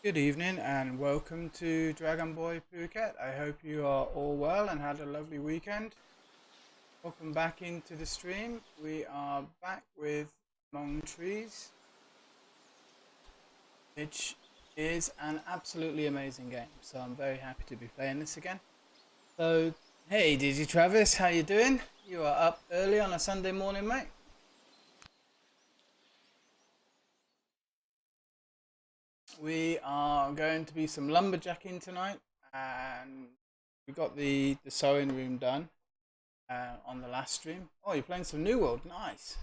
Good evening and welcome to Dragon Boy Phuket. I hope you are all well and had a lovely weekend. Welcome back into the stream. We are back with Among Trees, which is an absolutely amazing game. So I'm very happy to be playing this again. So, hey Digi Travis, how you doing? You are up early on a Sunday morning, mate. We are going to be some lumberjacking tonight, and we got the sewing room done on the last stream. Oh, you're playing some New World, nice.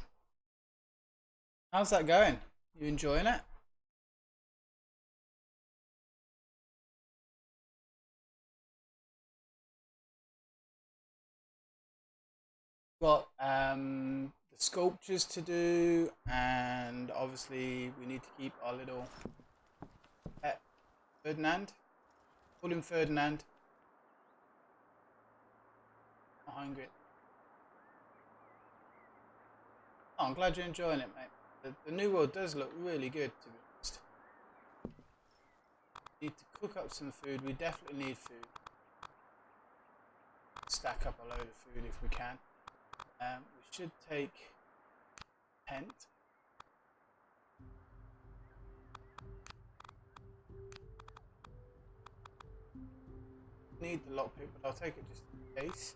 How's that going? You enjoying it? Got the sculptures to do, and obviously we need to keep our little pet Ferdinand. Call him Ferdinand. I'm hungry. Oh, I'm glad you're enjoying it, mate. The New World does look really good, to be honest. Need to cook up some food. We definitely need food. Stack up a load of food if we can. We should take tent. Need the lockpick, but I'll take it just in case.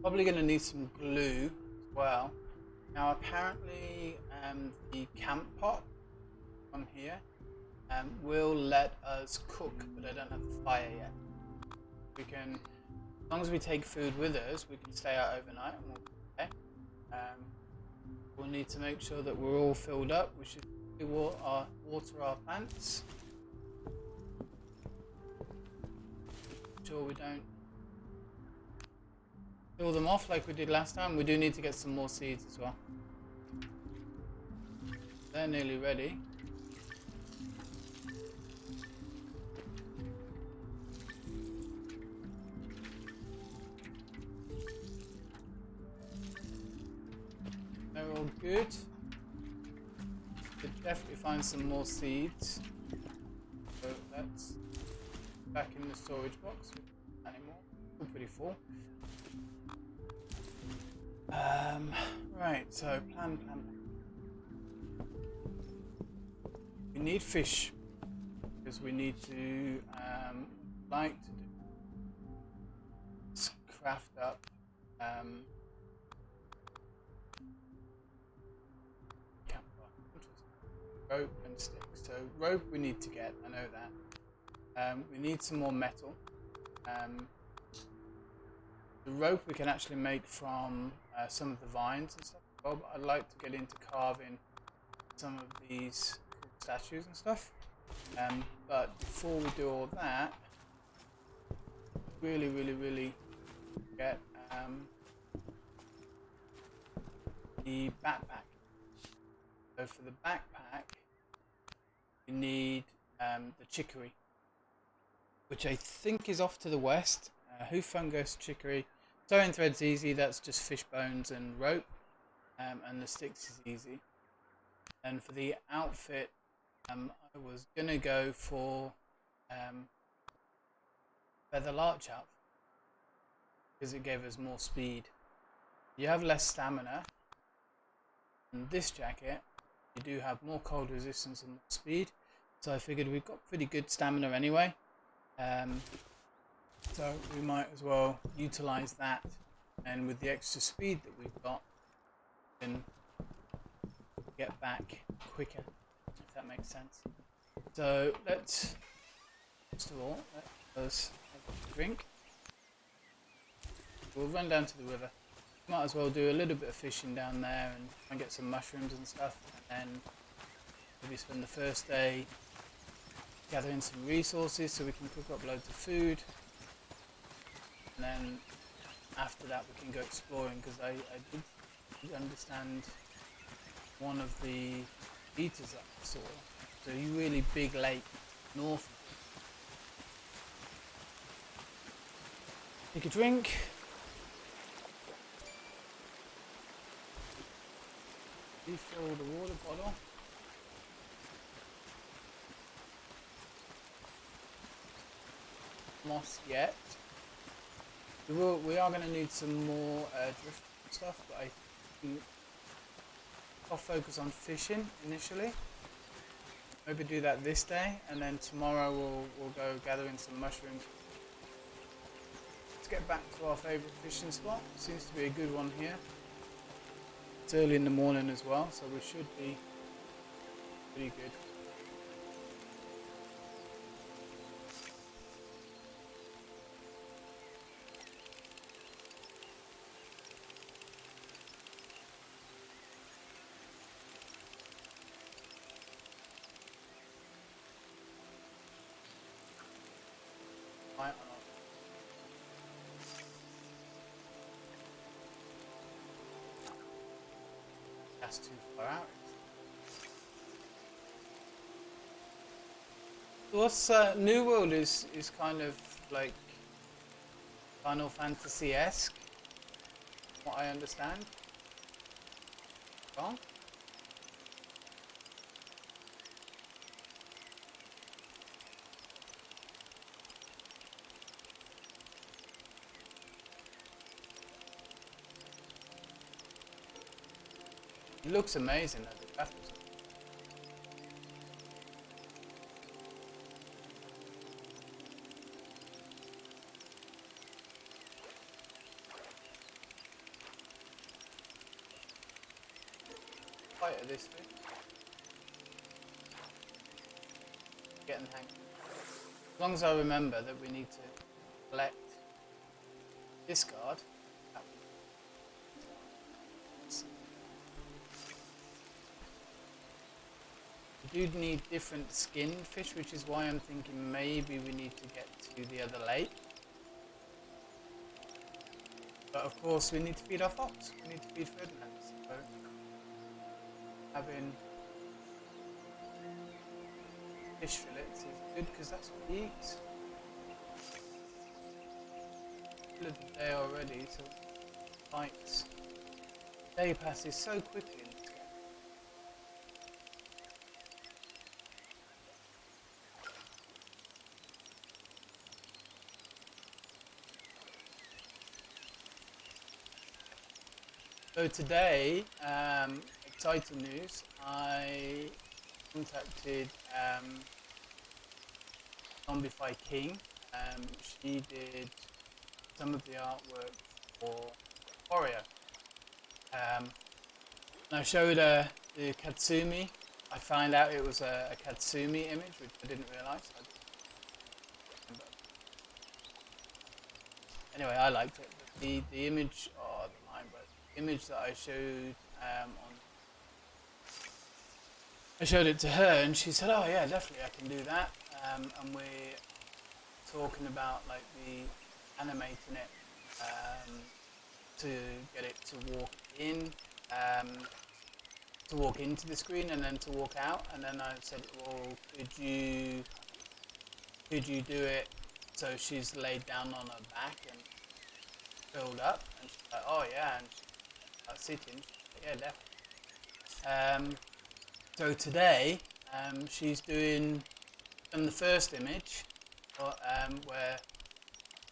Probably going to need some glue as well. Now apparently the camp pot on here will let us cook, but I don't have the fire yet. We can, as long as we take food with us, we can stay out overnight and we'll be okay. We'll need to make sure that we're all filled up. We should water our plants. Make sure we don't kill them off like we did last time. We do need to get some more seeds as well. They're nearly ready. They're all good. Could definitely find some more seeds. So that's back in the storage box. Anymore. Still pretty full. Right, so plan. We need fish because we need to like to do craft up rope and sticks. So rope we need to get, I know that. We need some more metal. The rope we can actually make from some of the vines and stuff as well, but I'd like to get into carving some of these cool statues and stuff. But before we do all that, really get the backpack. So for the backpack, we need the chicory, which I think is off to the west. Hoof fungus, chicory. Sewing thread's easy, that's just fish bones and rope. And the sticks is easy. And for the outfit, I was gonna go for feather larch outfit because it gave us more speed. You have less stamina. In this jacket, you do have more cold resistance and more speed. So I figured we've got pretty good stamina anyway. So we might as well utilize that, and with the extra speed that we've got, we can get back quicker, if that makes sense. So let's, first of all, let us have a drink. We'll run down to the river. Might as well do a little bit of fishing down there and try and get some mushrooms and stuff, and then maybe spend the first day gathering some resources so we can cook up loads of food. And then after that we can go exploring, because I did understand one of the beaters that I saw. It's a really big lake north. Take a drink. Refill the water bottle. moss yet. We are going to need some more drift stuff, but I think I'll focus on fishing initially. Maybe do that this day, and then tomorrow we'll go gathering some mushrooms. Let's get back to our favourite fishing spot. Seems to be a good one here. It's early in the morning as well, so we should be pretty good. Right, that's too far out. What's New World is kind of like Final Fantasy-esque, what I understand. Wrong? It looks amazing though, the graphics. Quite at this bit. Getting the hang. As long as I remember that we need to collect, discard. We do need different skinned fish, which is why I'm thinking maybe we need to get to the other lake. But of course we need to feed our fox, we need to feed Ferdinand, so having fish fillets is good because that's what he eats. Middle of the day already, so bites. Day passes so quickly. So today, exciting news, I contacted Zombify King. She did some of the artwork for Wario. And I showed her the Katsumi. I found out it was a Katsumi image, which I didn't realise. Anyway, I liked it. But the image, oh, the line, but the image that I showed I showed it to her, and she said, "Oh yeah, definitely, I can do that." And we're talking about like animating it to get it to walk in, to walk into the screen, and then to walk out. And then I said, "Well, could you do it so she's laid down on her back and filled up?" And she's like, "Oh yeah," and she started sitting. Yeah, definitely. So today, she's done the first image, where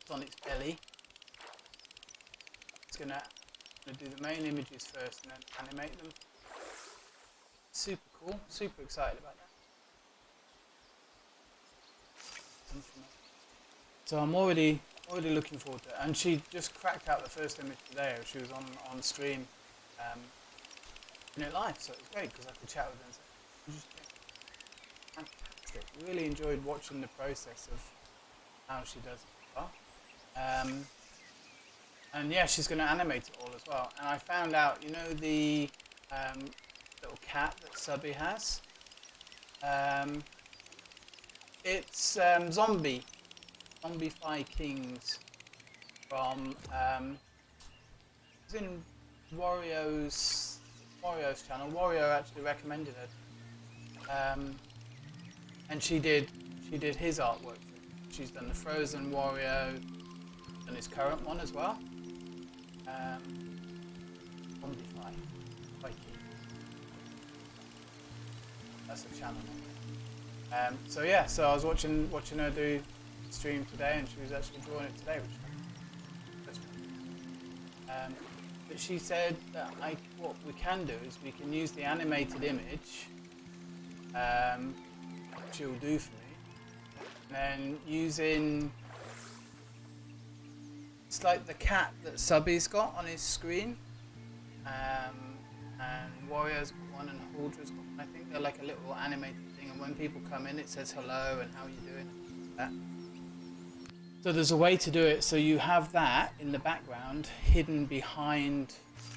it's on its belly. It's gonna do the main images first and then animate them. Super cool, super excited about that. So I'm already looking forward to it. And she just cracked out the first image today. She was on stream, in it live, so it was great because I could chat with her and say, fantastic. Really enjoyed watching the process of how she does it as well. And yeah, she's going to animate it all as well. And I found out, you know, the little cat that Subby has? It's Zombify Kings from it's in Wario's channel. Wario actually recommended it, and she did his artwork. She's done the Frozen Wario, and his current one as well. Zombify King. That's the channel. So yeah, so I was watching her do stream today, and she was actually drawing it today, which was but she said that what we can do is we can use the animated image, she'll do for me, and then using, it's like the cat that Subby's got on his screen, and Warrior's got one and Haldra's got one. I think they're like a little animated thing, and when people come in it says hello and how you doing, that. So there's a way to do it so you have that in the background hidden behind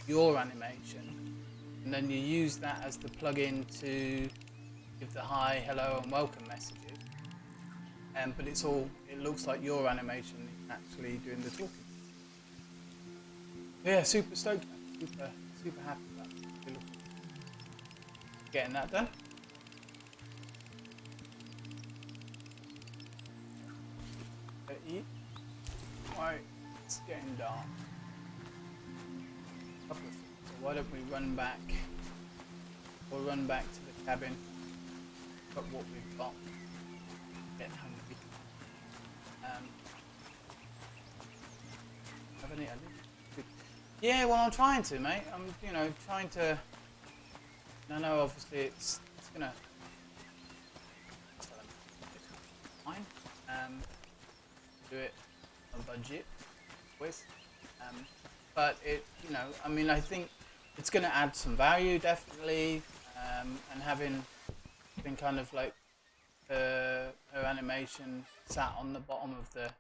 your animation, and then you use that as the plug-in to give the hi, hello and welcome messages, but it looks like your animation actually doing the talking. Yeah, super stoked, super happy about getting that done. Right, it's getting dark. Couple of things. So why don't we run back? We'll run back to the cabin. Got what we've got. Get hungry. Have any? Yeah, well, I'm trying to, mate. I'm, trying to. I know, obviously, it's gonna. Fine. Do it on a budget, with, but it, I mean, I think it's going to add some value, definitely, and having kind of like her animation sat on the bottom of the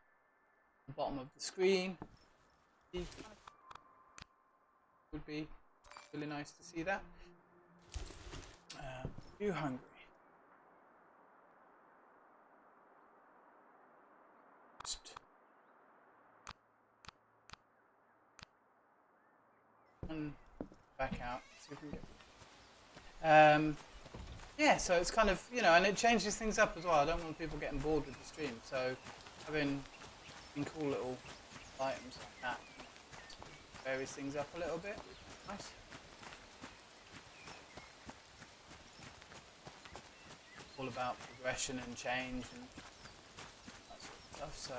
screen would be really nice to see that. You hungry? And back out. See if we can get. Yeah, so it's kind of, and it changes things up as well. I don't want people getting bored with the stream, so having cool little items like that varies things up a little bit. Nice. All about progression and change and that sort of stuff. So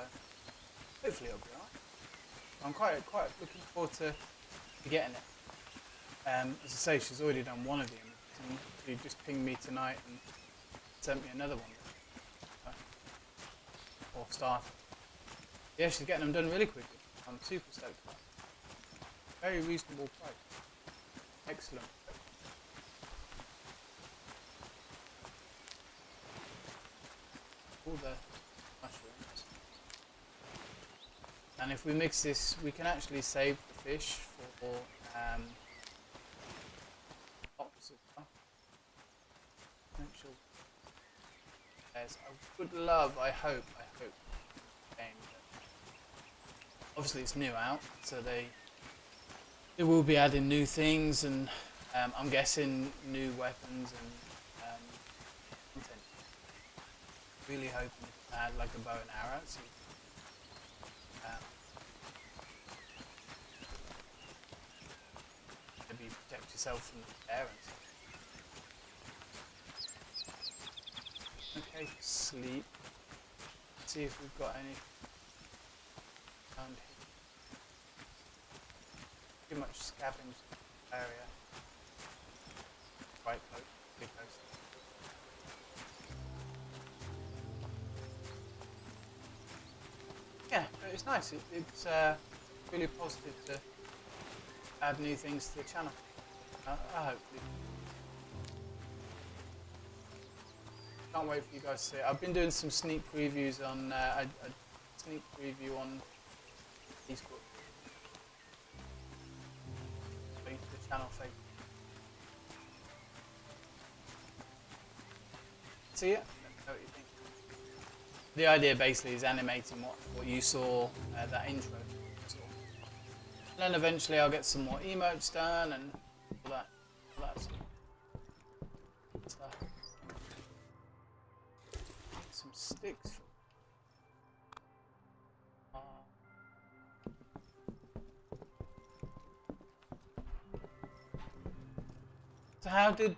hopefully it'll be alright. I'm quite looking forward to getting it. As I say, she's already done one of the images, and she just pinged me tonight and sent me another one. Or started. Yeah, she's getting them done really quickly. I'm super stoked about it. Very reasonable price. Excellent. All the mushrooms. And if we mix this, we can actually save the fish for pots as well. Potential. Yes, I would love, I hope, game. Obviously it's new out, so they will be adding new things, and I'm guessing new weapons and content. Really hoping to add like a bow and arrow. So, maybe protect yourself from the bear and stuff. Okay, sleep. Let's see if we've got any around here. Too much scavenge area. Right coat, big coat. Yeah, but it's nice. It's really positive to add new things to the channel. Hopefully. Can't wait for you guys to see it. I've been doing some sneak previews on a sneak preview on Facebook. Link to the channel Facebook. See it? Let me know what you think. The idea basically is animating what you saw, that intro. And then eventually I'll get some more emotes done and all that sort of stuff. Some sticks. So how did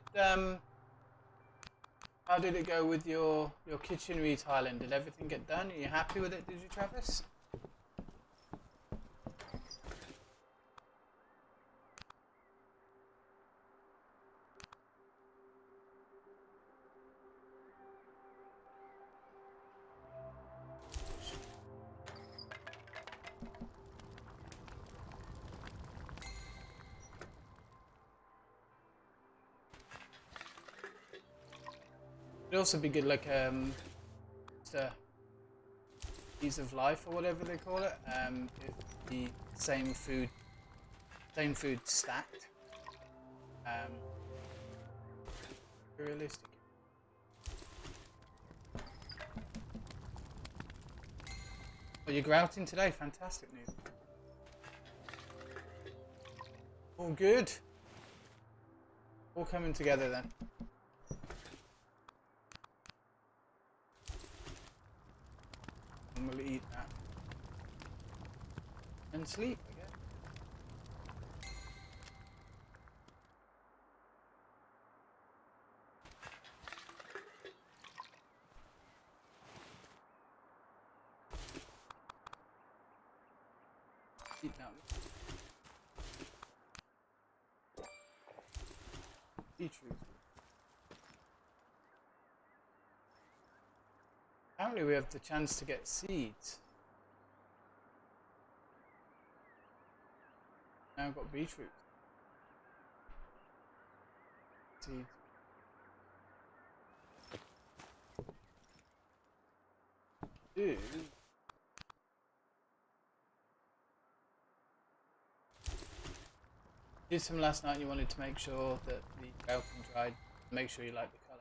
How did it go with your kitchen retiling? Did everything get done? Are you happy with it, did you, Travis? It'd also be good, like just a ease of life or whatever they call it. If the same food stacked. Realistic. Oh, you're grouting today. Fantastic news. All good. All coming together then. And we'll eat that. And sleep, I guess. Eat that. Beetroot. Apparently we have the chance to get seeds. Now I've got beetroot. Seeds. Do did some last night and you wanted to make sure that the grouting dried, make sure you like the colour.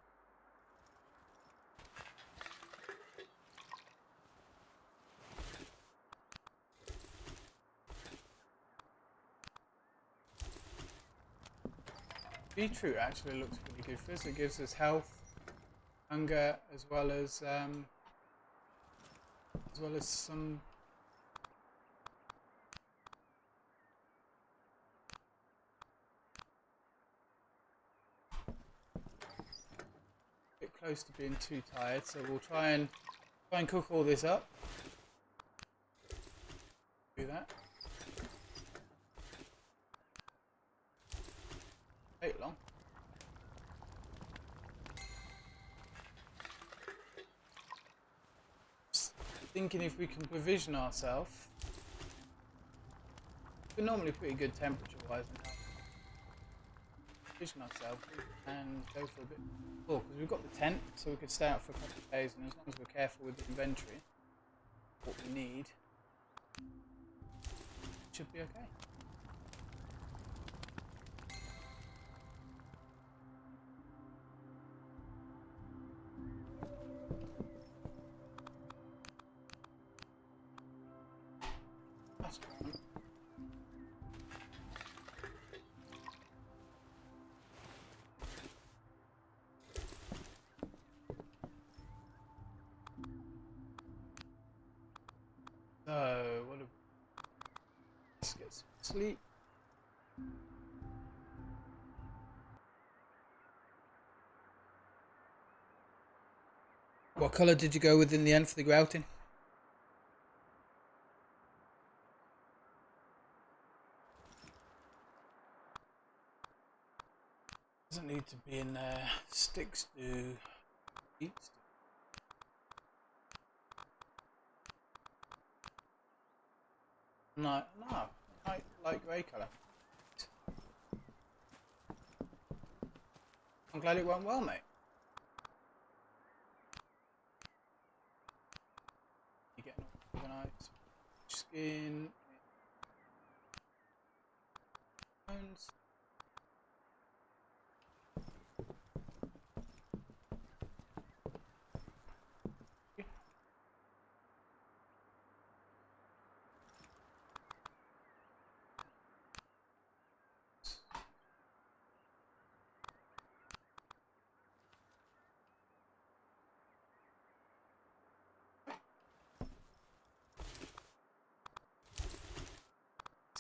Beetroot actually looks pretty good for us. It gives us health, hunger, as well as some. Bit close to being too tired, so we'll try and cook all this up. Do that. Take long. Just thinking if we can provision ourselves. We're normally pretty good temperature-wise and provision ourselves and go for a bit more because we've got the tent, so we could stay out for a couple of days, and as long as we're careful with the inventory, what we need, it should be okay. That's fine. So, let's get some sleep. What colour did you go with in the end for the grouting? Doesn't need to be in there. Sticks do. Eats do. No, light grey colour. I'm glad it went well, mate. You're getting all organised. Skin. Bones.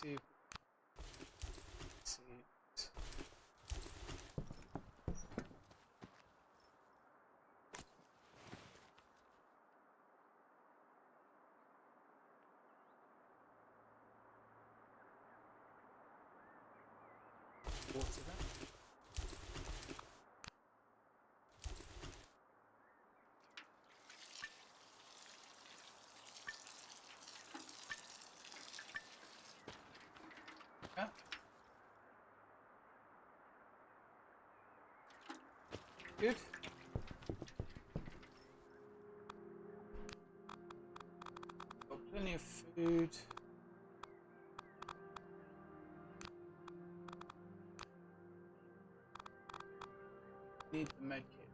See. Yeah. Good. Got plenty of food. Need the med kit.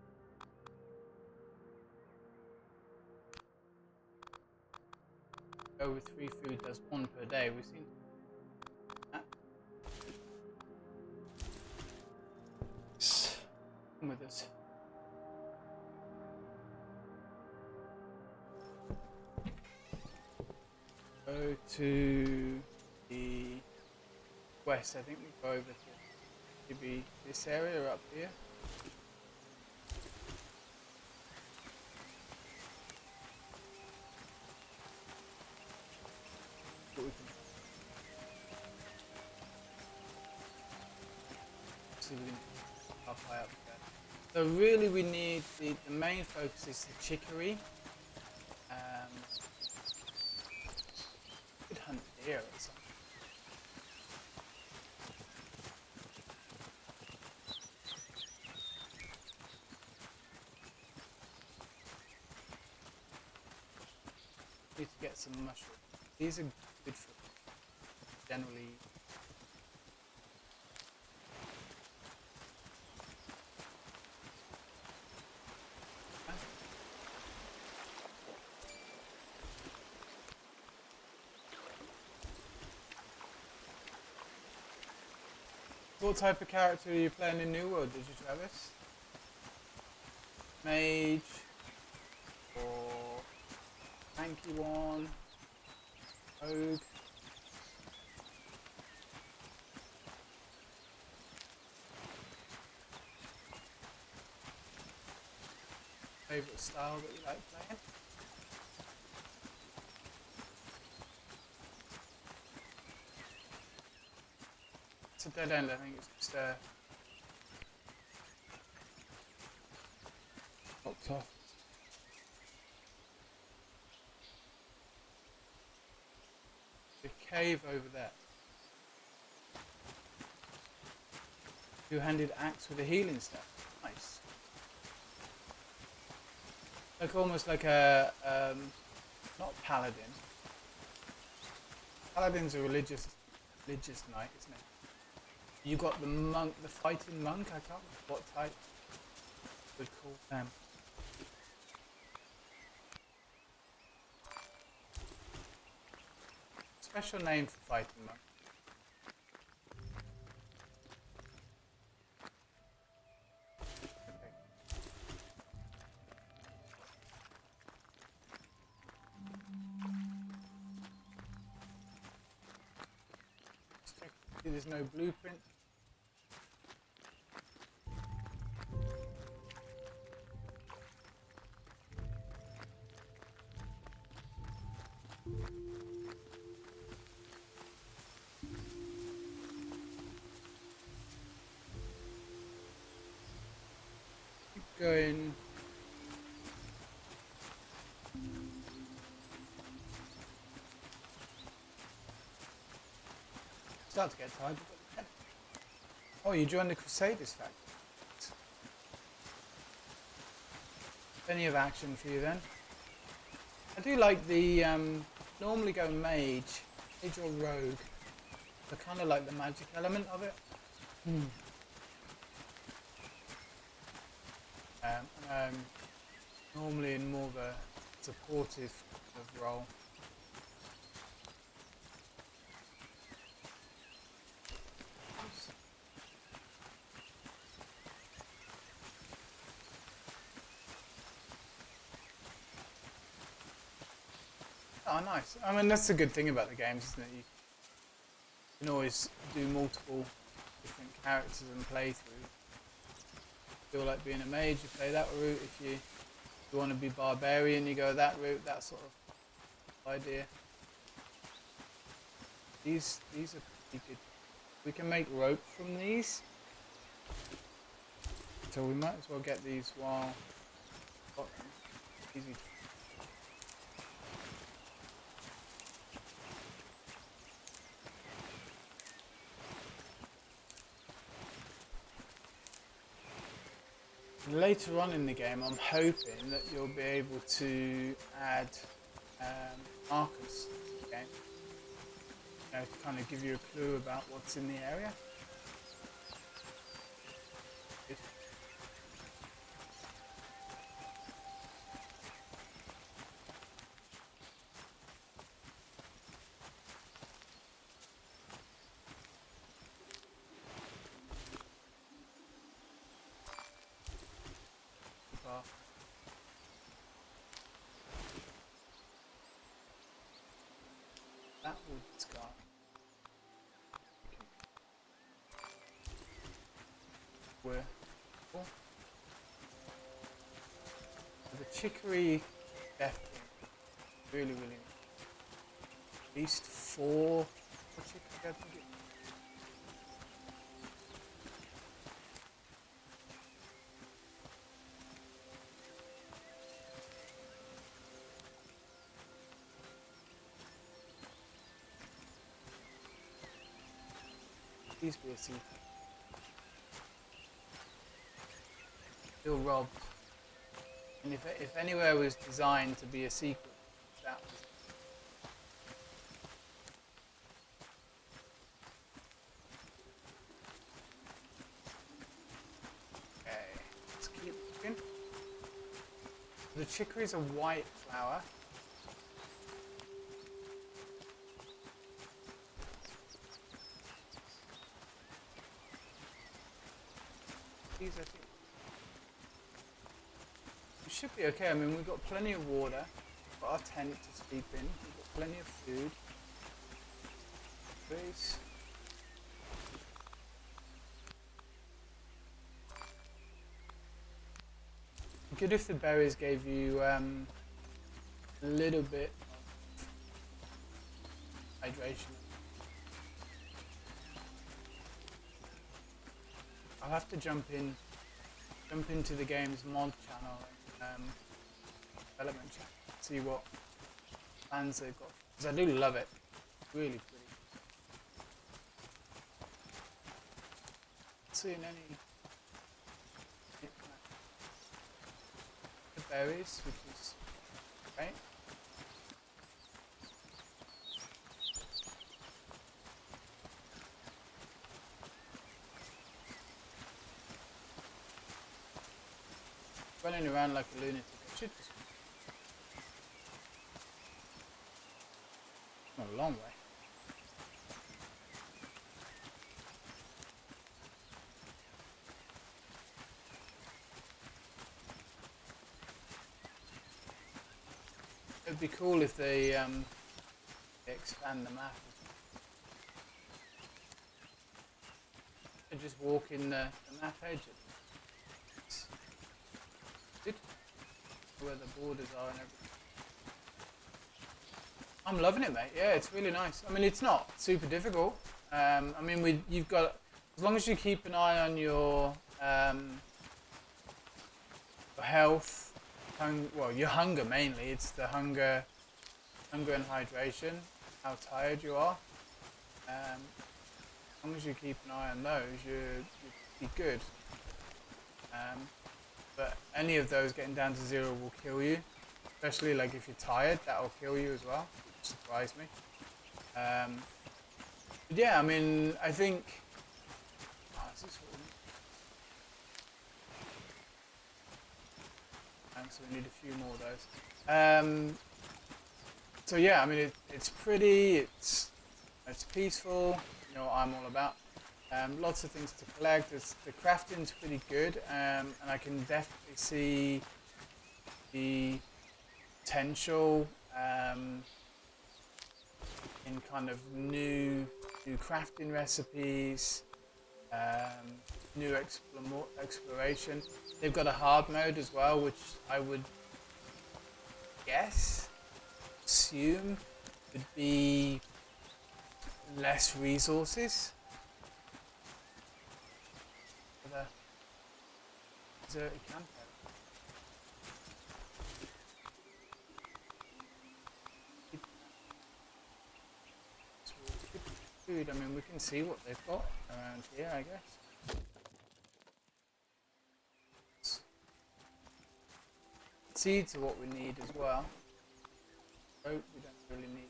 Go with 3 food, does 1 per day. We've seen that. Come with us. Go to the west. I think we go over to maybe this area or up here. What we can see if we can up high up there. So really we need the main focus is the chicory. Could hunt deer or something. Need to get some mushrooms. These are good for generally. What type of character are you playing in New World, did you, Travis? Mage or tanky one? Rogue? Favorite style that you like playing? It's a dead end, I think it's just locked off. The cave over there. Two-handed axe with a healing staff. Nice. Like almost like a not paladin. Paladin's a religious knight, isn't it? You got the monk, the fighting monk. I can't remember what type we'd call them. Special name for fighting monk. Okay. There's no blueprint. Going start to get tired. Oh, you joined the Crusaders fact. Plenty of action for you then. I do like the normally go mage or rogue. I kind of like the magic element of it. Normally in more of a supportive kind of role. Oh, nice. I mean, that's the good thing about the games, isn't it? You can always do multiple different characters and play through. Feel like being a mage, you play that route. If you want to be barbarian, you go that route. That sort of idea. These are pretty good. We can make rope from these, so we might as well get these while got them. Easy. Later on in the game, I'm hoping that you'll be able to add markers to the game, you know, to kind of give you a clue about what's in the area. That wood scar. Where? Oh. The chicory definitely really at least four chicory, I think it. Please be a secret. Feel robbed. And if anywhere was designed to be a secret, that was it. Okay, let's keep looking. The chicory is a white flower. These, I think, we should be okay. I mean, we've got plenty of water, we've got our tent to sleep in, we've got plenty of food. Please. Good if the berries gave you a little bit of hydration. I'll have to jump into the game's mod channel and development channel, see what plans they've got. Because I do love it. It's really pretty. Not seeing any berries, which is great. Running around like a lunatic. I should just not a long way. It'd be cool if they expand the map. And just walk in the map edge. Where the borders are and everything. I'm loving it, mate. Yeah, it's really nice. I mean, it's not super difficult. I mean, you've got, as long as you keep an eye on your health, well, your hunger mainly. It's the hunger and hydration, how tired you are. As long as you keep an eye on those, you'll be good. But any of those getting down to 0 will kill you, especially like if you're tired, that will kill you as well, which surprised me. But yeah, I mean, I think, is this what we need? So we need a few more of those. So yeah, I mean, it's pretty, it's peaceful, you know what I'm all about. Lots of things to collect. The crafting's pretty good, and I can definitely see the potential in kind of new crafting recipes, new exploration. They've got a hard mode as well, which I would assume would be less resources. Deserted campfire. Food, I mean, we can see what they've got around here, I guess. seeds are what we need as well. Rope we don't really need.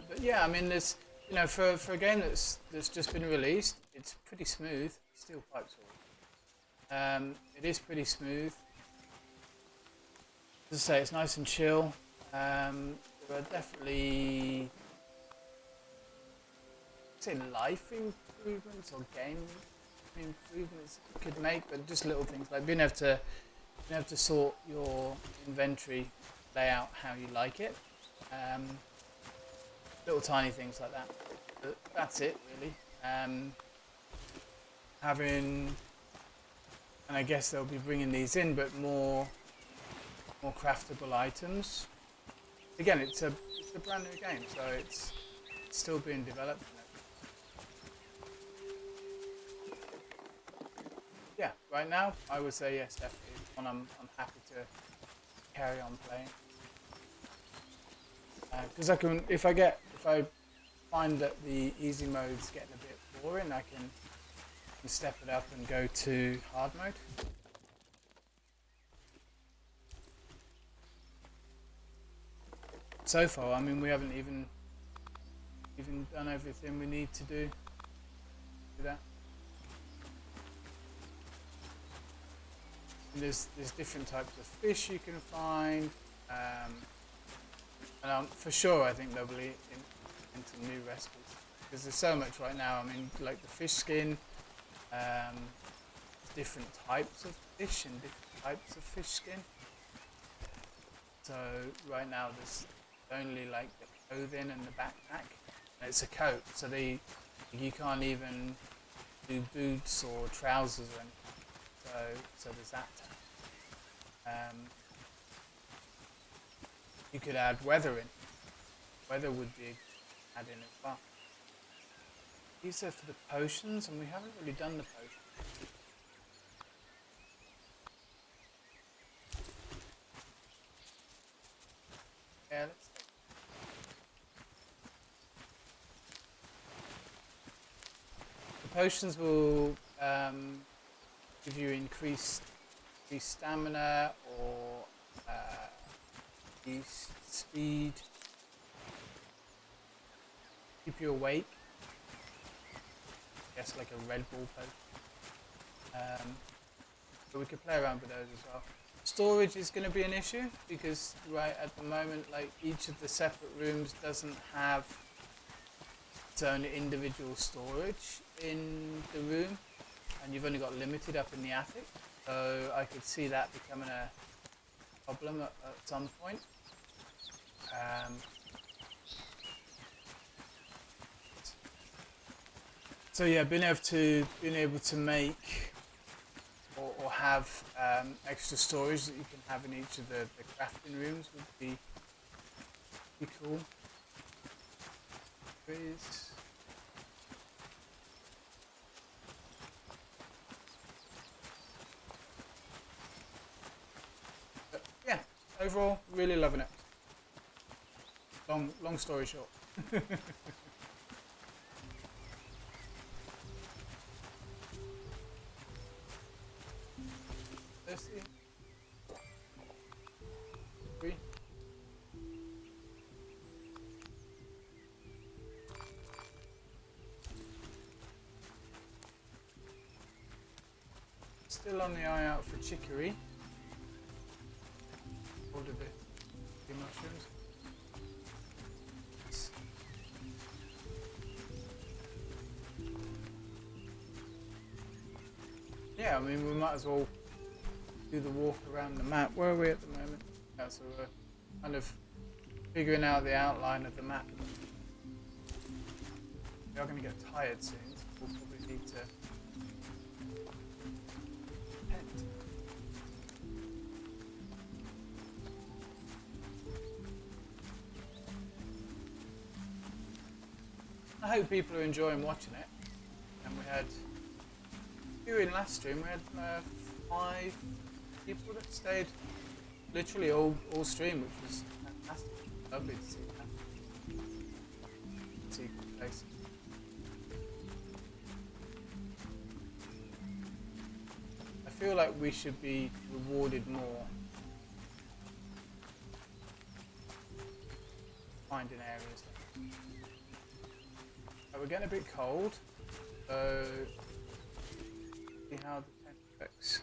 But yeah, I mean, there's, you know, for a game that's just been released, it's pretty smooth. Steel pipes all. It is pretty smooth. As I say, it's nice and chill. There are definitely, say, life improvements or game improvements you could make, but just little things like being able to sort your inventory layout how you like it. Little tiny things like that. But that's it really. Having, and I guess they'll be bringing these in, but more craftable items. Again, it's a brand new game, so it's still being developed. Yeah, right now I would say yes, definitely. It's one I'm happy to carry on playing. Because I can, if I find that the easy mode's getting a bit boring, I can step it up and go to hard mode. So far, I mean, we haven't even done everything we need to do that. And there's different types of fish you can find, and for sure I think they'll be into new recipes because there's so much right now. I mean, like the fish skin, different types of fish and different types of fish skin. So right now there's only like the clothing and the backpack. And it's a coat, so you can't even do boots or trousers or anything. So there's that. You could add weather in. Weather would be add in as well. These are for the potions, and we haven't really done the potions. Yeah, let's see. The potions will give you increased stamina or increased speed, keep you awake. I guess like a Red Bull potion. But we could play around with those as well. Storage is going to be an issue because right at the moment, like each of the separate rooms doesn't have its own individual storage in the room, and you've only got limited up in the attic. So I could see that becoming a problem at some point. So yeah, being able to make or have extra storage that you can have in each of the crafting rooms would be cool. Trees. But yeah, overall, really loving it. Long story short. Thirsty? 3. Still on the eye out for chicory. Ordered the mushrooms. Yeah, I mean, we might as well do the walk around the map. Where are we at the moment? Yeah, so we're kind of figuring out the outline of the map. We are going to get tired soon, so we'll probably need to repent. I hope people are enjoying watching it. And we had, during last stream, we had 5 people that stayed literally all stream, which was fantastic. Lovely to see that. See good places. I feel like we should be rewarded more finding areas. We're getting a bit cold, so see how the tent works.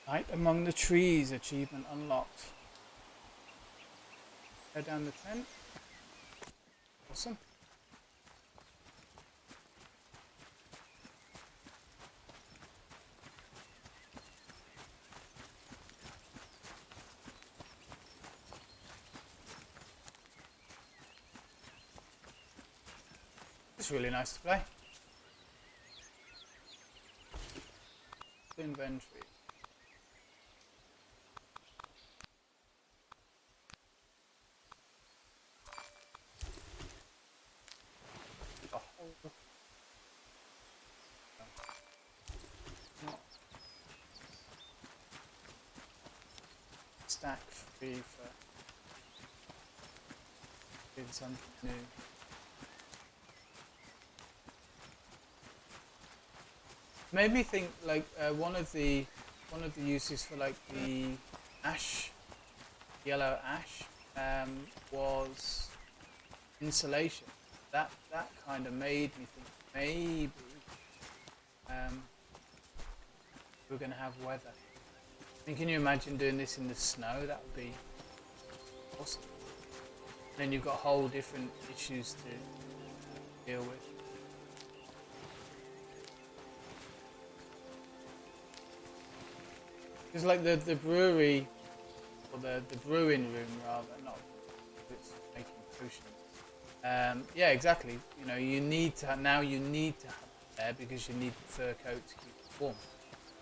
Night among the trees, achievement unlocked. Go down the tent. Awesome. It's really nice to play. Inventory. Stack free for doing something new. Made me think like one of the uses for like the ash, yellow ash, was insulation. That kind of made me think maybe we're going to have weather. I mean, can you imagine doing this in the snow? That would be awesome. And then you've got whole different issues to deal with. It's like the brewery, or the brewing room rather, not it's making potions. Yeah, exactly. You know, you need to have it there because you need the fur coat to keep it warm.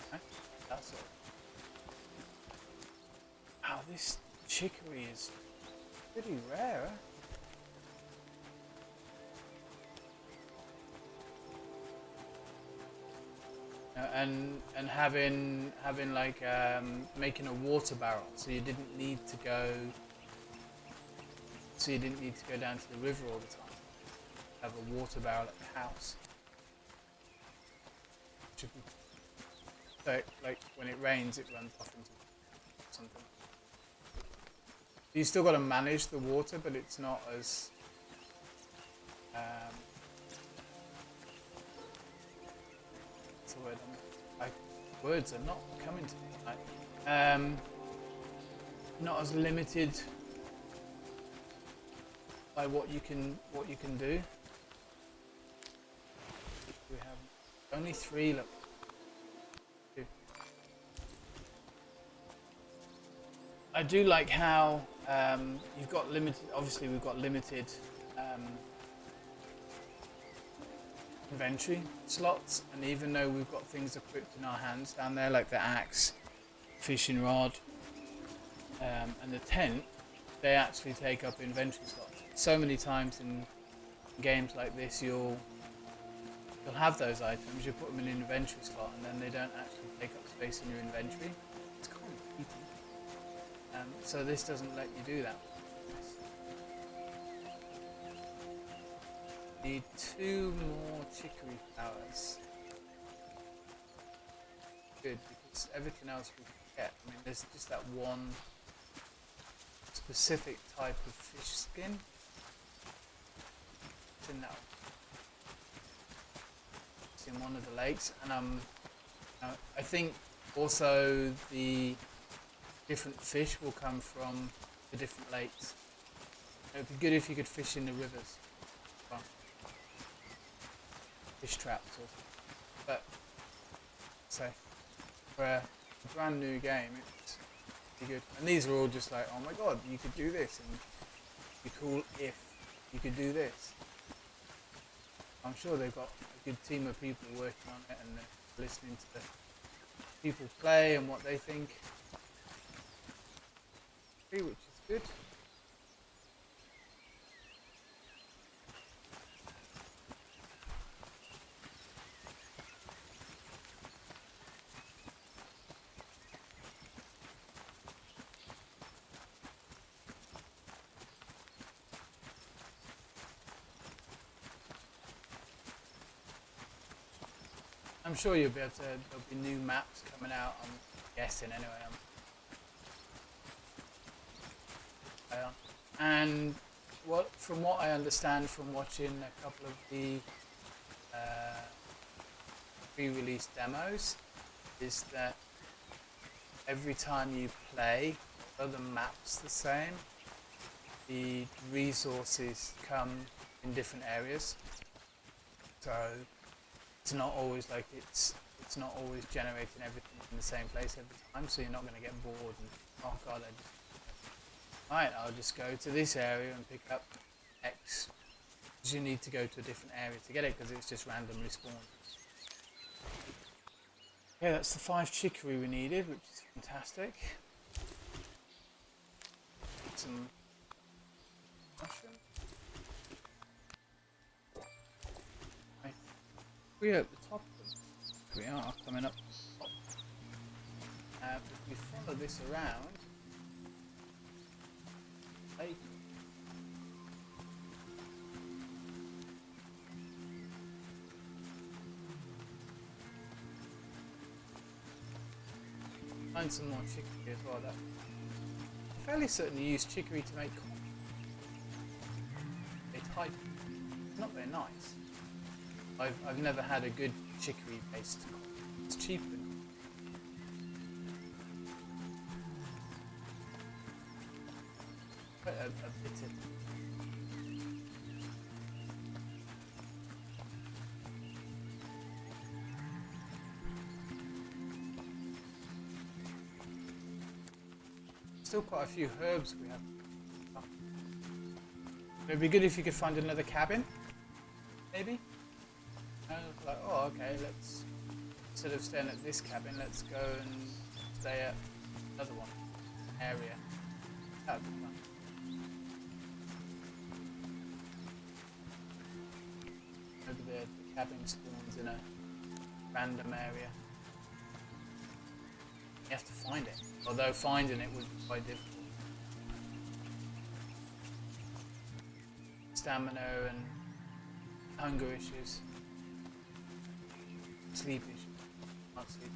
Okay? That's all. Wow, this chicory is pretty rare. Huh? And having like making a water barrel, so you didn't need to go down to the river all the time. Have a water barrel at the house. So like when it rains, it runs off into something. You still got to manage the water, but it's not as what's the word? Words are not coming to me tonight. Not as limited by what you can do. We have only 3 left. I do like how you've got limited. Obviously, we've got limited inventory slots, and even though we've got things equipped in our hands down there, like the axe, fishing rod, and the tent, they actually take up inventory slots. So many times in games like this, you'll have those items, you put them in an inventory slot, and then they don't actually take up space in your inventory. It's kind of cheating. So this doesn't let you do that. Need 2 more chicory flowers. Good, because everything else we can get. I mean, there's just that one specific type of fish skin. It's in that. It's in one of the lakes, and I think also the different fish will come from the different lakes. It would be good if you could fish in the rivers. Well, fish traps or something. But so for a brand new game, it's pretty good. And these are all just like, oh my god, you could do this, and it'd be cool if you could do this. I'm sure they've got a good team of people working on it, and listening to people play and what they think, which is good. I'm sure you'll be able to, there'll be new maps coming out, I'm guessing anyway. And from what I understand from watching a couple of the pre-release demos, is that every time you play, although the map's the same, the resources come in different areas. So it's not always like it's not always generating everything in the same place every time, so you're not going to get bored and, oh god, I'll just go to this area and pick up X, because you need to go to a different area to get it, because it's just randomly spawned. Yeah, that's the 5 chicory we needed, which is fantastic. Some mushroom. We're at the top of them. We are coming up the top. If we follow this around, find some more chicory as well. I'm fairly certain you use chicory to make coffee. It's high. Not very nice. I've never had a good chicory based coffee. It's cheaper. Quite a bitter. Still quite a few herbs we have. It'd be good if you could find another cabin, maybe. Like, oh, okay, let's, instead of staying at this cabin, let's go and stay at another one area. That would be fun. Maybe the cabin spawns in a random area. You have to find it, although finding it would be quite difficult. Stamina and hunger issues. Sleep issues. Can't sleep.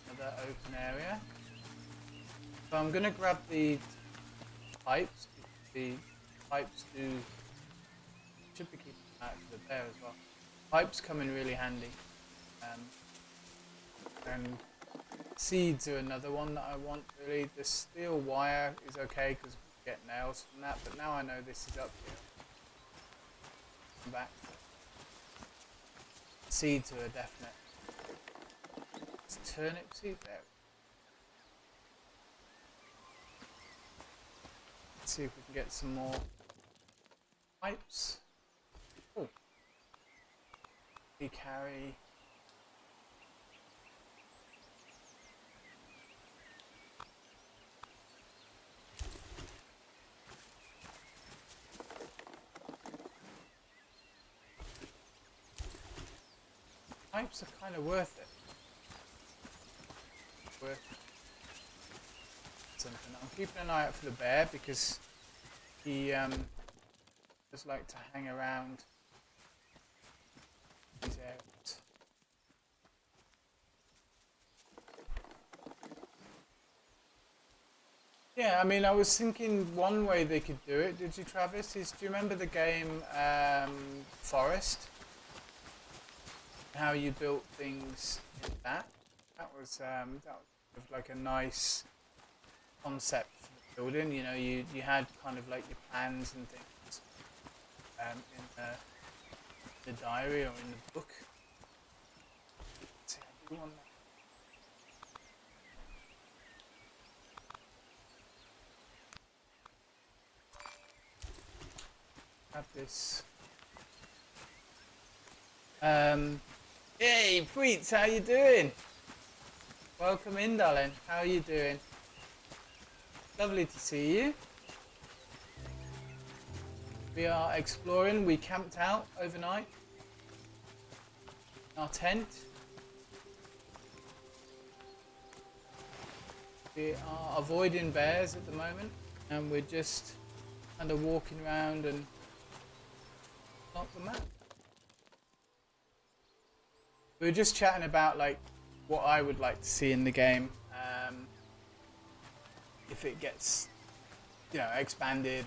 Another open area. So I'm going to grab the pipes. The pipes should be keeping out for the bear as well. Pipes come in really handy. And seeds are another one that I want really. The steel wire is okay because we get nails from that, but now I know this is up here. Come back. Seeds are a definite. It's turnip seed there. Let's see if we can get some more pipes. Oh. We carry. Pipes are kind of worth it. Something. I'm keeping an eye out for the bear because he just like to hang around these areas. Yeah, I mean, I was thinking one way they could do it. Did you, Travis? Do you remember the game Forest? How you built things in that? That was like a nice concept for the building. You know, you had kind of like your plans and things in the diary or in the book. See, I do want that. Grab this. Hey, Preets, how you doing? Welcome in, darling. How are you doing? Lovely to see you. We are exploring. We camped out overnight in our tent. We are avoiding bears at the moment, and we're just kind of walking around and knock them out. We were just chatting about like what I would like to see in the game, if it gets, you know, expanded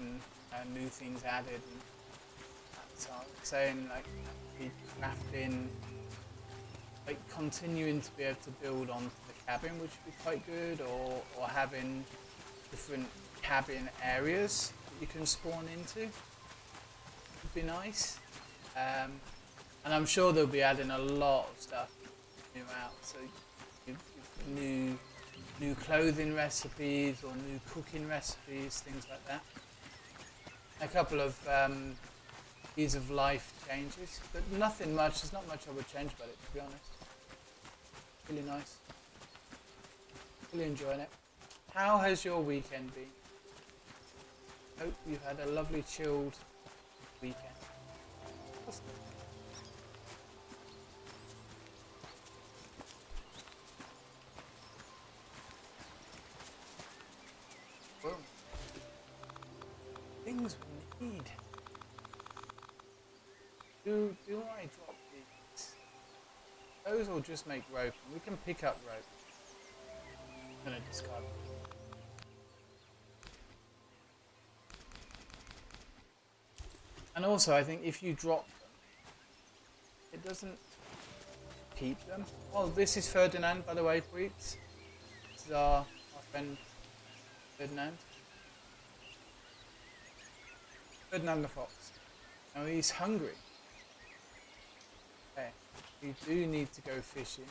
and new things added. And so I was saying like crafting, like continuing to be able to build onto the cabin, which would be quite good, or having different cabin areas that you can spawn into would be nice. And I'm sure they'll be adding a lot of stuff new out. So new clothing recipes or new cooking recipes, things like that. A couple of ease of life changes, but nothing much. There's not much I would change about it, to be honest. Really nice. Really enjoying it. How has your weekend been? Hope you've had a lovely chilled weekend. Boom. Things we need. Do I drop these? Those will just make rope, and we can pick up rope. I'm gonna discard them. And also, I think if you drop them, it doesn't keep them. Oh, this is Ferdinand, by the way, Preets. This is our friend Ferdinand. Ferdinand the fox. Now he's hungry. Okay, we do need to go fishing.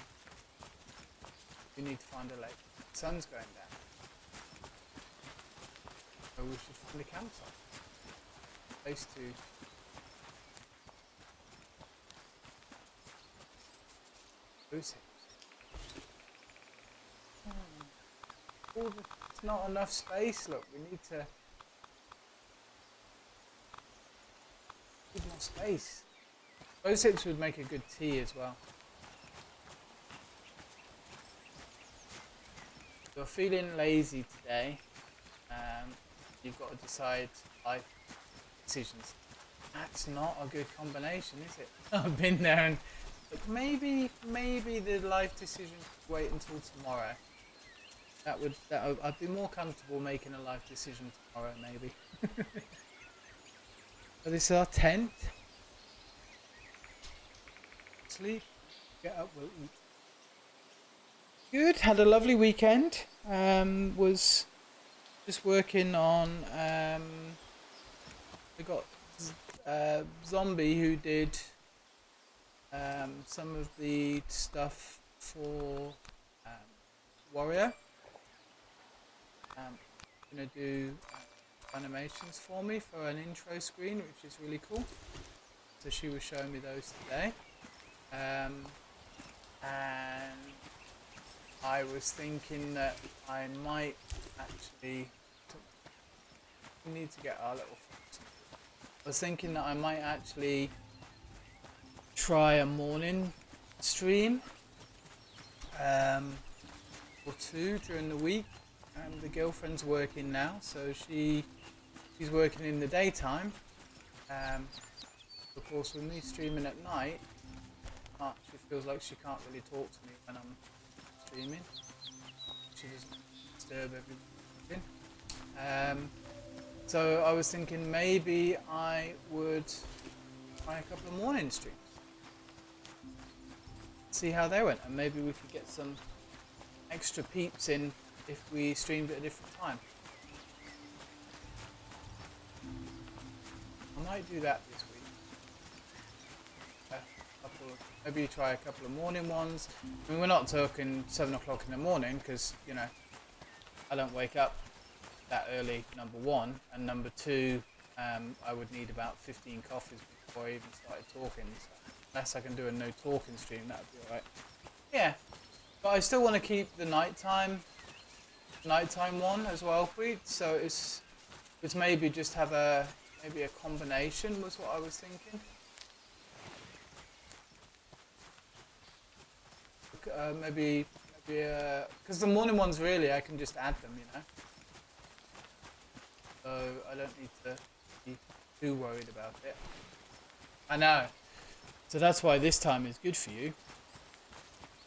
We need to find a lake. The sun's going down. So we should find a campsite. Place to lose it. Oh, it's not enough space. Look, we need to need more space. Those hips would make a good tea as well. You're feeling lazy today. You've got to decide life decisions. That's not a good combination, is it? I've been there and look, maybe the life decision should wait until tomorrow. I'd be more comfortable making a life decision tomorrow, maybe. So this is our tent. Sleep, get up, we'll eat. Good, had a lovely weekend. Was just working on, we got Zombie who did some of the stuff for Warrior. Gonna do animations for me for an intro screen, which is really cool. So she was showing me those today. And I was thinking that I might actually, we need to get our little fox. I was thinking that I might actually try a morning stream or two during the week. The girlfriend's working now, so she's working in the daytime. Of course, with me streaming at night, she feels like she can't really talk to me when I'm streaming. She doesn't disturb everything. So I was thinking maybe I would try a couple of morning streams, see how they went, and maybe we could get some extra peeps in if we streamed at a different time. I might do that this week. Maybe try a couple of morning ones. I mean, we're not talking 7 o'clock in the morning because, you know, I don't wake up that early, number one, and number two, I would need about 15 coffees before I even started talking. So unless I can do a no talking stream, that would be alright. Yeah, but I still want to keep the nighttime one as well, Preet. So it's maybe just have maybe a combination was what I was thinking. Maybe because the morning ones really I can just add them, you know. So I don't need to be too worried about it. I know. So that's why this time is good for you.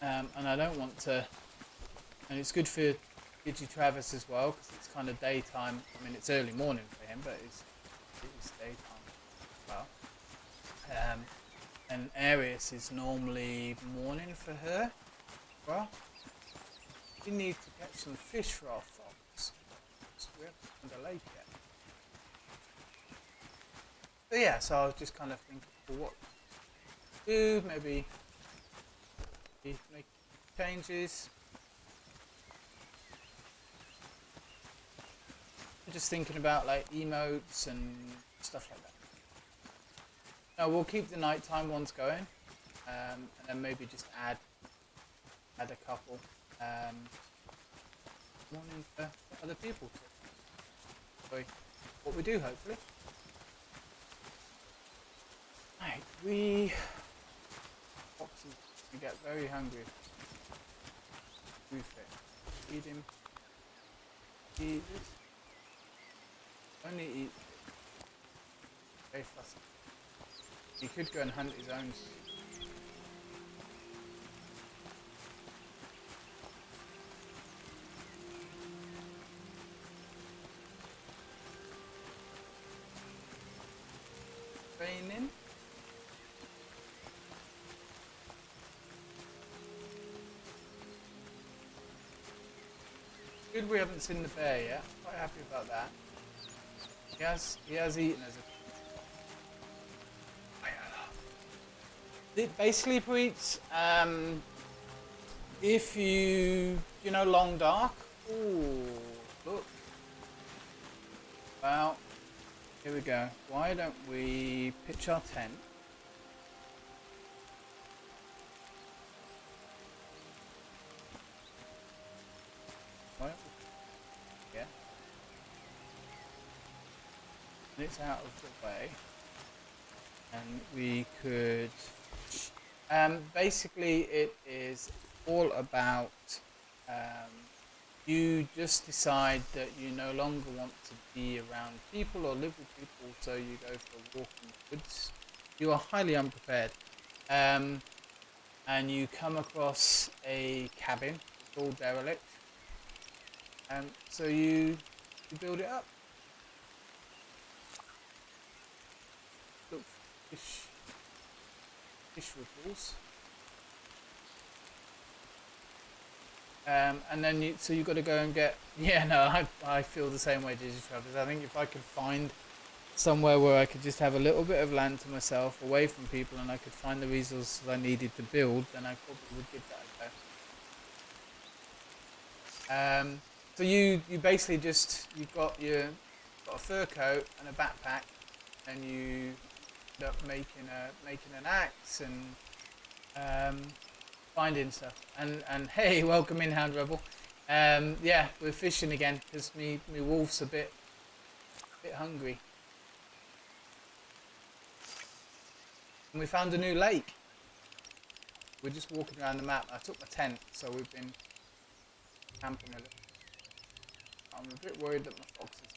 And I don't want to. And it's good for Gidgy Travis as well because it's kind of daytime. I mean, it's early morning for him, but it's daytime as well. And Arius is normally morning for her. Well, we need to get some fish for our fox. We haven't found a lake yet. But yeah, so I was just kind of thinking, well, what to do? Maybe make changes. I'm just thinking about like emotes and stuff like that. No, we'll keep the nighttime ones going, and then maybe just add a couple morning for other people to enjoy what we do, hopefully. Right, foxes get very hungry. Feed him. Eat this. Only eat. Very fussy. He could go and hunt his own. Raining. Good we haven't seen the bear yet. Quite happy about that. He has eaten as a it basically breeds if you know long dark. Ooh, look. Well, here we go. Why don't we pitch our tent? Why don't we, yeah. And it's out of the way. And we could basically it is all about you just decide that you no longer want to be around people or live with people, so you go for a walk in the woods. You are highly unprepared, and you come across a cabin. It's all derelict, so you build it up. Look for fish ripples. And then you've got to go and get. Yeah, no, I feel the same way, Digi Travis. I think if I could find somewhere where I could just have a little bit of land to myself, away from people, and I could find the resources I needed to build, then I probably would give that a go. So you basically just you've got a fur coat and a backpack, and you end up making an axe and finding stuff. And hey, welcome in, Hound Rebel. Yeah, we're fishing again because me wolf's a bit hungry. And we found a new lake. We're just walking around the map. I took my tent, so we've been camping a little. I'm a bit worried that my foxes.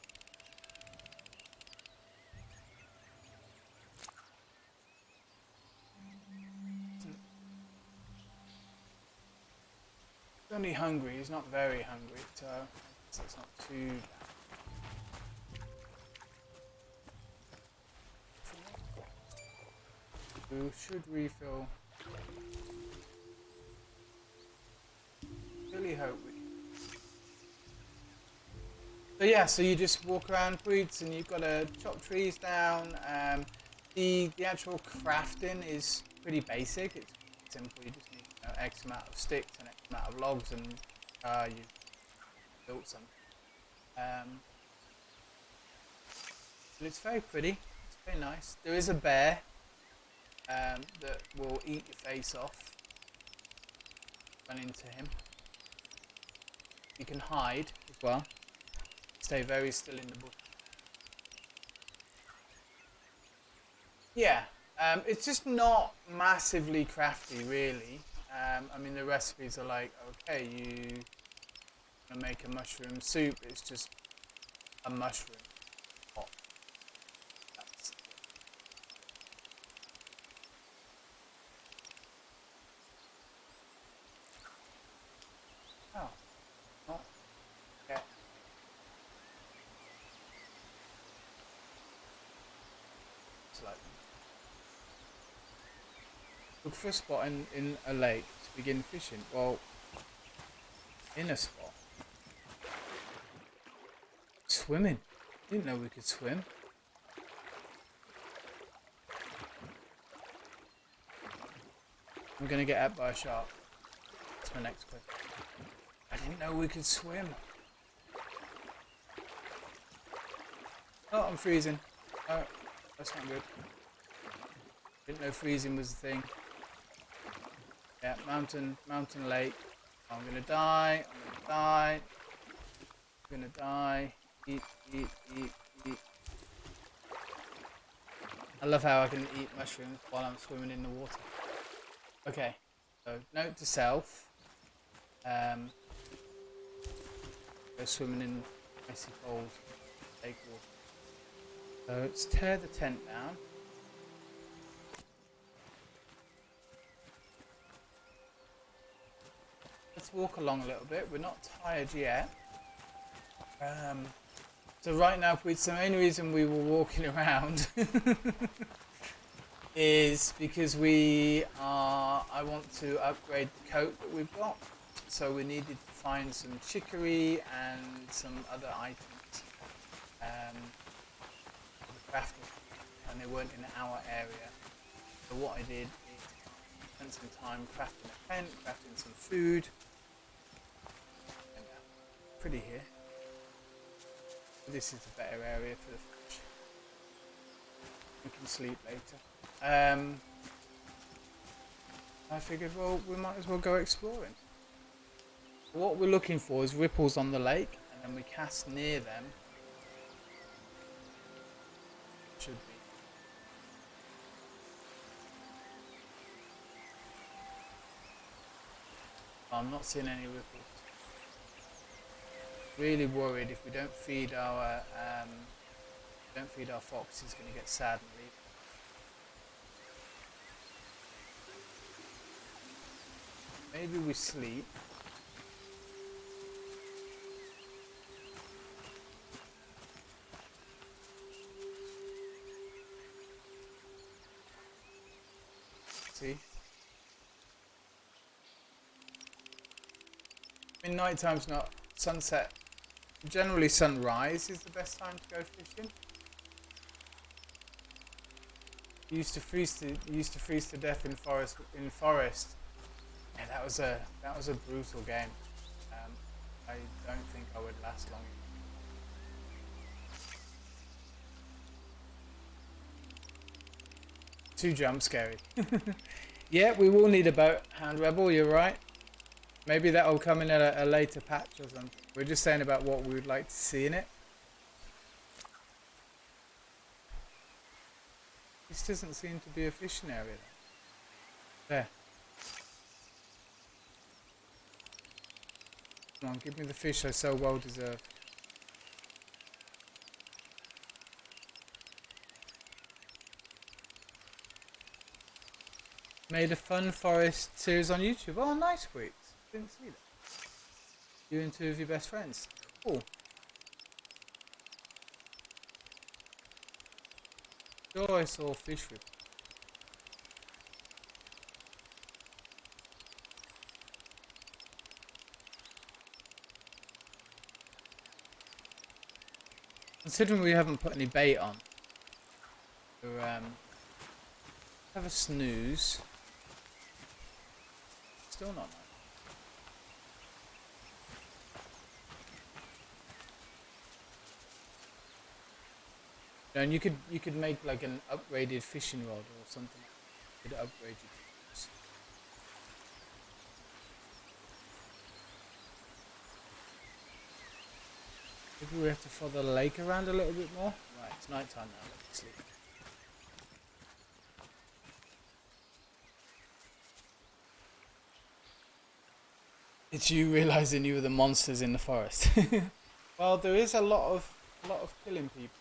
He's only hungry. He's not very hungry, so it's not too bad. We should refill. Really hope we. So yeah, so you just walk around Breeds and you've got to chop trees down. The actual crafting is pretty basic. It's simple. You just need X amount of sticks and X amount of logs, and you've built something. And it's very pretty. It's very nice. There is a bear that will eat your face off. Run into him. You can hide as well. Stay very still in the bush. Yeah, it's just not massively crafty, really. I mean, the recipes are like, okay, you want to make a mushroom soup. It's just a mushroom pot. That's oh, not yet. It's like look for a spot in a lake to begin fishing. Well, in a spot. Swimming. Didn't know we could swim. I'm gonna get out by a shark. That's my next question. I didn't know we could swim. Oh, I'm freezing. Oh, that's not good. Didn't know freezing was a thing. Yeah, mountain lake. I'm gonna die. I'm gonna die. I'm gonna die. Eat. I love how I can eat mushrooms while I'm swimming in the water. Okay, so note to self. Go swimming in icy cold lake water. So let's tear the tent down. Let's walk along a little bit. We're not tired yet. So right now, the main reason we were walking around is because I want to upgrade the coat that we've got. So we needed to find some chicory and some other items for the crafting, and they weren't in our area. So what I did is spend some time crafting a tent, crafting some food. And pretty here. This is a better area for the fish. We can sleep later. I figured, well, we might as well go exploring. What we're looking for is ripples on the lake, and then we cast near them. Should be. I'm not seeing any ripples. Really worried if we don't feed our fox, he's going to get sad and leave. Maybe we sleep. See? I mean, nighttime's not sunset. Generally, sunrise is the best time to go fishing. You used to freeze to death in forest. Yeah, that was a brutal game. I don't think I would last long. Too jump scary. Yeah, we will need a boat, Hound Rebel. You're right. Maybe that'll come in at a later patch or something. We're just saying about what we would like to see in it. This doesn't seem to be a fishing area though. There. Come on, give me the fish I so well deserve. Made a fun forest series on YouTube. Oh, nice, Weeks. Didn't see that. You and two of your best friends. Cool. Sure, I saw fish with. Considering we haven't put any bait on, we'll have a snooze. Still not nice. And you could make like an upgraded fishing rod or something. You could upgrade your tools. Maybe we have to follow the lake around a little bit more. Right, it's night time now. Let's sleep. It's you realizing you were the monsters in the forest. Well, there is a lot of killing people,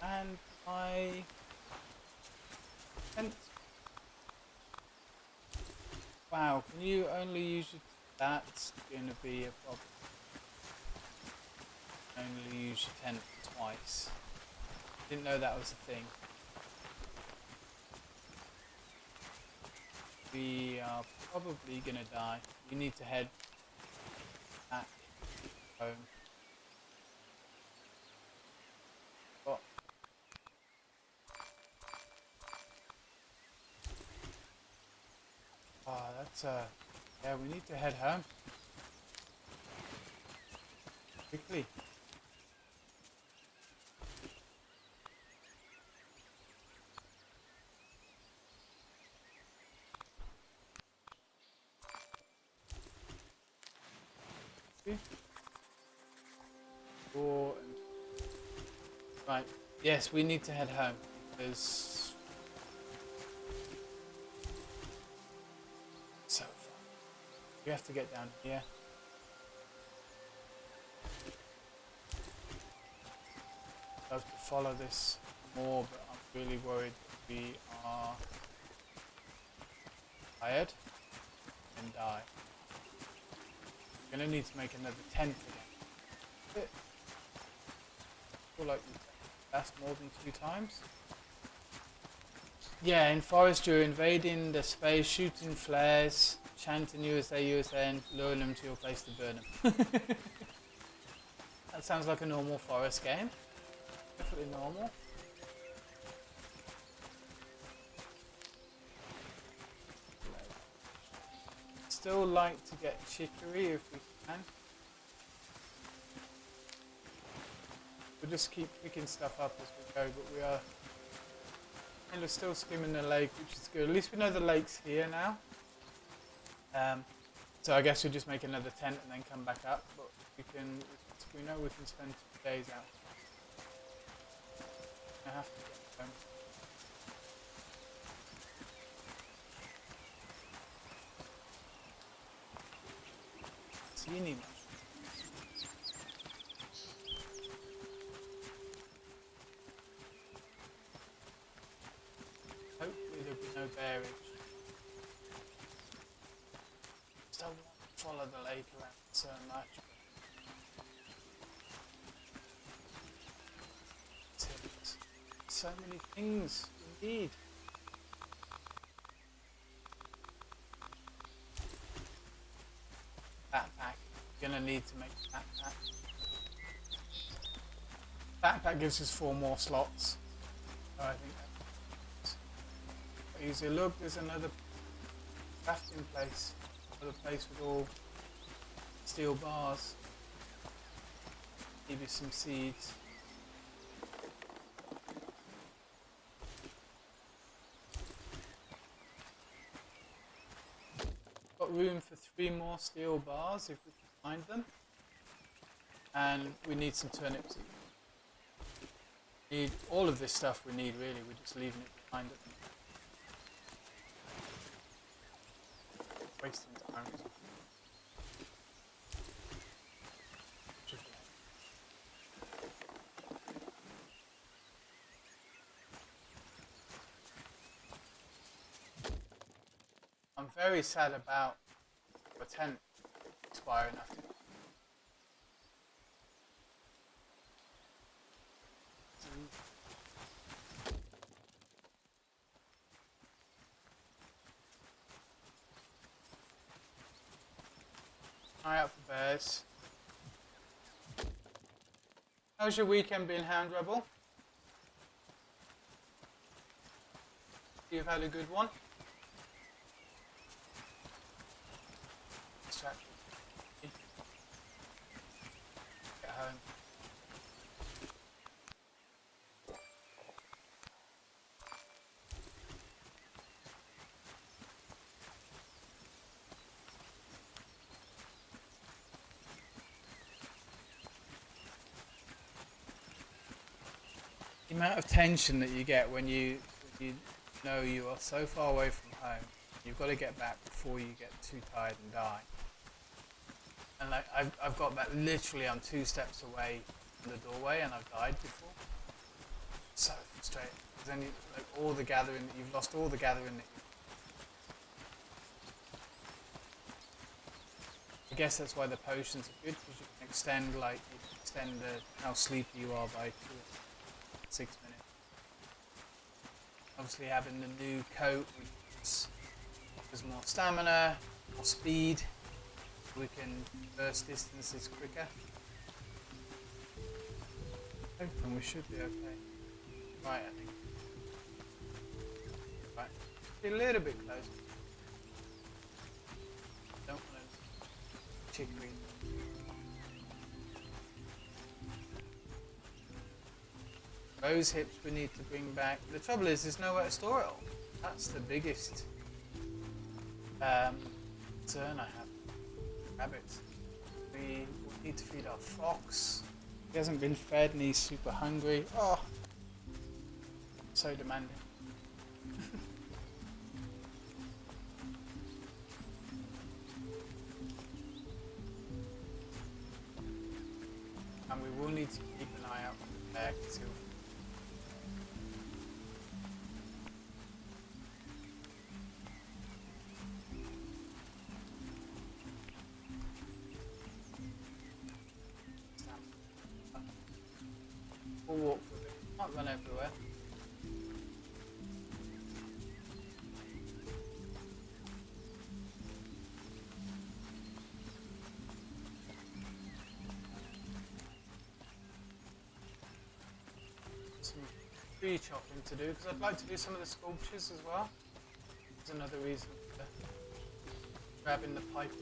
and I can't. Wow, can you only use your? That's gonna be a problem. Only use your tent twice. Didn't know that was a thing. We are probably gonna die. We need to head back home. But that's yeah, we need to head home quickly. Or right, yes, we need to head home because so far. We have to get down here. I have to follow this more, but I'm really worried that we are tired and die. We're gonna need to make another tent again. I feel like that's more than 2 times. Yeah, in forest you're invading the space, shooting flares, chanting USA, USA, and luring them to your place to burn them. That sounds like a normal forest game. Definitely normal. Still like to get chicory if we can. We'll just keep picking stuff up as we go, but we are kind of still skimming the lake, which is good. At least we know the lake's here now. So I guess we'll just make another tent and then come back up. But we know we can spend 2 days out. I have to get home. See any much. Hopefully there'll be no bearage. Still want to follow the lake around so much. So many things, indeed. Backpack. Gonna need to make a backpack. Backpack gives us 4 more slots. So I think that's easy. Look, there's another crafting place. Another place with all steel bars. Maybe some seeds. Got room for 3 more steel bars if we can find them. And we need some turnips. Need all of this stuff we need really, we're just leaving it behind at the moment. Wasting time. I'm very sad about the tent expiring after. Eye out for bears. How's your weekend been, Hound Rebel? You've had a good one? Get home. The amount of tension that you get when you know you are so far away from home, you've got to get back before you get too tired and die. And like I've got that literally, I'm 2 steps away from the doorway and I've died before. So frustrating. Because then you, like all the gathering, you've lost all the gathering that you. I guess that's why the potions are good, because you can extend how sleepy you are by 6 minutes. Obviously having the new coat gives more stamina, more speed, we can burst distances quicker. Hoping we should be okay. Right, I think. Right, be a little bit closer. Don't want to chicory. Rose hips we need to bring back. The trouble is there's nowhere to store it all. That's the biggest concern I have. Rabbits. We need to feed our fox. He hasn't been fed and he's super hungry. Oh, so demanding. And we will need to keep an eye out for the bear because he'll. We'll walk with it. Can't run everywhere. Some tree chopping to do because I'd like to do some of the sculptures as well. There's another reason for grabbing the pipe.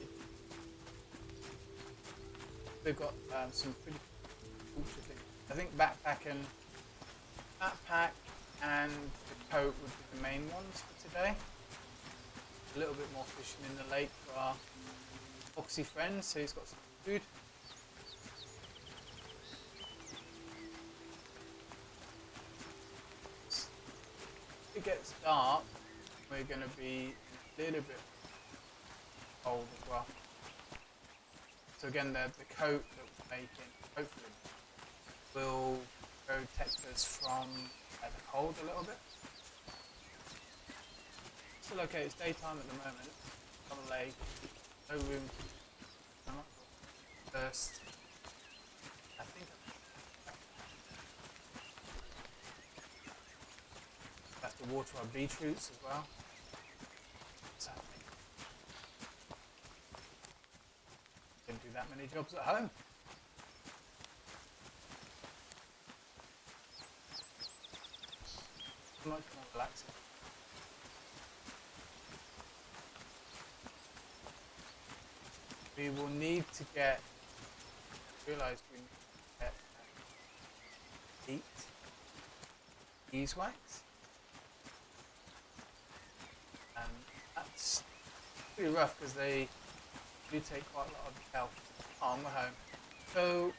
We've got some pretty sculpture things. I think backpack and the coat would be the main ones for today. A little bit more fishing in the lake for our foxy friend, so he's got some food. If it gets dark, we're going to be a little bit cold as well. So again, the coat that we're making, hopefully, will protect us from the cold a little bit. Still okay, it's daytime at the moment. On the lake, no room to first. I think I have to water our beetroots as well. So didn't do that many jobs at home. Much more relaxing. We will need to realise we need to get heat beeswax, and that's pretty rough because they do take quite a lot of health. Oh, we're home. So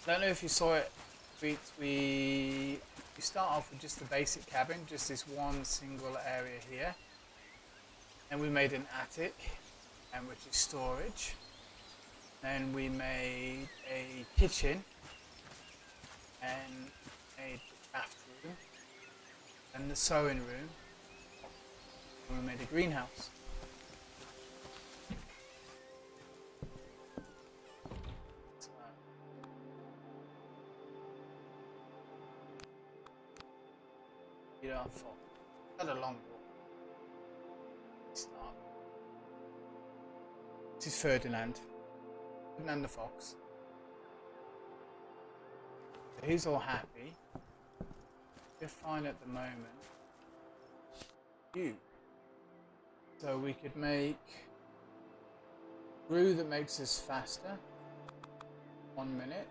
I don't know if you saw it. We start off with just the basic cabin, just this one single area here. And we made an attic, and which is storage. Then we made a kitchen, and a bathroom, and the sewing room. And we made a greenhouse. You don't fall. Had a long walk. Start. This is Ferdinand the fox. So he's all happy. We're fine at the moment. So we could make brew that makes us faster. 1 minute.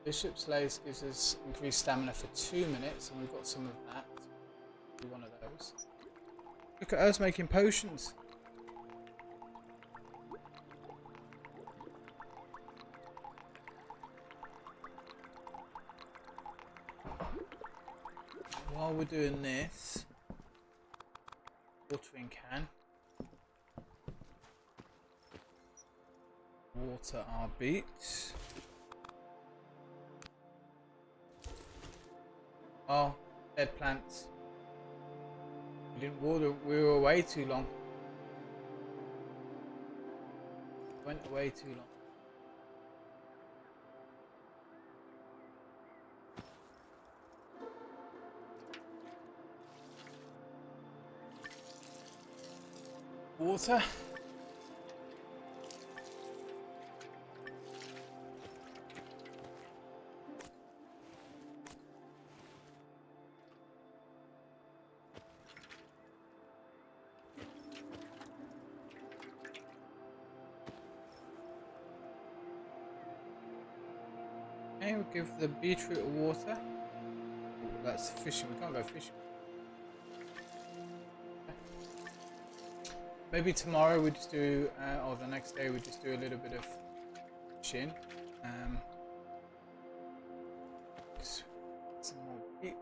Bishop's Lace gives us increased stamina for 2 minutes, and we've got some of that. Do one of those. Look at us making potions. while we're doing this, watering can. Water our beets. Oh, dead plants. We didn't water, we were away too long. Went away too long. Water. Okay, we'll give the beetroot a water. Oh, that's fishing, we can't go fishing. Maybe tomorrow we just do, or the next day we just do a little bit of fishing. Some more beets.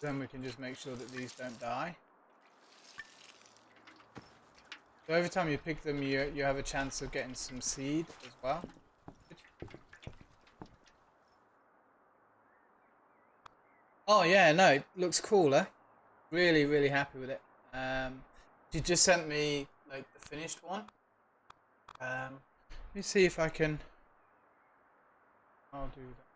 Then we can just make sure that these don't die. So every time you pick them, you have a chance of getting some seed as well. Oh yeah, no, it looks cool, eh? Really, really happy with it. She just sent me like the finished one. Let me see if I can. I'll do that.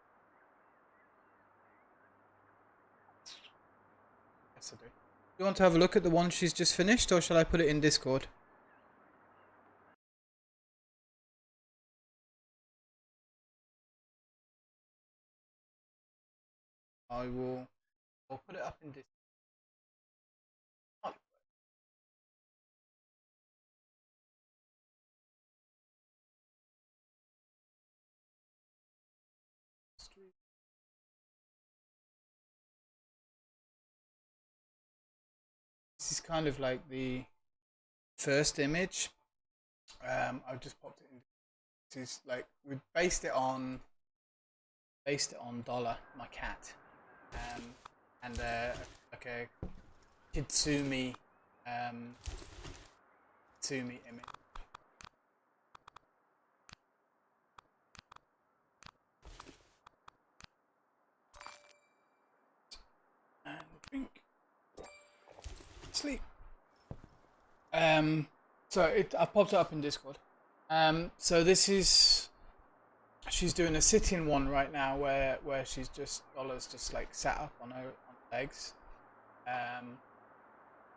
Yes, I do. You want to have a look at the one she's just finished, or shall I put it in Discord? I'll put it up in Discord. This is kind of like the first image. I've just popped it in. This is like we based it on Dollar, my cat, and like a Kitsumi image. And drink. Sleep. So I popped it up in Discord. So this is, she's doing a sitting one right now where she's Dollars just like sat up on her legs.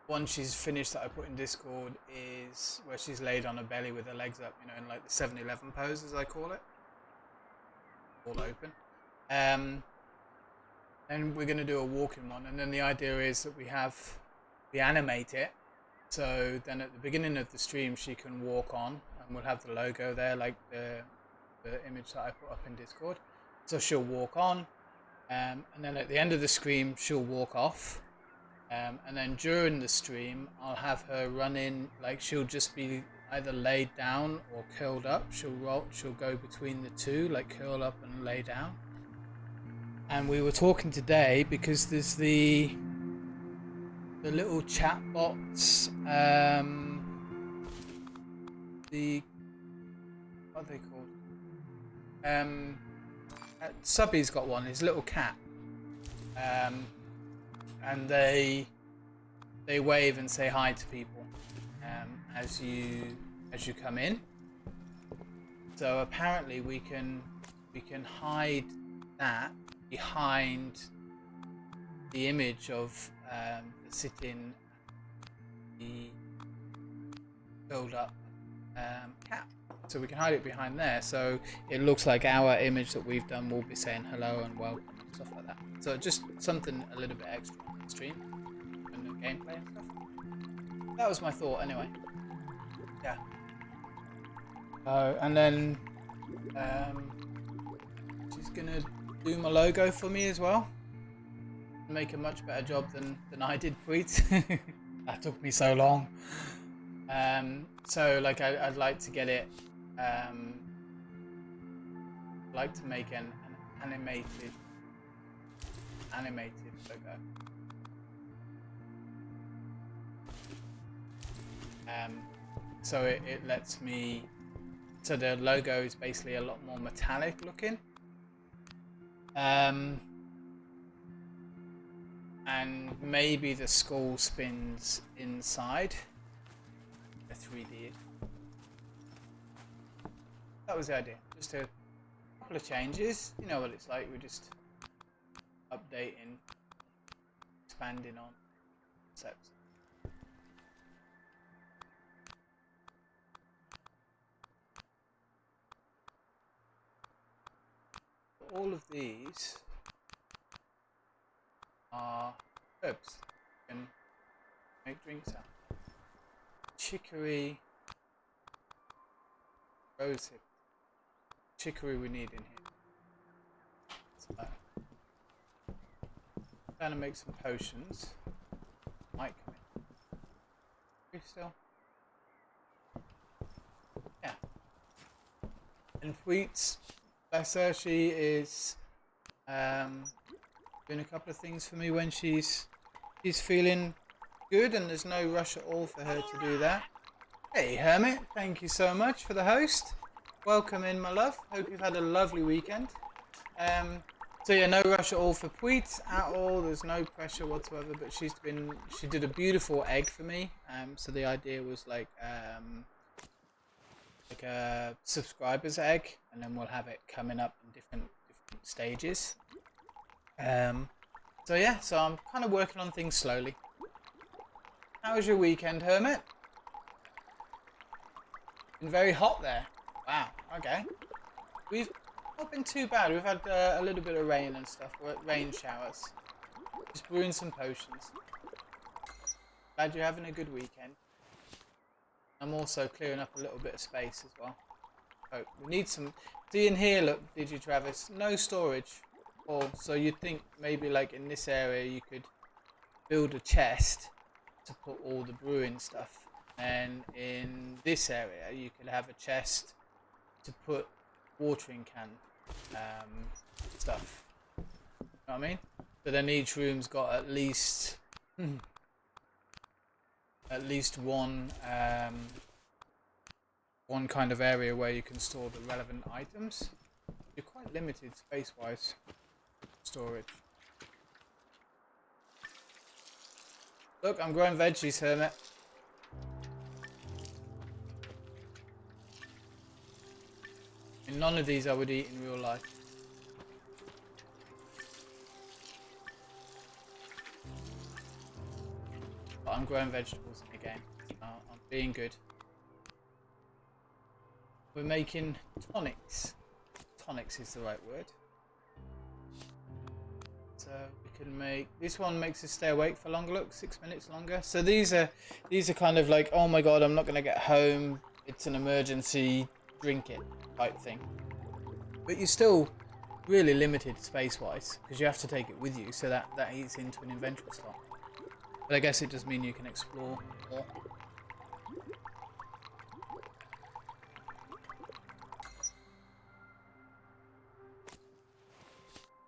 One she's finished that I put in Discord is where she's laid on her belly with her legs up, you know, in like the 7-Eleven pose, as I call it, all open. And we're going to do a walking one, and then the idea is that we animate it, so then at the beginning of the stream she can walk on, and we'll have the logo there, like the image that I put up in Discord. So she'll walk on, and then at the end of the stream she'll walk off, and then during the stream I'll have her run in, like she'll just be either laid down or curled up. She'll go between the two, like curl up and lay down. And we were talking today because there's the little chat bots, what are they called? Subby's got one, his little cat, and they wave and say hi to people as you come in. So apparently we can hide that behind the image of the sitting, the curled up cat. So we can hide it behind there, so it looks like our image that we've done will be saying hello and welcome and stuff like that. So just something a little bit extra on the stream and the gameplay and stuff. That was my thought anyway. Yeah. And then she's gonna do my logo for me as well. Make a much better job than I did, Preet. That took me so long. So like I'd like to get it I'd like to make an animated logo. So it lets me, so the logo is basically a lot more metallic looking. And maybe the skull spins inside the 3D. That was the idea. Just a couple of changes. You know what it's like. We're just updating, expanding on concepts. All of these are herbs you can make drinks out. Chicory, rosehip. Chicory we need in here. So, I'm gonna make some potions. Might come in. Still. Yeah. And Wheats, bless her, she is doing a couple of things for me when she's feeling good, and there's no rush at all for her to do that. Hey Hermit, thank you so much for the host. Welcome in, my love. Hope you've had a lovely weekend. So yeah, no rush at all for Pweet at all. There's no pressure whatsoever. But she did a beautiful egg for me. So the idea was like a subscriber's egg, and then we'll have it coming up in different stages. So yeah, so I'm kind of working on things slowly. How was your weekend, Hermit? Been very hot there. Wow, okay. We've not been too bad. We've had a little bit of rain and stuff. We're at rain showers. Just brewing some potions. Glad you're having a good weekend. I'm also clearing up a little bit of space as well. Oh, we need some... See in here, look, did you, Travis? No storage. So you'd think maybe like in this area you could build a chest to put all the brewing stuff. And in this area you could have a chest to put watering can stuff. You know what I mean? So then each room's got at least one kind of area where you can store the relevant items. You're quite limited space-wise storage. Look, I'm growing veggies, Hermit. And none of these I would eat in real life. But I'm growing vegetables in the game. So I'm being good. We're making tonics. Tonics is the right word. So we can make, this one makes us stay awake for longer, look, 6 minutes longer. So these are kind of like, oh my god, I'm not going to get home, it's an emergency, drink it type thing. But you're still really limited space wise because you have to take it with you, so that eats into an inventory slot. But I guess it does mean you can explore more.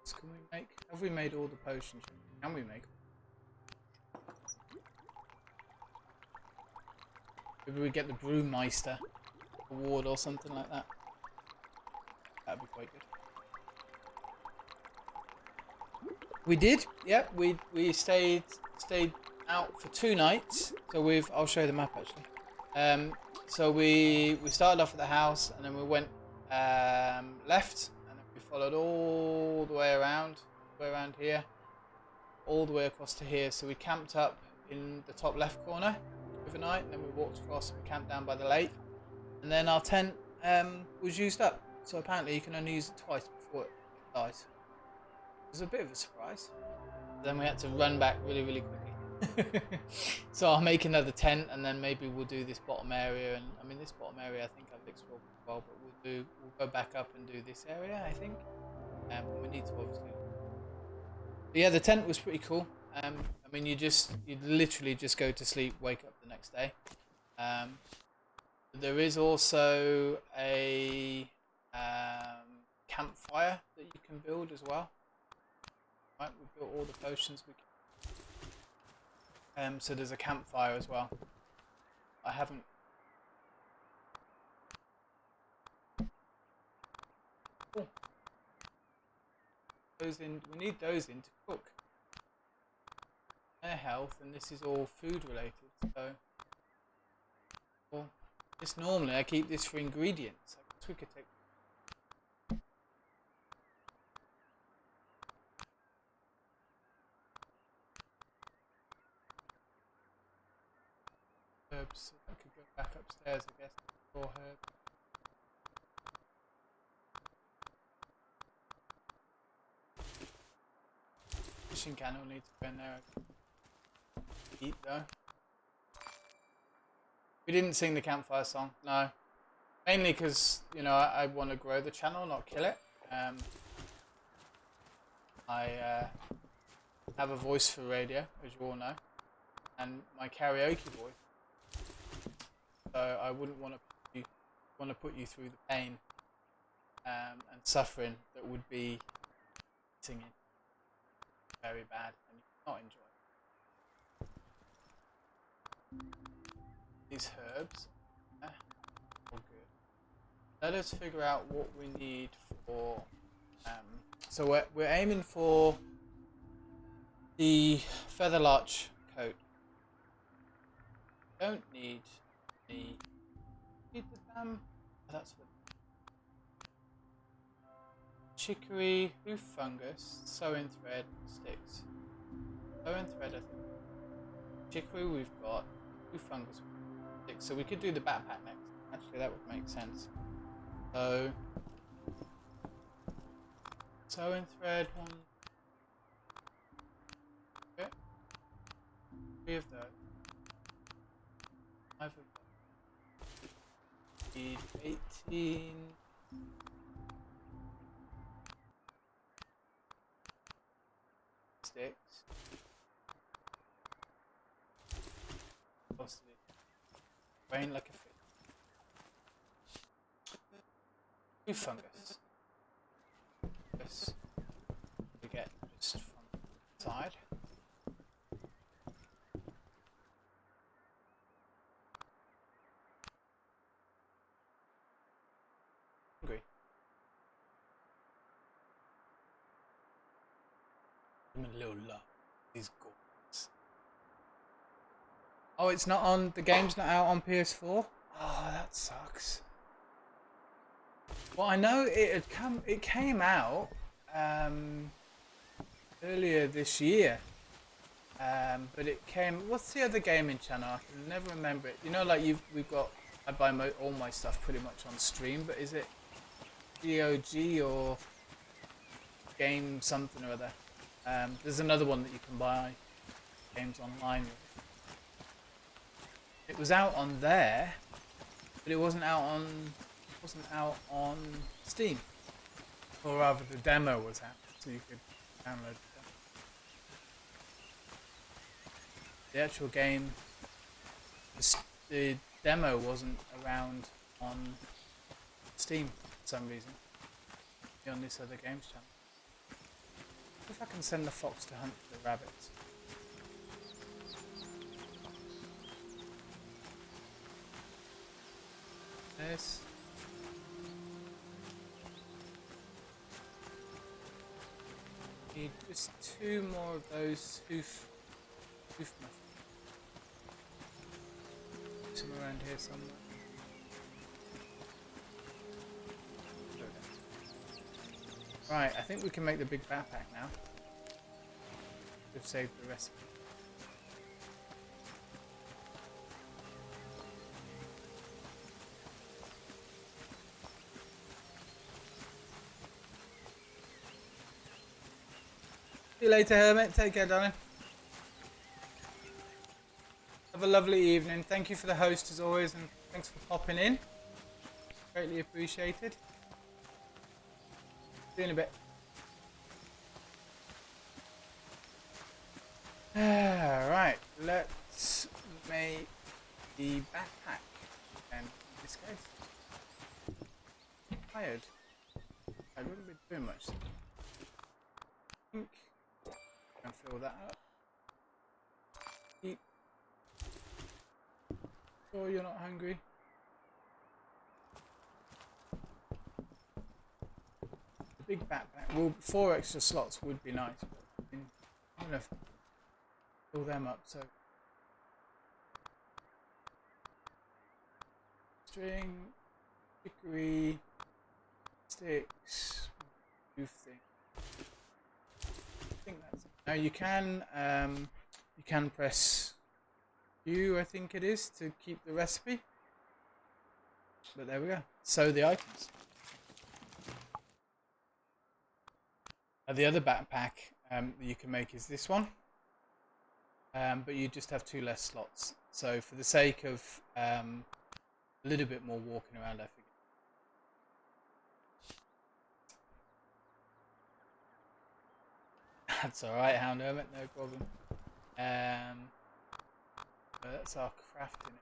So can we make, have we made all the potions? Can we make them? Maybe we get the Brewmeister award or something like that. That'd be quite good. We did, yep. We stayed out for 2 nights. So I'll show you the map actually. So we started off at the house, and then we went left, and then we followed all the way around here, all the way across to here. So we camped up in the top left corner overnight, and then we walked across and we camped down by the lake, and then our tent was used up. So apparently you can only use it twice before it dies. It was a bit of a surprise. Then we had to run back really quickly. So I'll make another tent, and then maybe we'll do this bottom area. And I mean, this bottom area I think I've explored well, but we'll go back up and do this area, I think. We need to obviously. But yeah, the tent was pretty cool. I mean, you'd literally just go to sleep, wake up the next day. There is also a campfire that you can build as well. Right, we've built all the potions we can. So there's a campfire as well. I haven't. Oh. Those in. We need those in to cook. Their health, and this is all food related. So, well, this normally I keep this for ingredients. I guess we could take. Herbs. I could go back upstairs, I guess, for herbs. Fishing can will need to go in there. Eat though. We didn't sing the campfire song, no. Mainly because, you know, I want to grow the channel, not kill it. I have a voice for radio, as you all know, and my karaoke voice. So I wouldn't want to put you through the pain and suffering that would be singing. Very bad and not enjoy. These herbs, all good. Let us figure out what we need for. So we're aiming for the feather larch coat. Don't need the damn. Oh, that's for chicory, hoof fungus, sewing thread, sticks. Sewing thread, I think. Chicory we've got, hoof fungus, sticks. So we could do the backpack next. Actually, that would make sense. So sewing thread, one. Okay. 3 of those. 5 of those. Need 18. Sticks. Mostly. Rain like a fish. Hoof fungus. This we get just from the side. Hungry. I'm a little love. These goals. Oh, it's not on. The game's not out on PS4. Oh, that sucks. Well, I know it came out earlier this year, but it came. What's the other gaming channel? I can never remember it. You know, like we've got. I buy all my stuff pretty much on stream, but is it GOG or Game something or other? There's another one that you can buy games online with. It was out on there, but it wasn't out on Steam, or rather the demo was out, so you could download it. The actual game, the demo wasn't around on Steam for some reason. On this other games channel. If I can send the fox to hunt for the rabbits. This. Need just 2 more of those hoof mushrooms. Some around here somewhere. Right, I think we can make the big backpack now. We've saved the recipe. See you later, Hermit. Take care, darling. Have a lovely evening. Thank you for the host as always, and thanks for popping in. Greatly appreciated. See you in a bit. Right, let's make the backpack. And in this case, tired. I wouldn't be doing much. I think I can fill that up. Eat. Sure you're not hungry. The big backpack. Well, 4 extra slots would be nice, but I'm gonna fill them up. So string, hickory, sticks, roof thing. I think that's it. Now you can press U, I think it is, to keep the recipe. But there we go. So the items. The other backpack that you can make is this one, but you just have 2 less slots. So for the sake of a little bit more walking around, I figured. That's alright, Hound Hermit, no problem. That's our crafting.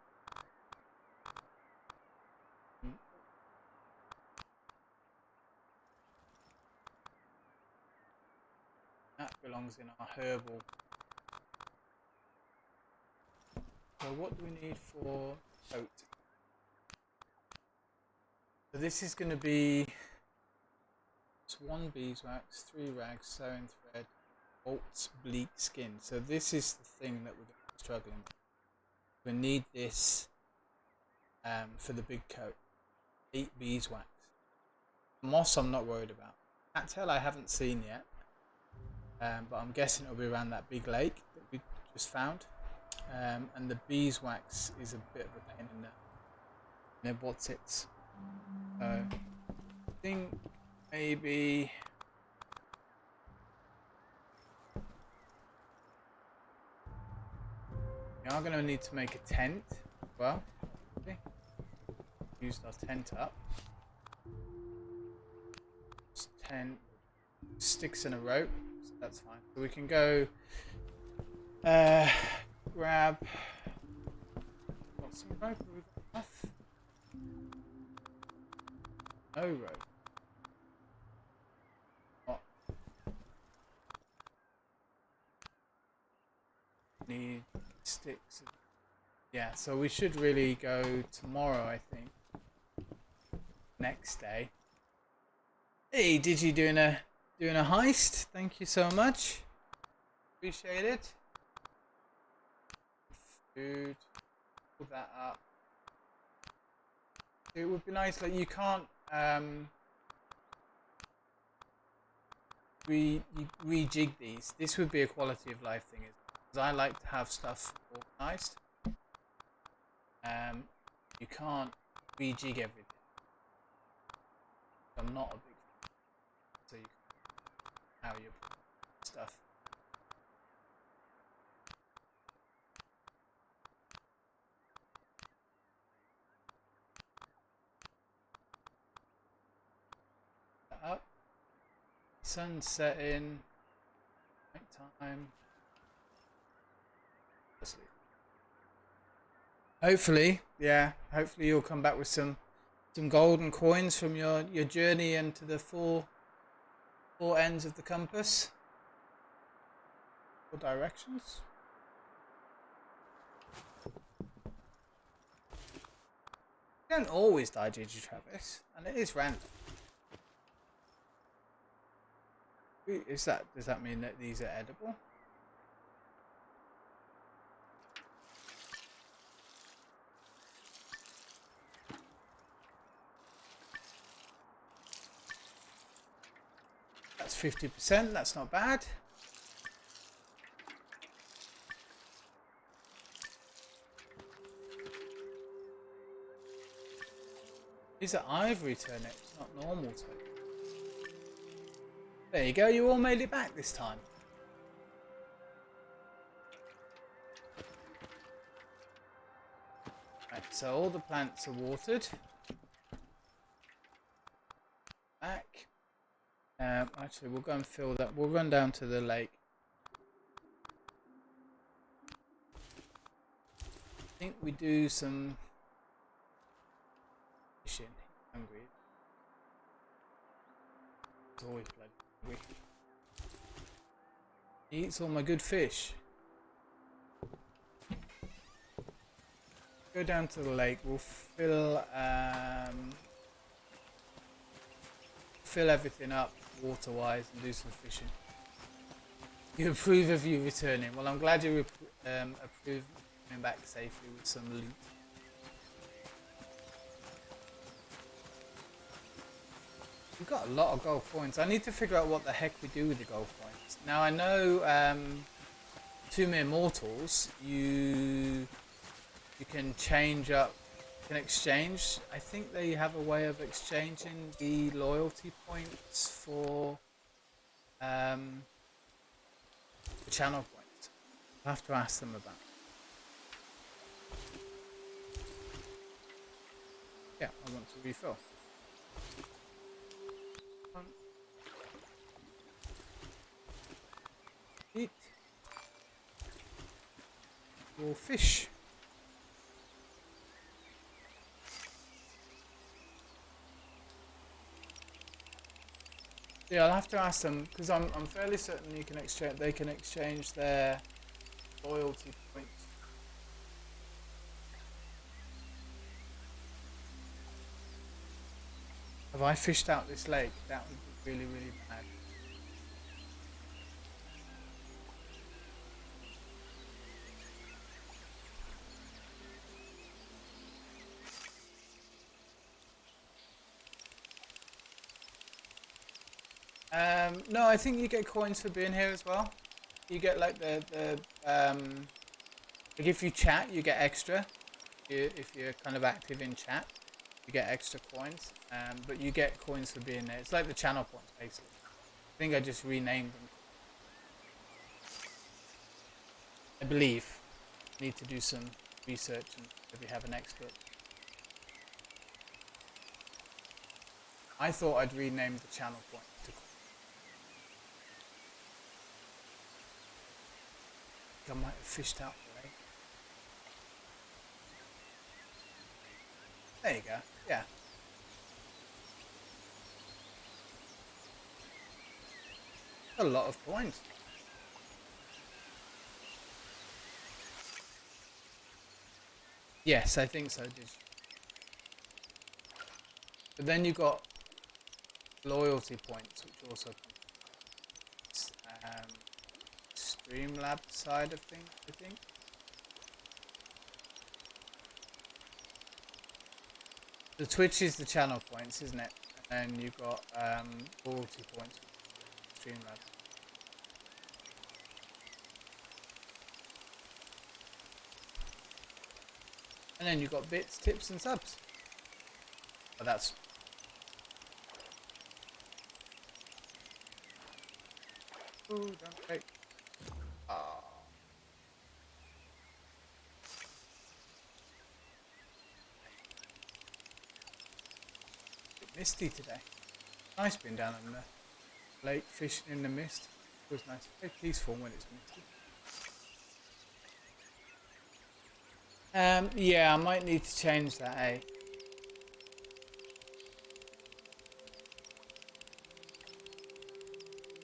That belongs in our herbal. So what do we need for coat? So this is going to be 1 beeswax, 3 rags, sewing thread, bolts, bleak skin. So this is the thing that we're struggling with. We need this for the big coat. 8 beeswax. Moss I'm not worried about. Cattail I haven't seen yet. But I'm guessing it'll be around that big lake that we just found. And the beeswax is a bit of a pain in the what's it. So I think maybe we are going to need to make a tent as well. Okay. Used our tent up. Just 10 sticks and a rope, so that's fine. So we can go grab. Got some rope? Have we got enough? No rope. What? Need sticks. Yeah, so we should really go tomorrow, I think. Next day. Hey, Digi doing a heist? Thank you so much. Appreciate it. Food. Pull that up. It would be nice, like you can't rejig these. This would be a quality of life thing, because I like to have stuff organized. You can't rejig everything. I'm not a big fan. So you can how you put stuff. Up. Sun setting. Night time. Asleep. Hopefully, yeah. Hopefully you'll come back with some golden coins from your journey into the four ends of the compass. 4 directions. You don't always die, Gigi Travis, and it is random. Does that mean that these are edible? That's 50%, that's not bad. These are ivory turnips, not normal turnips. There you go, you all made it back this time. Right, so all the plants are watered. Back. Actually, we'll go and fill that. We'll run down to the lake. I think we do some fishing. Hungry. always bloody hungry. He eats all my good fish. Go down to the lake. We'll fill everything up water-wise and do some fishing. You approve of you returning. Well, I'm glad you approve coming back safely with some loot. We've got a lot of gold coins. I need to figure out what the heck we do with the gold coins. Now I know two mere mortals, you can change up, you can exchange. I think they have a way of exchanging the loyalty points for the channel points. I'll have to ask them about. Yeah, I want to refill. Eat your fish. Yeah, I'll have to ask them because I'm fairly certain you can exchange. They can exchange their loyalty points. Have I fished out this lake? That would be really, really bad. No, I think you get coins for being here as well. You get like like if you chat, you get extra. If you're kind of active in chat, you get extra coins. But you get coins for being there. It's like the channel points, basically. I think I just renamed them. I believe. Need to do some research and maybe have an expert. I thought I'd renamed the channel point to. I might have fished out the lake. There you go. Yeah. A lot of coins. Yes, I think so. But then you got loyalty points, which also Streamlab side of things, I think. The Twitch is the channel points, isn't it? And then you've got loyalty points with Streamlab. And then you've got bits, tips and subs. Oh, that's... Ooh, don't take... Oh. Bit misty today. Nice being down on the lake fishing in the mist. It was nice. Very peaceful when it's misty. Yeah, I might need to change that, eh?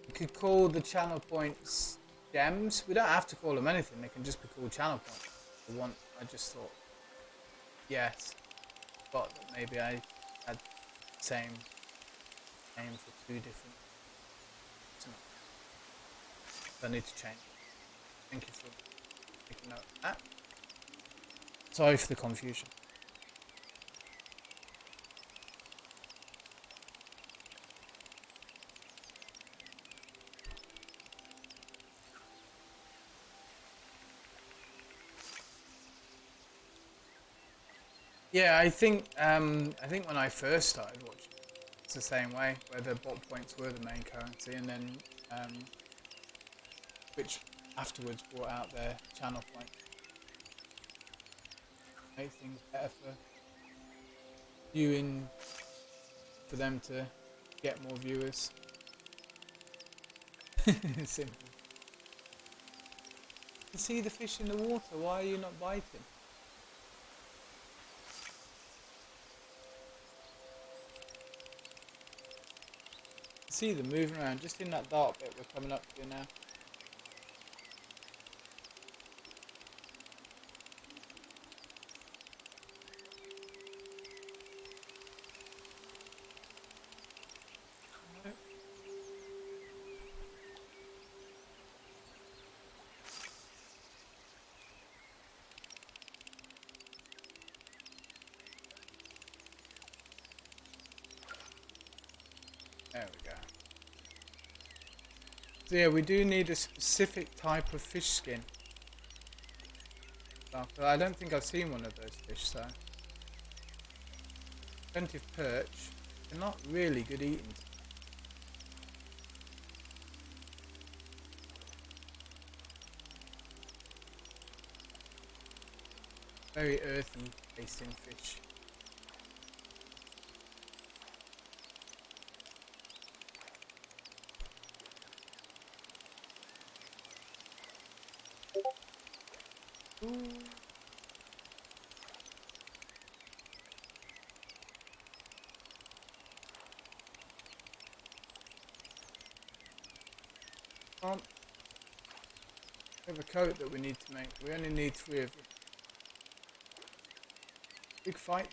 You could call the channel points gems. We don't have to call them anything. They can just be called channel points. I just thought, yes, thought that maybe I had the same name for two different. So I need to change it. Thank you for making note of that. Sorry for the confusion. Yeah, I think when I first started watching, it's the same way, where the bot points were the main currency, and then which afterwards brought out their channel point. Make things better for viewing, for them to get more viewers. Simple. You see the fish in the water, why are you not biting? See them moving around just in that dark bit we're coming up to now. There we go. So yeah, we do need a specific type of fish skin. But I don't think I've seen one of those fish, so. Plenty of perch. They're not really good eating. Very earthy tasting fish. Ooh. We have a coat that we need to make. We only need 3 of them. Big fight.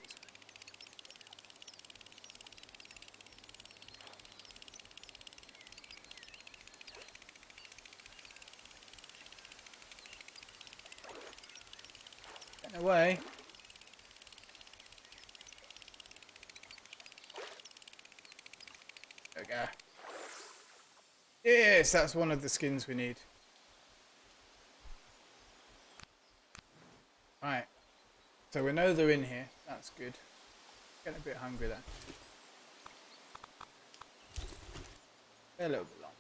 Getting away. There we go. Yes, that's one of the skins we need. Right. So we know they're in here. That's good. Getting a bit hungry there. They're a little bit long.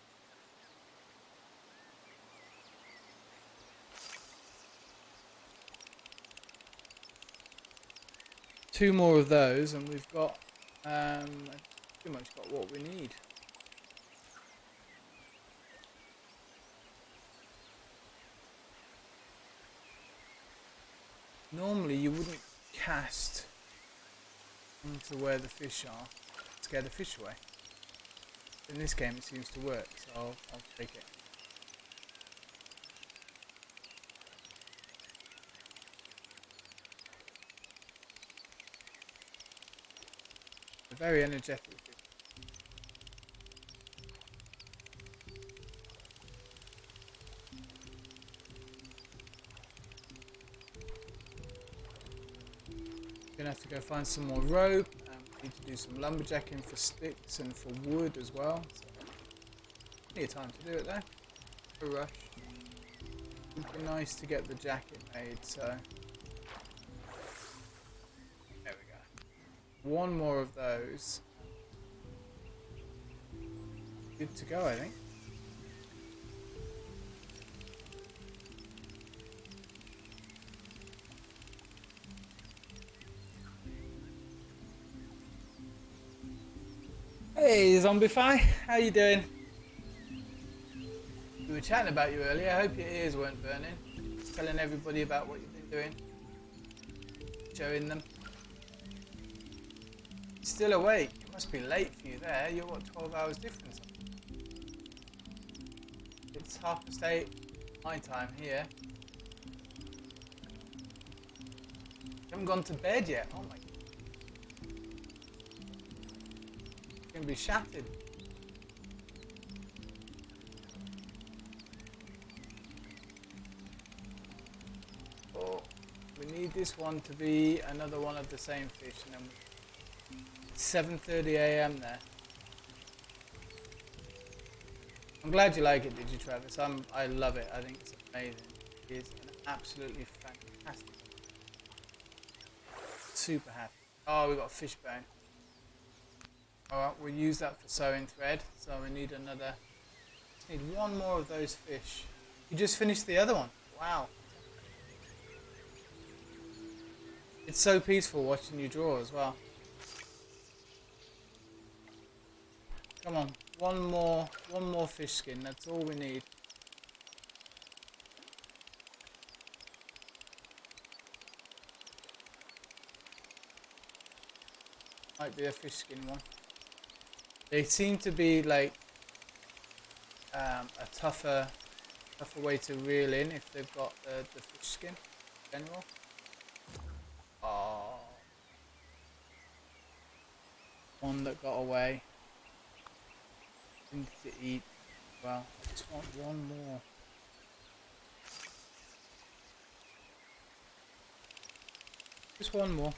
Two more of those and we've got pretty much got what we need. Normally you wouldn't cast onto where the fish are to scare the fish away. In this game it seems to work, so I'll take it. A very energetic fish. Gonna have to go find some more rope, and we need to do some lumberjacking for sticks and for wood as well. So plenty of time to do it there. No rush. It'd be nice to get the jacket made, so there we go. One more of those. Good to go, I think. Hey Zombify, how you doing? We were chatting about you earlier. I hope your ears weren't burning. Just telling everybody about what you've been doing. Showing them. Still awake. It must be late for you there. You're what, 12 hours difference? It's 8:30 my time here. You haven't gone to bed yet. Oh my God. You're gonna be shattered. Oh, we need this one to be another one of the same fish, and then it's 7:30 AM there. I'm glad you like it, did you, Travis? I love it. I think it's amazing. It is an absolutely fantastic. Super happy. Oh, we got a fish bone. Alright, we'll use that for sewing thread. So we need another. Just need one more of those fish. You just finished the other one. Wow. It's so peaceful watching you draw as well. Come on, one more fish skin. That's all we need. Might be a fish skin one. They seem to be like a tougher way to reel in if they've got the fish skin in general. Oh, one that got away. Things to eat. Well, I just want one more. Just one more.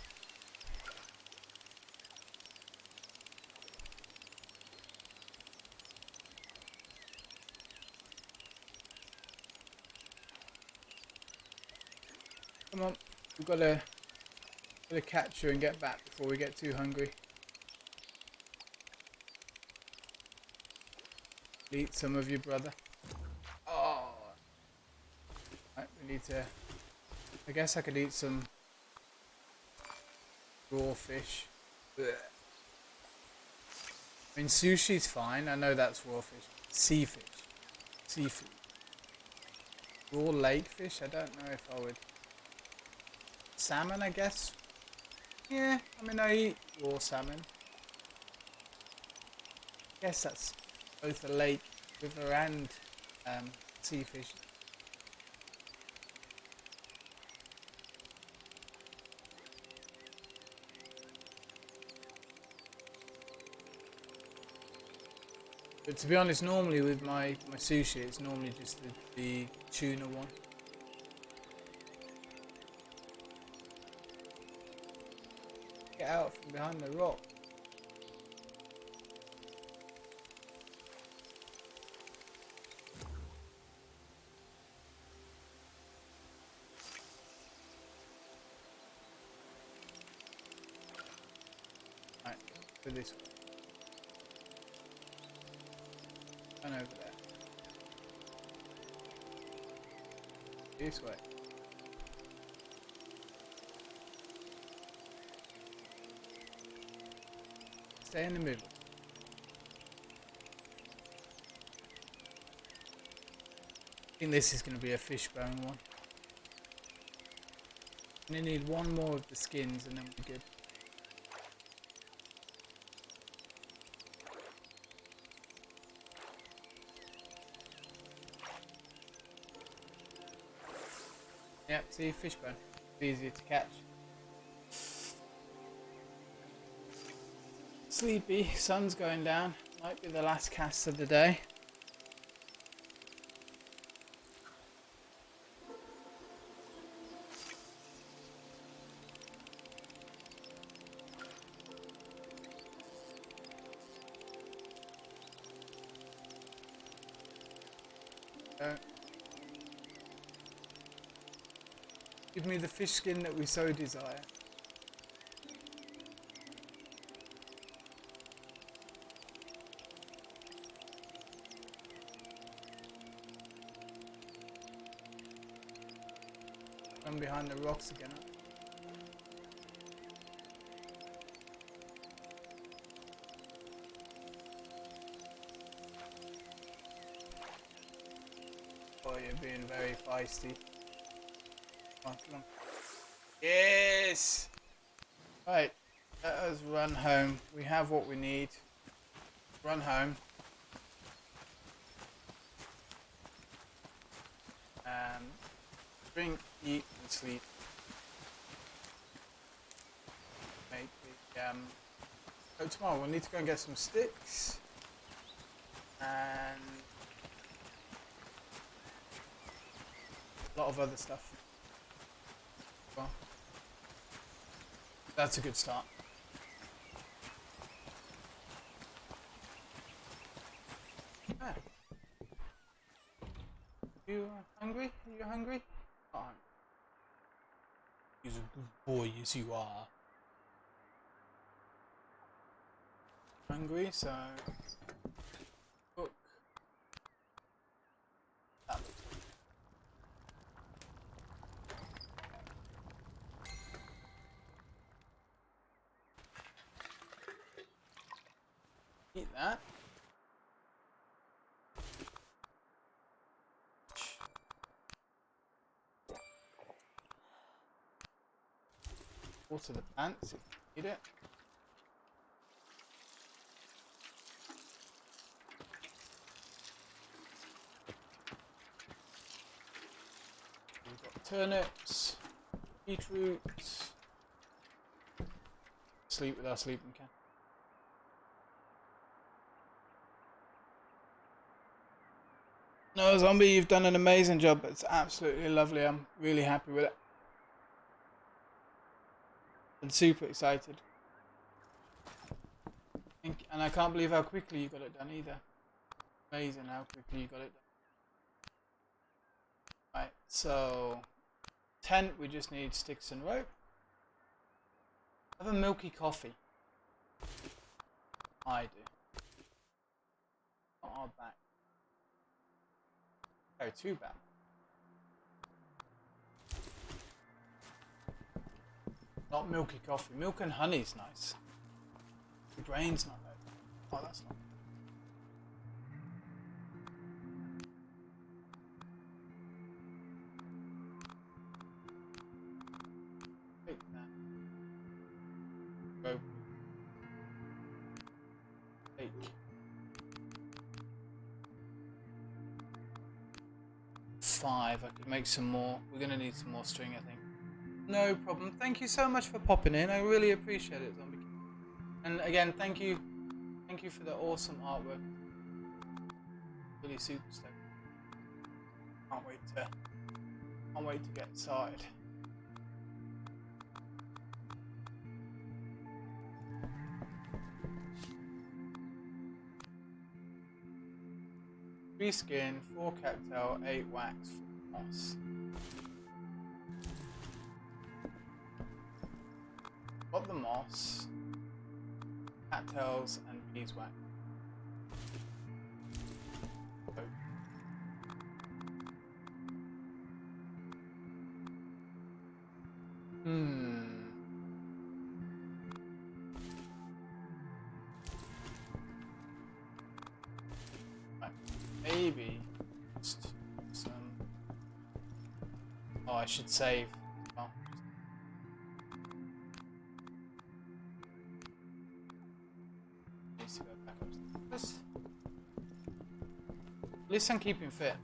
Come on, we've got to catch her and get back before we get too hungry. Eat some of your brother. Oh, right, we need to. I guess I could eat some raw fish. Ugh. I mean, sushi's fine. I know that's raw fish. Sea fish, seafood, raw lake fish. I don't know if I would. Salmon, I guess. Yeah, I mean, I eat raw salmon. I guess that's both a lake, river, and sea fish. But to be honest, normally with my sushi, it's normally just the tuna one. Get out from behind the rock. Right, go this way. And over there. This way. Stay in the middle. I think this is going to be a fishbone one. And you need one more of the skins and then we're good. Yep, see, fishbone. It's easier to catch. Sleepy, sun's going down. Might be the last cast of the day. Give me the fish skin that we so desire. I'm behind the rocks again. Oh, you're being very feisty. Come on, come on. Yes! Right, let us run home. We have what we need. Run home. Drink, eat, and sleep. Make the, oh, tomorrow we'll need to go and get some sticks. And a lot of other stuff. Well, that's a good start. Ah. You hungry? You hungry? Oh, he's a good boy, yes you are. Hungry, so cook. That looks good. Eat that. Water the plants if you need it. turnips, beetroots. Sleep with our sleeping can. No, Zombie, you've done an amazing job. It's absolutely lovely. I'm really happy with it. I'm super excited. And I can't believe how quickly you got it done either. Amazing how quickly you got it done. Right, so tent, we just need sticks and rope. Have a milky coffee. I do. Not our back. Oh, too bad. Not milky coffee. Milk and honey's nice. The grain's not there. Oh, that's not. Take that. Go. Take. Five. I could make some more. We're gonna need some more string, I think. No problem. Thank you so much for popping in. I really appreciate it, Zombie. And again, thank you for the awesome artwork. Really super stoked. Can't wait to get started. Three skin, 4 cattail, 8 wax, 4 moss. Got the moss, cattails, and beeswax. Oh. Right. Maybe just some. Oh, I should save. Oh. Needs to go back upstairs. At least I'm keeping fit.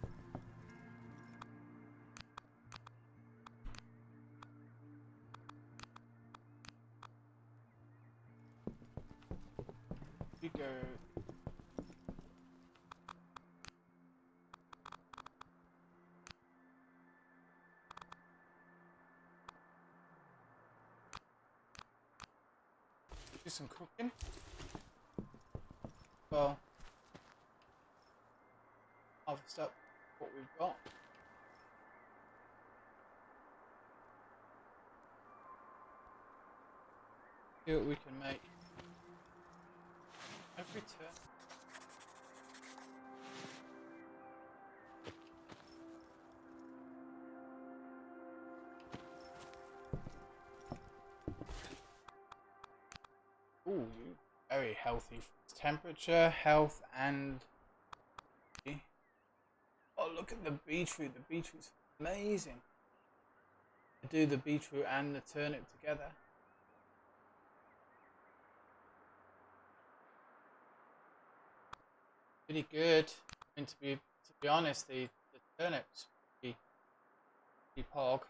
We go. Do some cooking. Well, harvest up what we've got. See what we can make. Every turn. Ooh, very healthy. Temperature, health, and... Oh, look at the beetroot. The beetroot's amazing. I do the beetroot and the turnip together. Pretty good. I mean, to be honest, the turnip's pretty pog.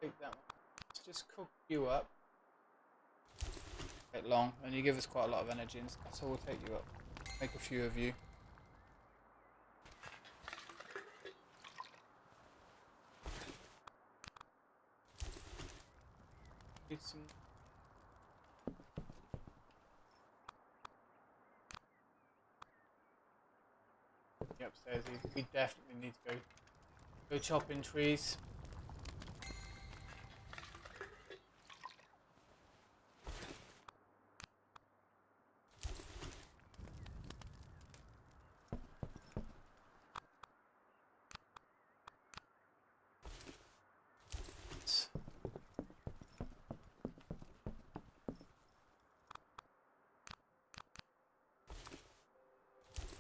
Take that one. Let's just cook you up. Take long, and you give us quite a lot of energy, so we'll take you up. Make a few of you. Need some. Upstairs, we definitely need to go chopping trees.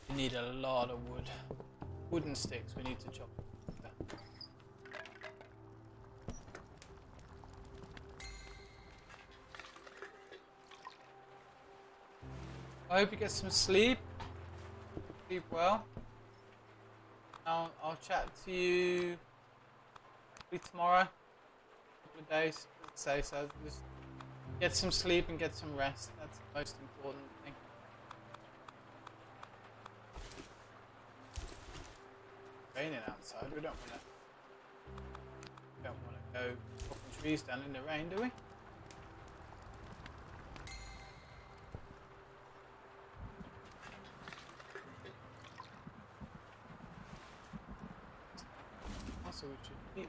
We need a lot of wood. Wooden sticks we need to chop. I hope you get some sleep. Sleep well. I'll chat to you maybe tomorrow, couple of days, let's say. So just get some sleep and get some rest. That's the most important thing. It's raining outside. We don't want to go chopping trees down in the rain, do we? Also, we should keep.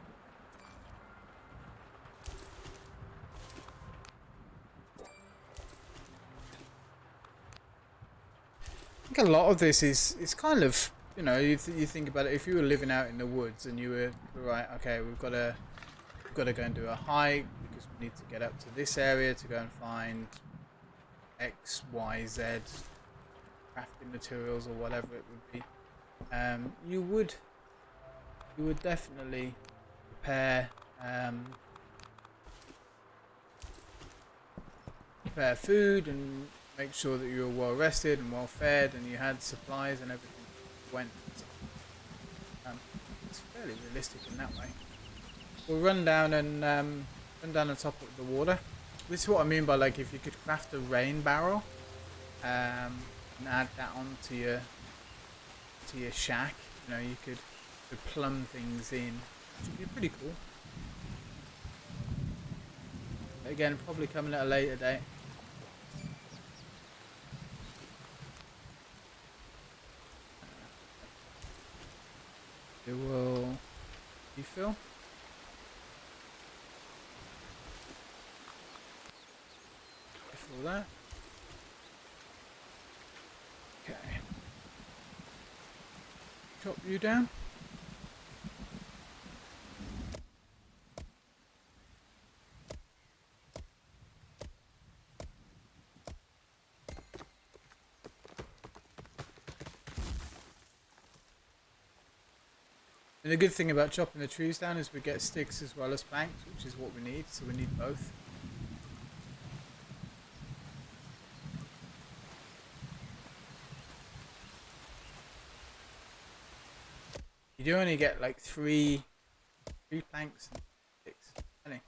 I think a lot of this is kind of, you know, you think about it. If you were living out in the woods and you were right, okay, we've got to go and do a hike because we need to get up to this area to go and find X, Y, Z crafting materials or whatever it would be. You would definitely prepare food and make sure that you were well rested and well fed and you had supplies and everything went. It's fairly realistic in that way. We'll run down and run down on top of the water. This is what I mean by, like, if you could craft a rain barrel and add that onto your shack, you know, you could plumb things in, which would be pretty cool. Again, probably coming at a later date. It will refill. Refill that. Okay. Chop you down. And the good thing about chopping the trees down is we get sticks as well as planks, which is what we need, so we need both. You do only get like three planks and sticks, only.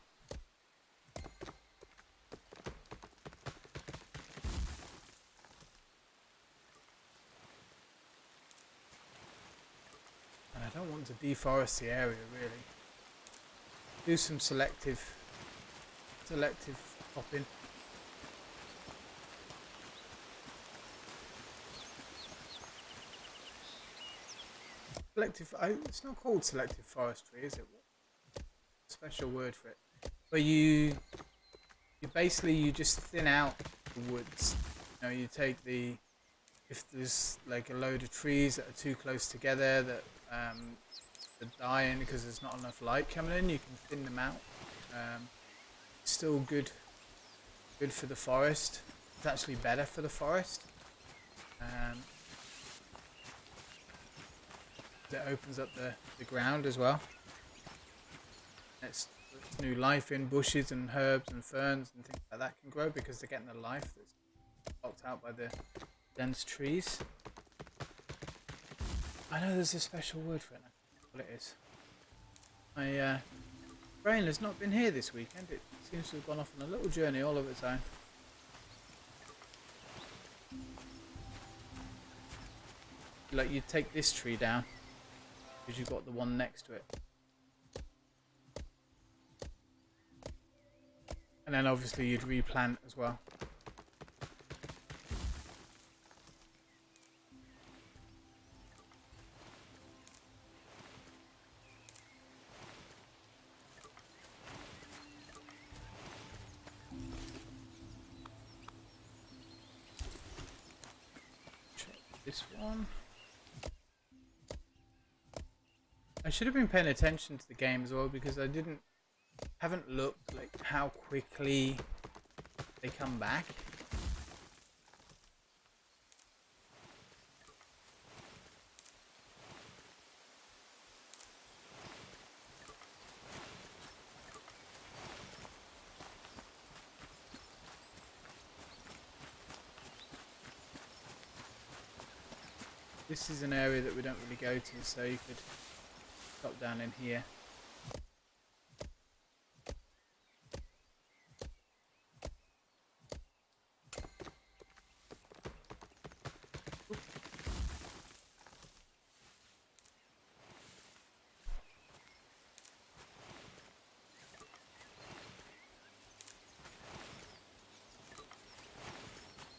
And I don't want to deforest the area really. Do some selective chopping. Selective. It's not called selective forestry, is it? Special word for it. Where you basically you just thin out the woods. You know, you take if there's like a load of trees that are too close together that are dying because there's not enough light coming in, you can thin them out. Still good for the forest. It's actually better for the forest. It opens up the ground as well. It's new life in bushes and herbs and ferns and things like that can grow because they're getting the life that's blocked out by the dense trees. I know there's a special word for it. I don't know what it is. My brain has not been here this weekend. It seems to have gone off on a little journey all of its own. Like you take this tree down because you've got the one next to it. And then obviously you'd replant as well. Check this one. I should have been paying attention to the game as well because I haven't looked like how quickly they come back. This is an area that we don't really go to, so you could drop down in here.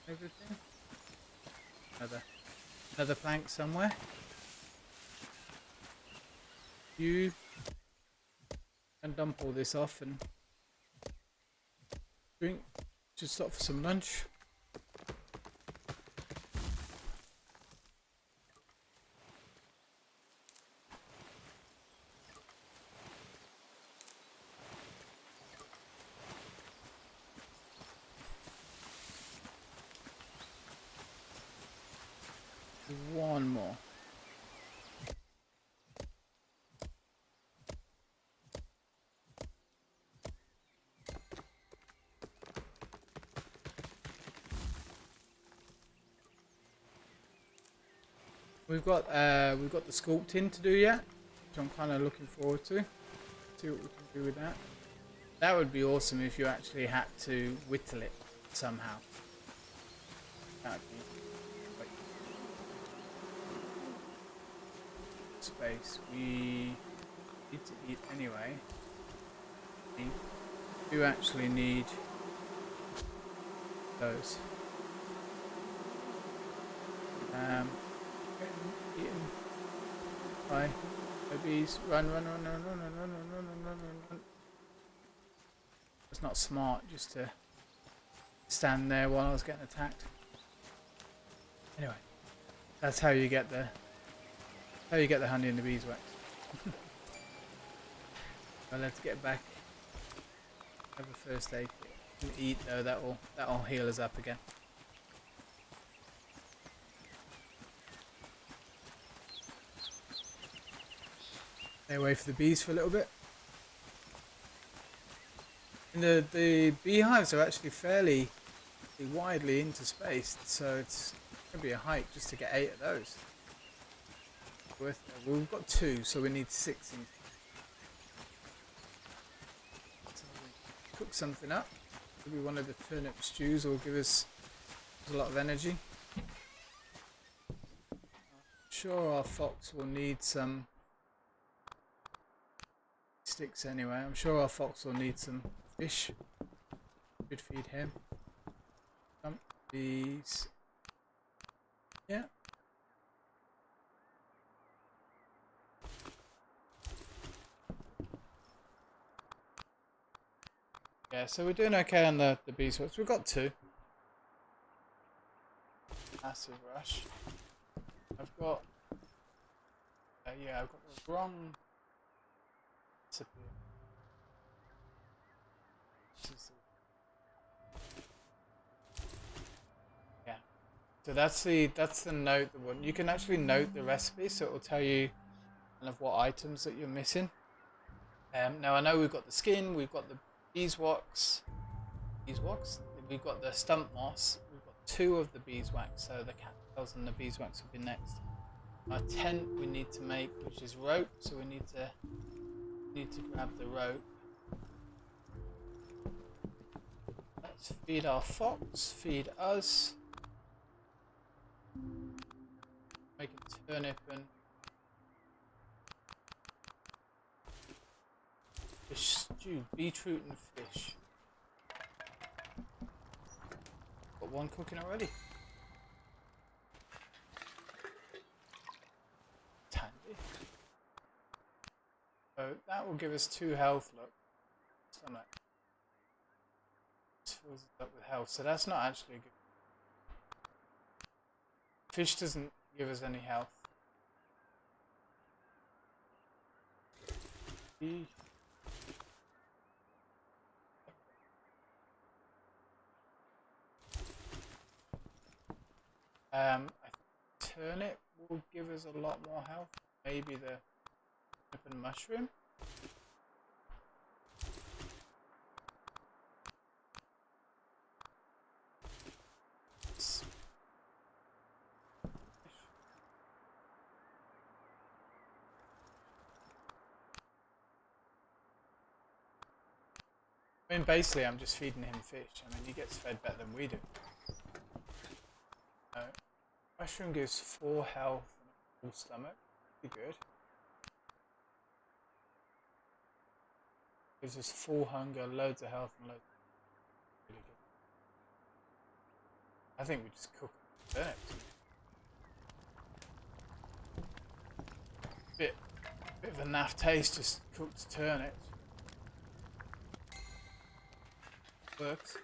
Everything. Another plank somewhere. You can dump all this off and drink. Just stop for some lunch. One more. We've got the sculpting to do yet, which I'm kind of looking forward to. See what we can do with that. That would be awesome if you actually had to whittle it somehow. That'd be great. Space. We need to eat anyway. We do actually need those. Eaten by bees. Run. It's not smart just to stand there while I was getting attacked. Anyway, that's how you get the honey and the beeswax. Well, let's get back. Have a first aid kit. And eat though. That'll heal us up again. Stay away from the bees for a little bit. And the beehives are actually fairly widely interspaced, so it's going to be a hike just to get 8 of those. Well, we've got 2, so we need 6 in. So we cook something up. Maybe one of the turnip stews will give us a lot of energy. I'm sure our fox will need some sticks anyway. I'm sure our fox will need some fish. Should feed him. These. Yeah. Yeah, so we're doing okay on the beeswax. We've got 2. Massive rush. I've got I've got the wrong recipe. Yeah. So that's the note one. You can actually note the recipe, so it will tell you kind of what items that you're missing. Now I know we've got the skin, we've got the beeswax, we've got the stump moss, we've got 2 of the beeswax, so the cattails and the beeswax will be next. Our tent we need to make, which is rope, so we need to grab the rope. Let's feed our fox, feed us. Make a turnip and fish stew, beetroot and fish. Got 1 cooking already. Tandy. So that will give us 2 health. Look, stomach. This fills us up with health. So that's not actually a good. Fish doesn't give us any health. I think turnip will give us a lot more health. Maybe the turnip and mushroom. I mean, basically, I'm just feeding him fish. I mean, he gets fed better than we do. Mushroom gives 4 health and a full stomach. Pretty good. Gives us full hunger, loads of health, and loads. Really good. I think we just cook turnips. Bit of a naff taste, just cooked turnips. Works.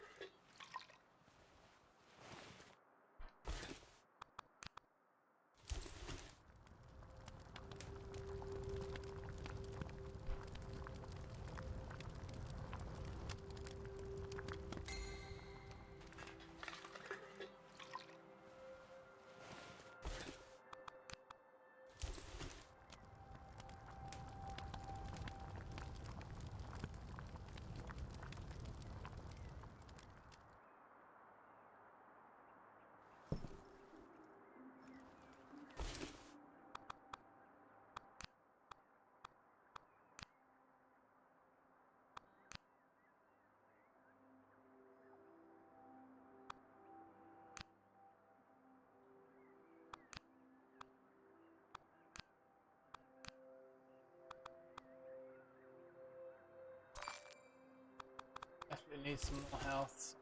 Definitely need some more health.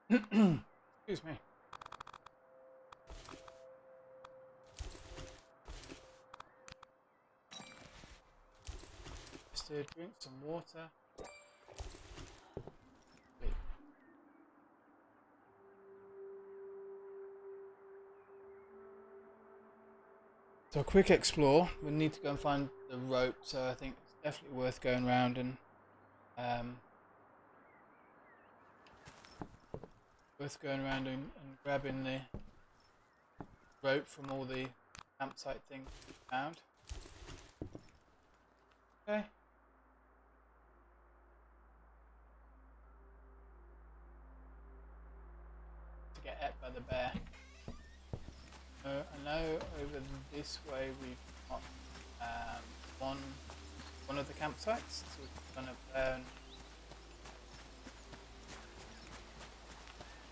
Excuse me. Just drink some water. So a quick explore. We need to go and find the rope, so I think it's definitely worth going around and grabbing the rope from all the campsite things we found. Okay. To get ate by the bear. I know over this way we've got one of the campsites, so we've gone up there and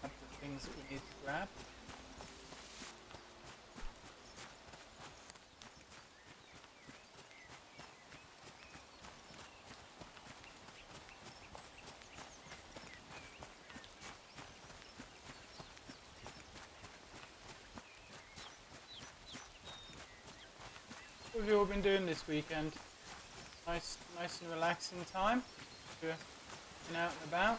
have the things that we need to grab. What have you all been doing this weekend? Nice and relaxing time. You're been out and about.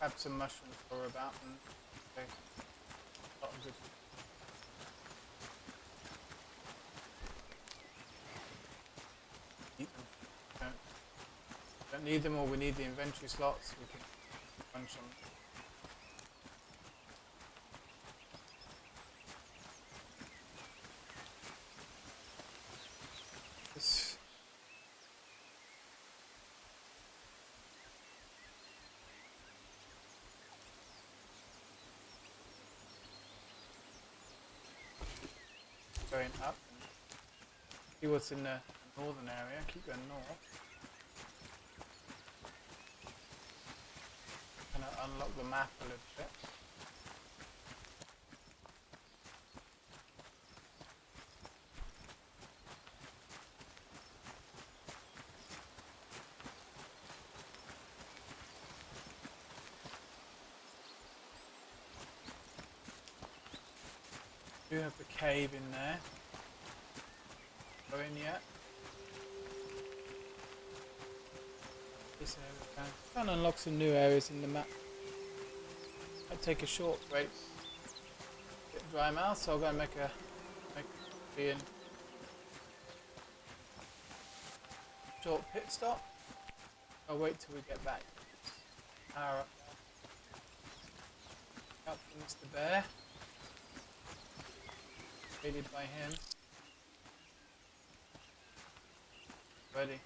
Have some mushrooms for about and okay. A lot of good. Eat them. Don't need them, or we need the inventory slots. We can punch them. This going up and see what's in the northern area. Keep going north. Kind of unlock the map a little bit. We do have the cave in there. Go in yet? this area. Trying to unlock some new areas in the map. I'll take a short break. Get dry mouth, so I'll go and make a coffee and short pit stop. I'll wait till we get back. Power up there. Up to Mr. Bear. Aided by him. Ready.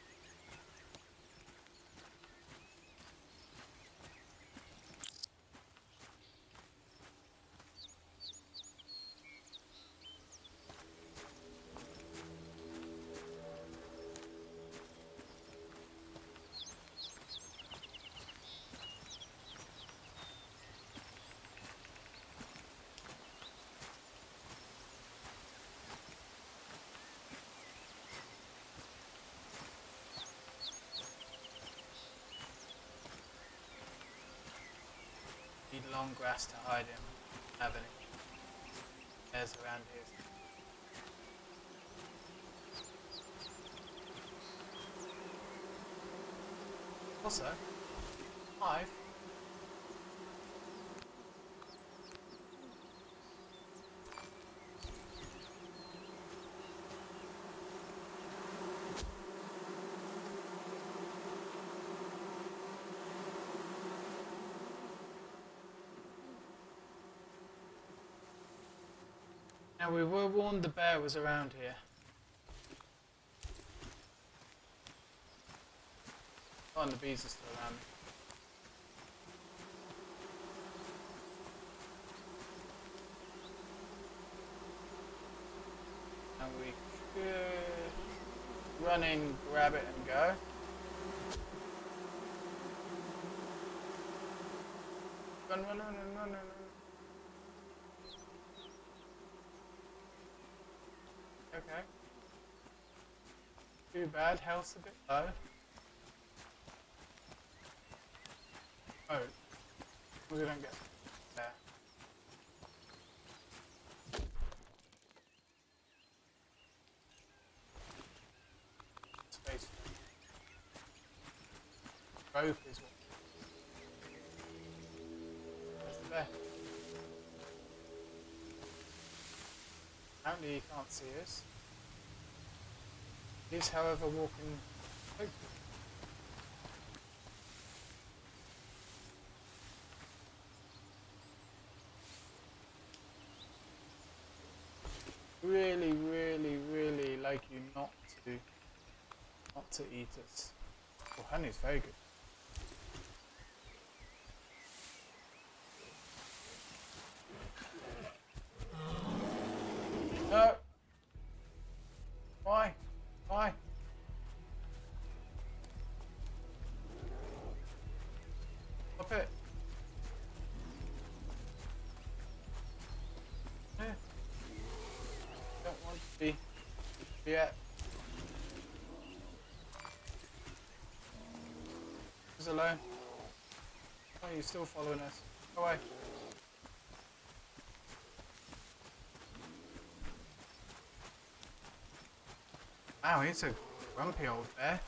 Need long grass to hide him. Have any? There's around here. Also, 5. Now we were warned the bear was around here. Oh, and the bees are still around. And we could run in, grab it and go. Run, run, run, run, run, run. Okay. Too bad, health's a bit low. Oh, we don't get there. Space. Rope is what. Where's the bear? Apparently he can't see us. He is, however, walking close. Really, really, really like you not to eat us. Oh, honey's very good. No. Why? Why? Stop it. Yeah. Don't want to be yet. Leave us alone. Oh, you're still following us. Go away. Wow, he's a grumpy old bear.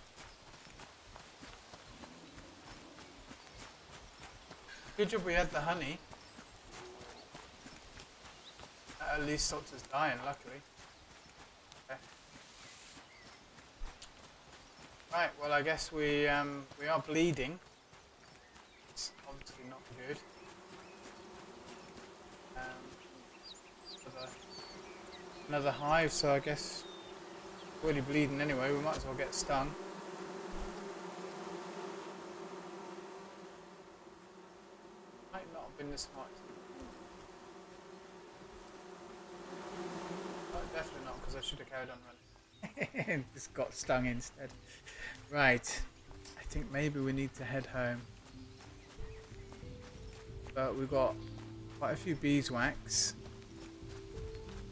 Good job we had the honey. That at least stopped us dying, luckily. Okay. Right, well I guess we are bleeding. It's obviously not good. Another hive, so I guess already bleeding anyway, we might as well get stung. Might not have been this much. Oh, definitely not, because I should have carried on running. Just got stung instead. Right, I think maybe we need to head home. But we've got quite a few beeswax.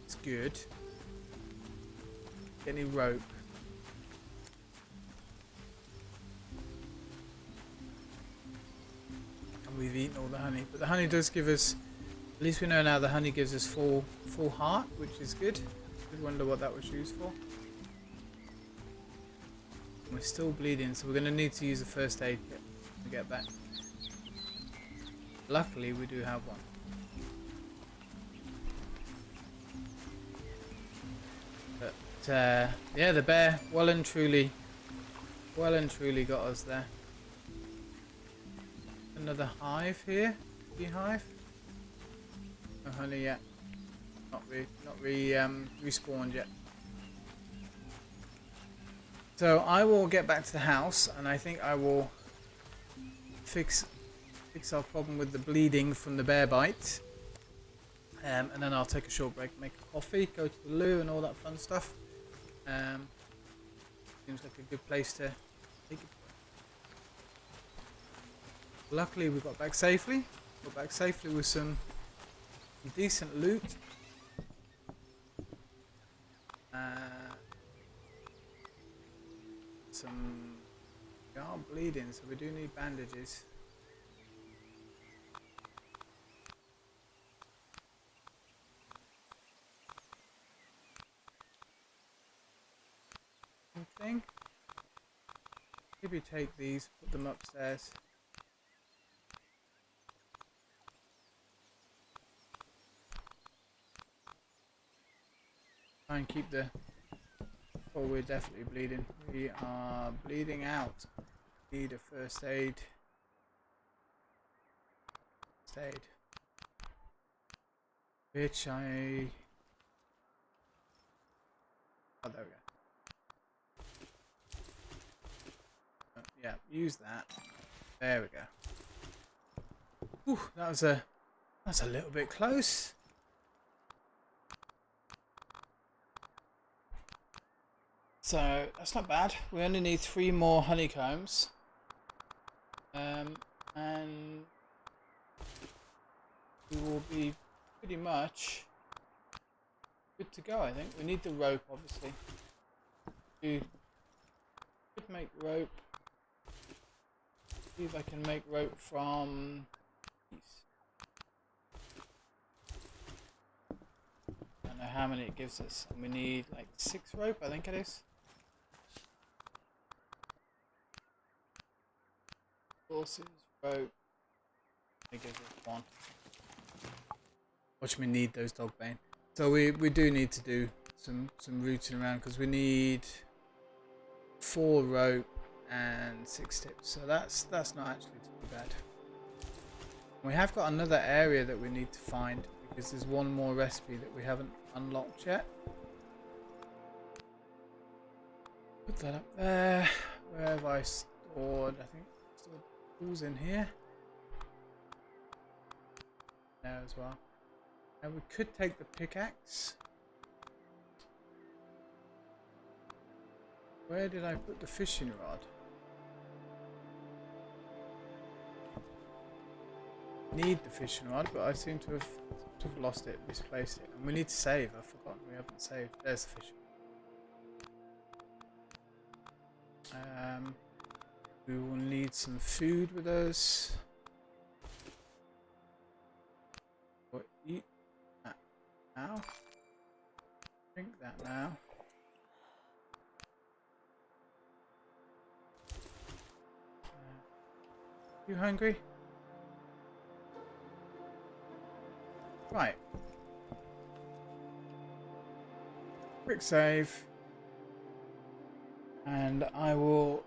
It's good. Get any rope. And we've eaten all the honey. But the honey does give us, at least we know now the honey gives us full heart, which is good. I wonder what that was used for. We're still bleeding, so we're going to need to use a first aid kit to get back. Luckily, we do have one. But yeah, the bear well and truly got us there. Another hive here. Beehive. No honey yet. Not respawned yet. So I will get back to the house, and I think I will fix our problem with the bleeding from the bear bite. And then I'll take a short break, make a coffee, go to the loo and all that fun stuff. Seems like a good place to take it. Luckily we got back safely. Got back safely with some decent loot. We are bleeding, so we do need bandages. Something. Maybe take these, put them upstairs. Try and keep the... Oh, we're definitely bleeding. We are bleeding out. Need a first aid. First aid. Which I... Oh, there we go. Yeah, use that. There we go. Ooh, that's a little bit close. So that's not bad. We only need 3 more honeycombs, and we will be pretty much good to go. I think we need the rope, obviously. We could make rope. See if I can make rope from these. I don't know how many it gives us, and we need like 6 rope, I think it is. Horses, rope. It gives us 1. Watch me need those dog bane. So we do need to do some rooting around because we need 4 rope and 6 tips. So that's not actually too bad. We have got another area that we need to find because there's one more recipe that we haven't unlocked yet. Put that up there. Where have I stored? I think I stored tools in here. There as well. And we could take the pickaxe. Where did I put the fishing rod? Need the fishing rod, but I seem to have lost it, misplaced it. And we need to save. I've forgotten we haven't saved. There's the fishing rod. We will need some food with us. Or eat that now. Drink that now. You hungry? Right. Quick save. And I will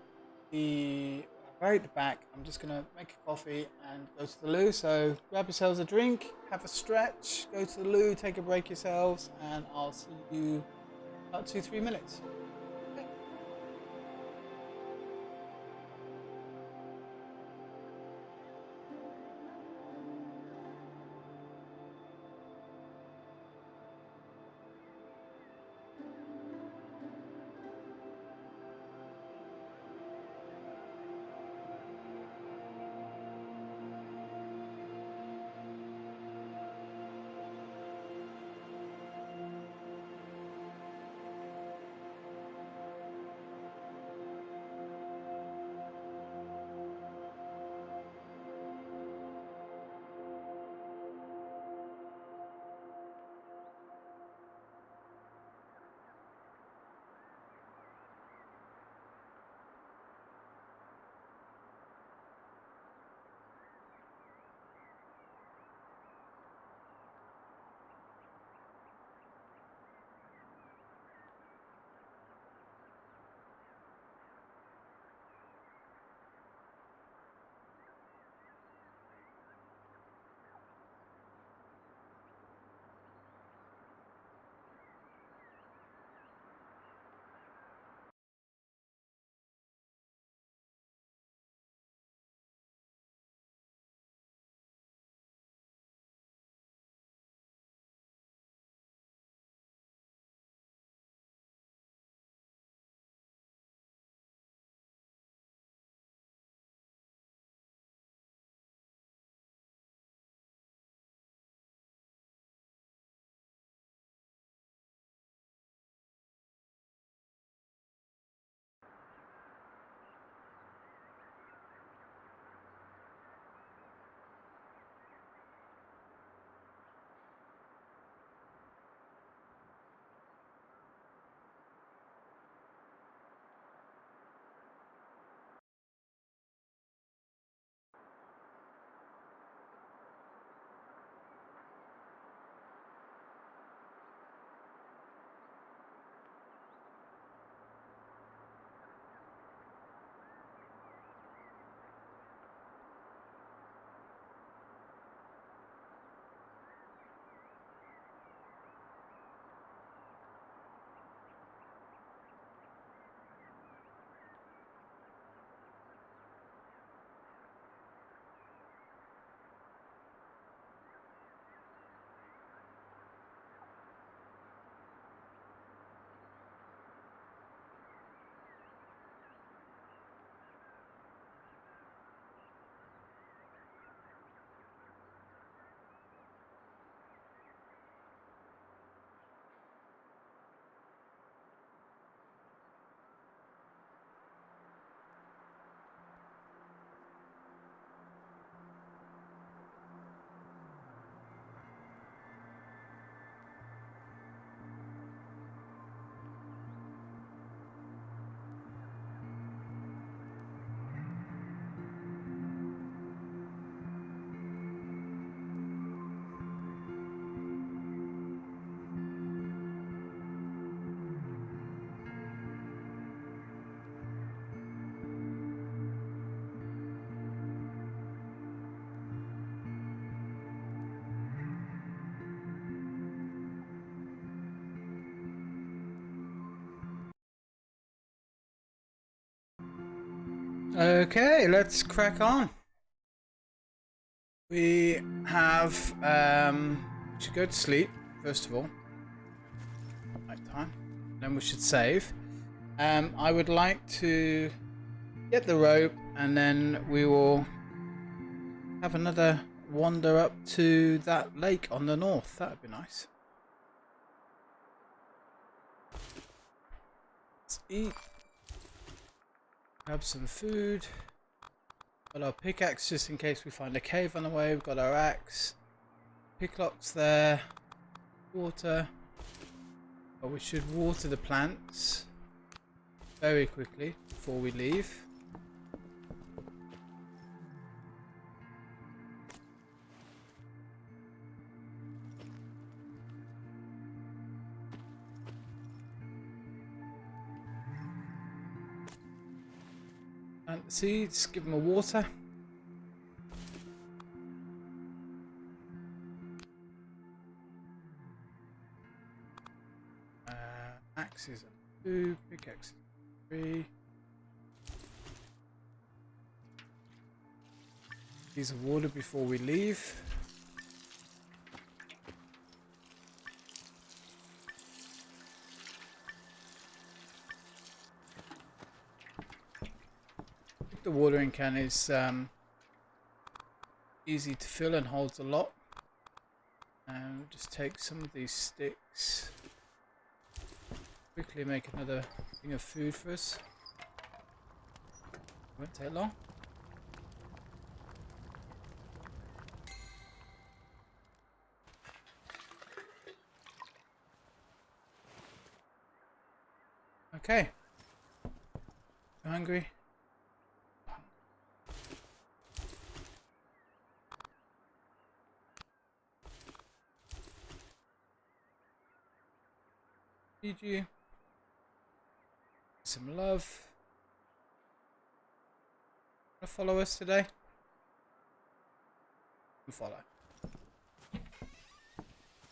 be right back. I'm just going to make a coffee and go to the loo. So grab yourselves a drink, have a stretch, go to the loo, take a break yourselves, and I'll see you in about 2-3 minutes. Okay, let's crack on. We have we should go to sleep first of all. Night time. Then we should save. I would like to get the rope, and then we will have another wander up to that lake on the north. That would be nice. Let's eat. Grab some food. Got our pickaxe just in case we find a cave on the way. We've got our axe. Picklocks there. Water. But we should water the plants very quickly before we leave. Plant the seeds, give them a water. Axes are 2, pickaxes 3. These are water before we leave. The watering can is easy to fill and holds a lot. And just take some of these sticks. Quickly make another thing of food for us. Won't take long. Okay. You hungry? Feed you. Some love. Wanna follow us today? Follow.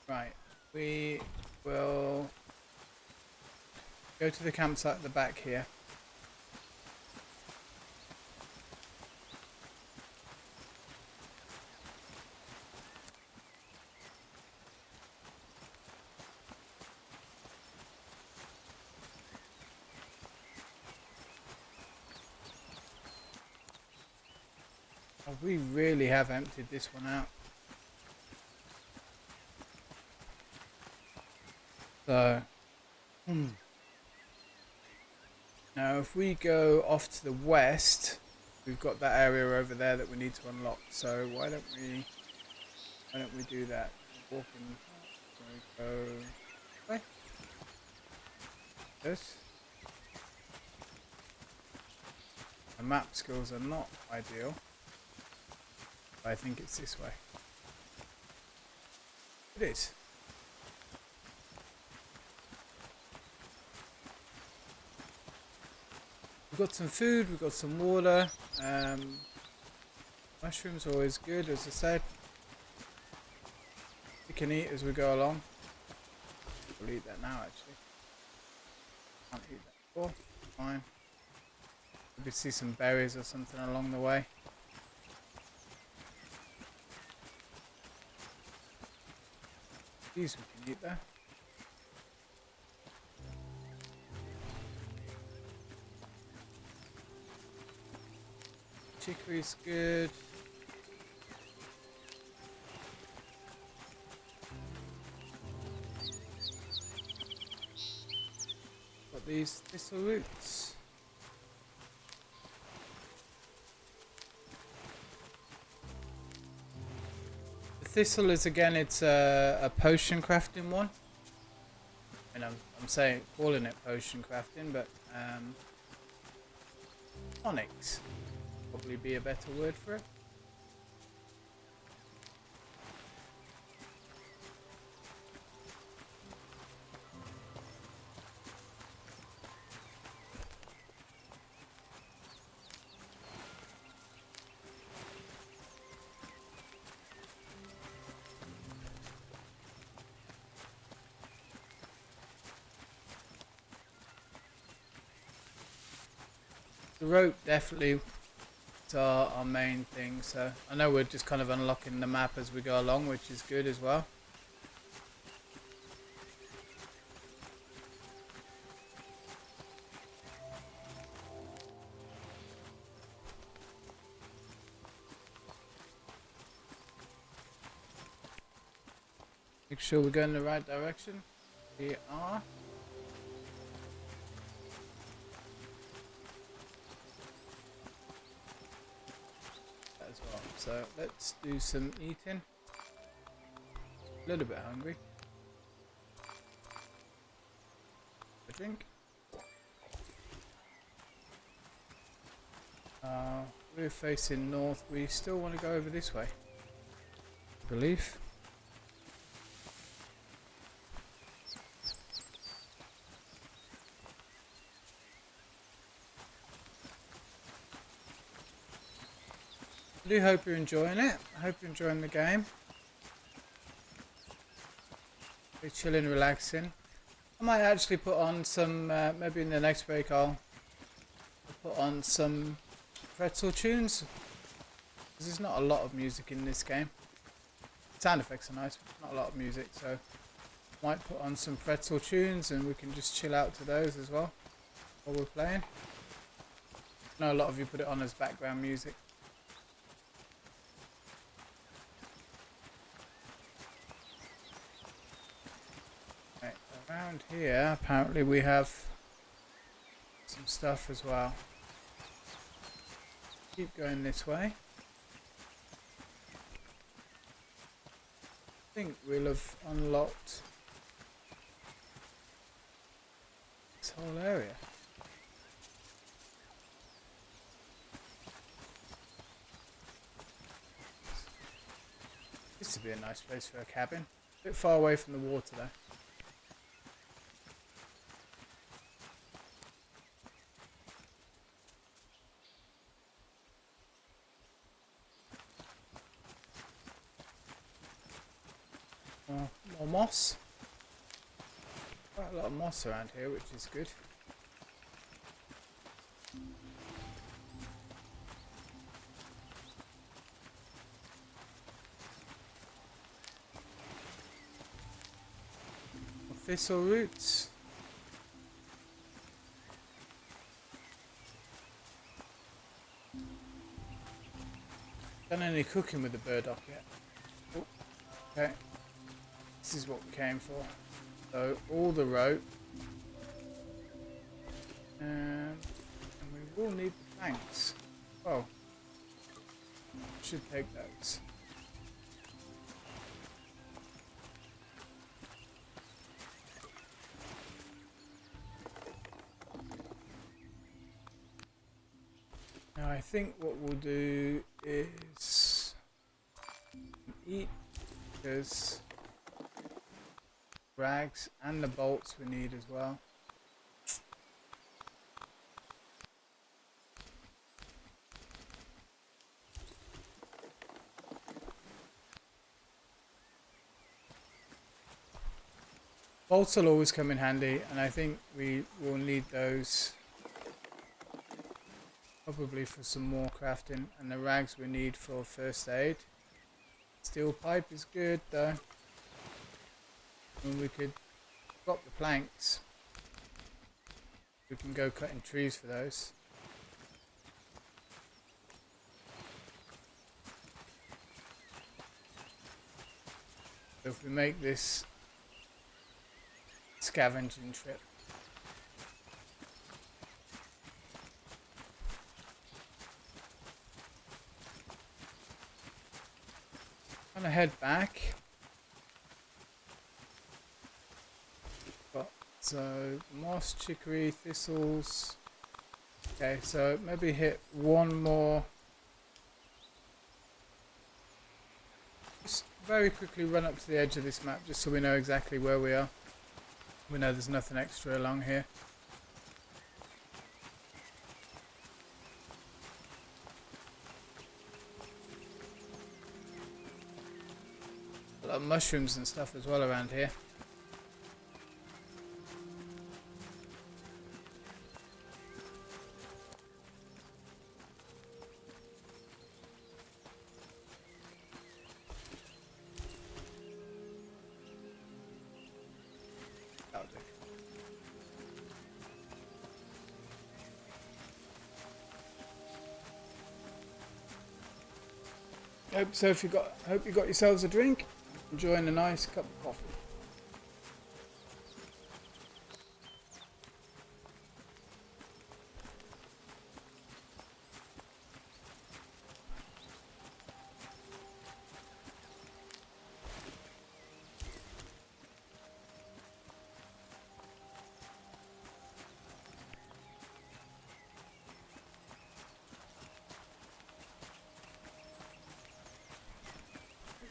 Right. We will go to the campsite at the back here. Oh, we really have emptied this one out. So, now if we go off to the west, we've got that area over there that we need to unlock. So why don't we do that? Walk in. So we go. Okay. This. The map skills are not ideal. I think it's this way. It is. We've got some food, we've got some water. Mushrooms are always good, as I said. We can eat as we go along. We'll eat that now, actually. Can't eat that before. Fine. Maybe see some berries or something along the way. These we can eat there. Chicory's good. Got these thistle roots. The thistle is again, it's a potion crafting one. And I'm calling it potion crafting, but onyx probably be a better word for it. The rope definitely is our main thing, so I know we're just kind of unlocking the map as we go along, which is good as well. Make sure we're going in the right direction. We are. As well. So let's do some eating. A little bit hungry. A drink. We're facing north. We still want to go over this way, I believe. I do hope you're enjoying it. I hope you're enjoying the game. Very chilling, relaxing. I might actually put on some, maybe in the next break I'll put on some pretzel tunes. Because there's not a lot of music in this game. Sound effects are nice, but not a lot of music, so might put on some pretzel tunes and we can just chill out to those as well while we're playing. I know a lot of you put it on as background music. Right, around here apparently we have some stuff as well. Keep going this way. I think we'll have unlocked this whole area. This would be a nice place for a cabin. A bit far away from the water though. More moss. Quite a lot of moss around here, which is good. More thistle roots. Done any cooking with the burdock yet? Oh, okay. This is what we came for. So all the rope, and we will need the planks. Oh, should take those. Now I think what we'll do is eat, because rags and the bolts we need as well. Bolts will always come in handy, and I think we will need those probably for some more crafting, and the rags we need for first aid. Steel pipe is good though. And we could drop the planks. We can go cutting trees for those. So if we make this scavenging trip, I'm gonna head back. So moss, chicory, thistles. Okay, so maybe hit one more. Just very quickly run up to the edge of this map just so we know exactly where we are. We know there's nothing extra along here. A lot of mushrooms and stuff as well around here. Hope you got yourselves a drink. Enjoying a nice cup of coffee.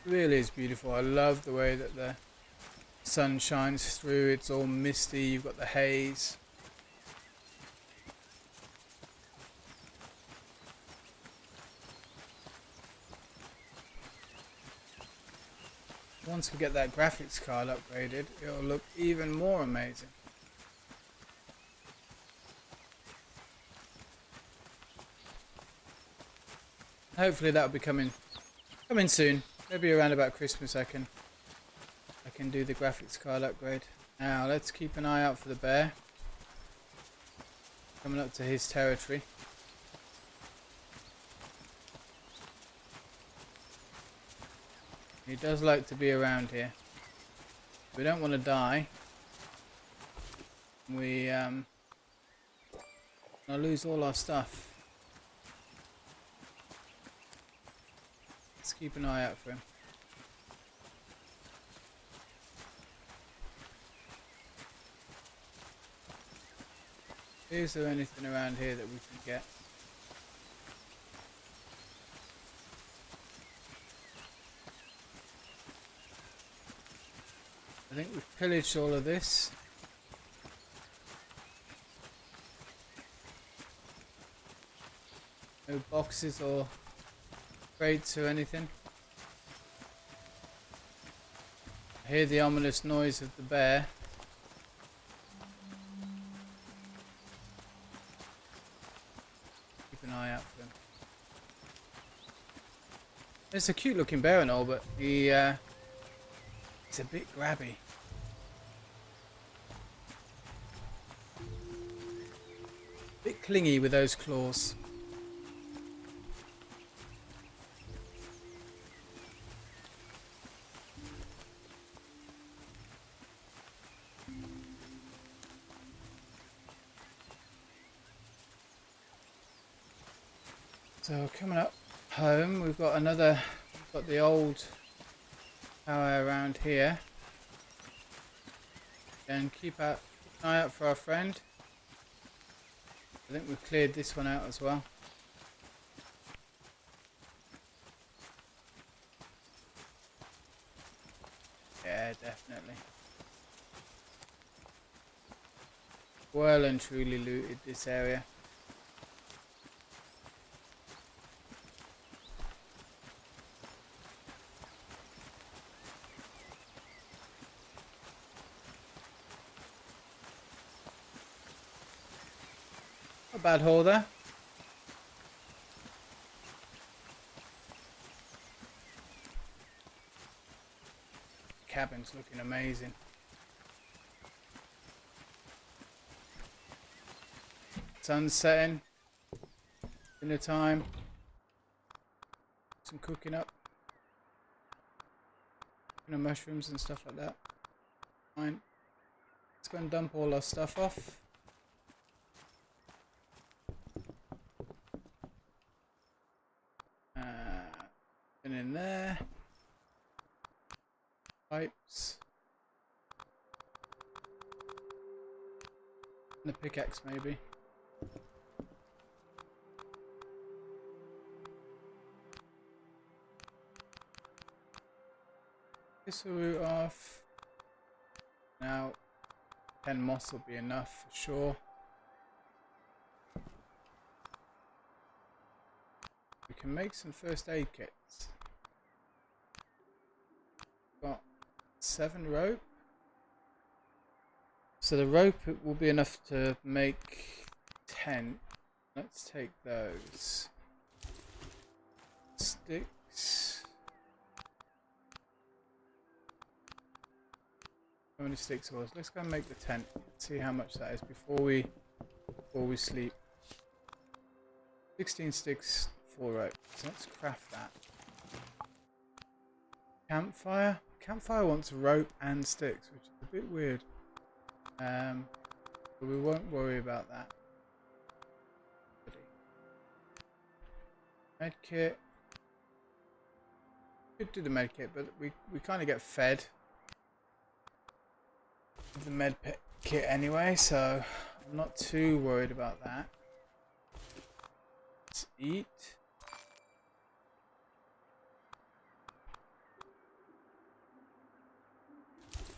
It really is beautiful. I love the way that the sun shines through. It's all misty. You've got the haze. Once we get that graphics card upgraded, it'll look even more amazing. Hopefully that'll be coming soon. Maybe around about Christmas I can do the graphics card upgrade. Now let's keep an eye out for the bear. Coming up to his territory. He does like to be around here. We don't want to die. We I'll lose all our stuff. Let's keep an eye out for him. Is there anything around here that we can get? I think we've pillaged all of this. No boxes or crates or anything. I hear the ominous noise of the bear. Keep an eye out for him. It's a cute looking bear and all, but he's a bit grabby. Bit clingy with those claws. So coming up home, we've got the old tower around here. And keep an eye out for our friend. I think we've cleared this one out as well. Yeah, definitely. Well and truly looted this area. Not a bad haul there. Cabin's looking amazing. Sun's setting. Dinner time. Some cooking up. Mushrooms and stuff like that. Fine. Let's go and dump all our stuff off. In there. Pipes. And a pickaxe maybe. This route off. Now 10 moss will be enough for sure. We can make some first aid kits. Got 7 rope. So the rope will be enough to make 10. Let's take those. Sticks. How many sticks was? Let's go and make the tent. See how much that is before we sleep. 16 sticks, 4 rope. So let's craft that. Campfire. Campfire wants rope and sticks, which is a bit weird. But we won't worry about that. Medkit. Could do the medkit, but we kind of get fed with the med kit anyway, so I'm not too worried about that. Let's eat.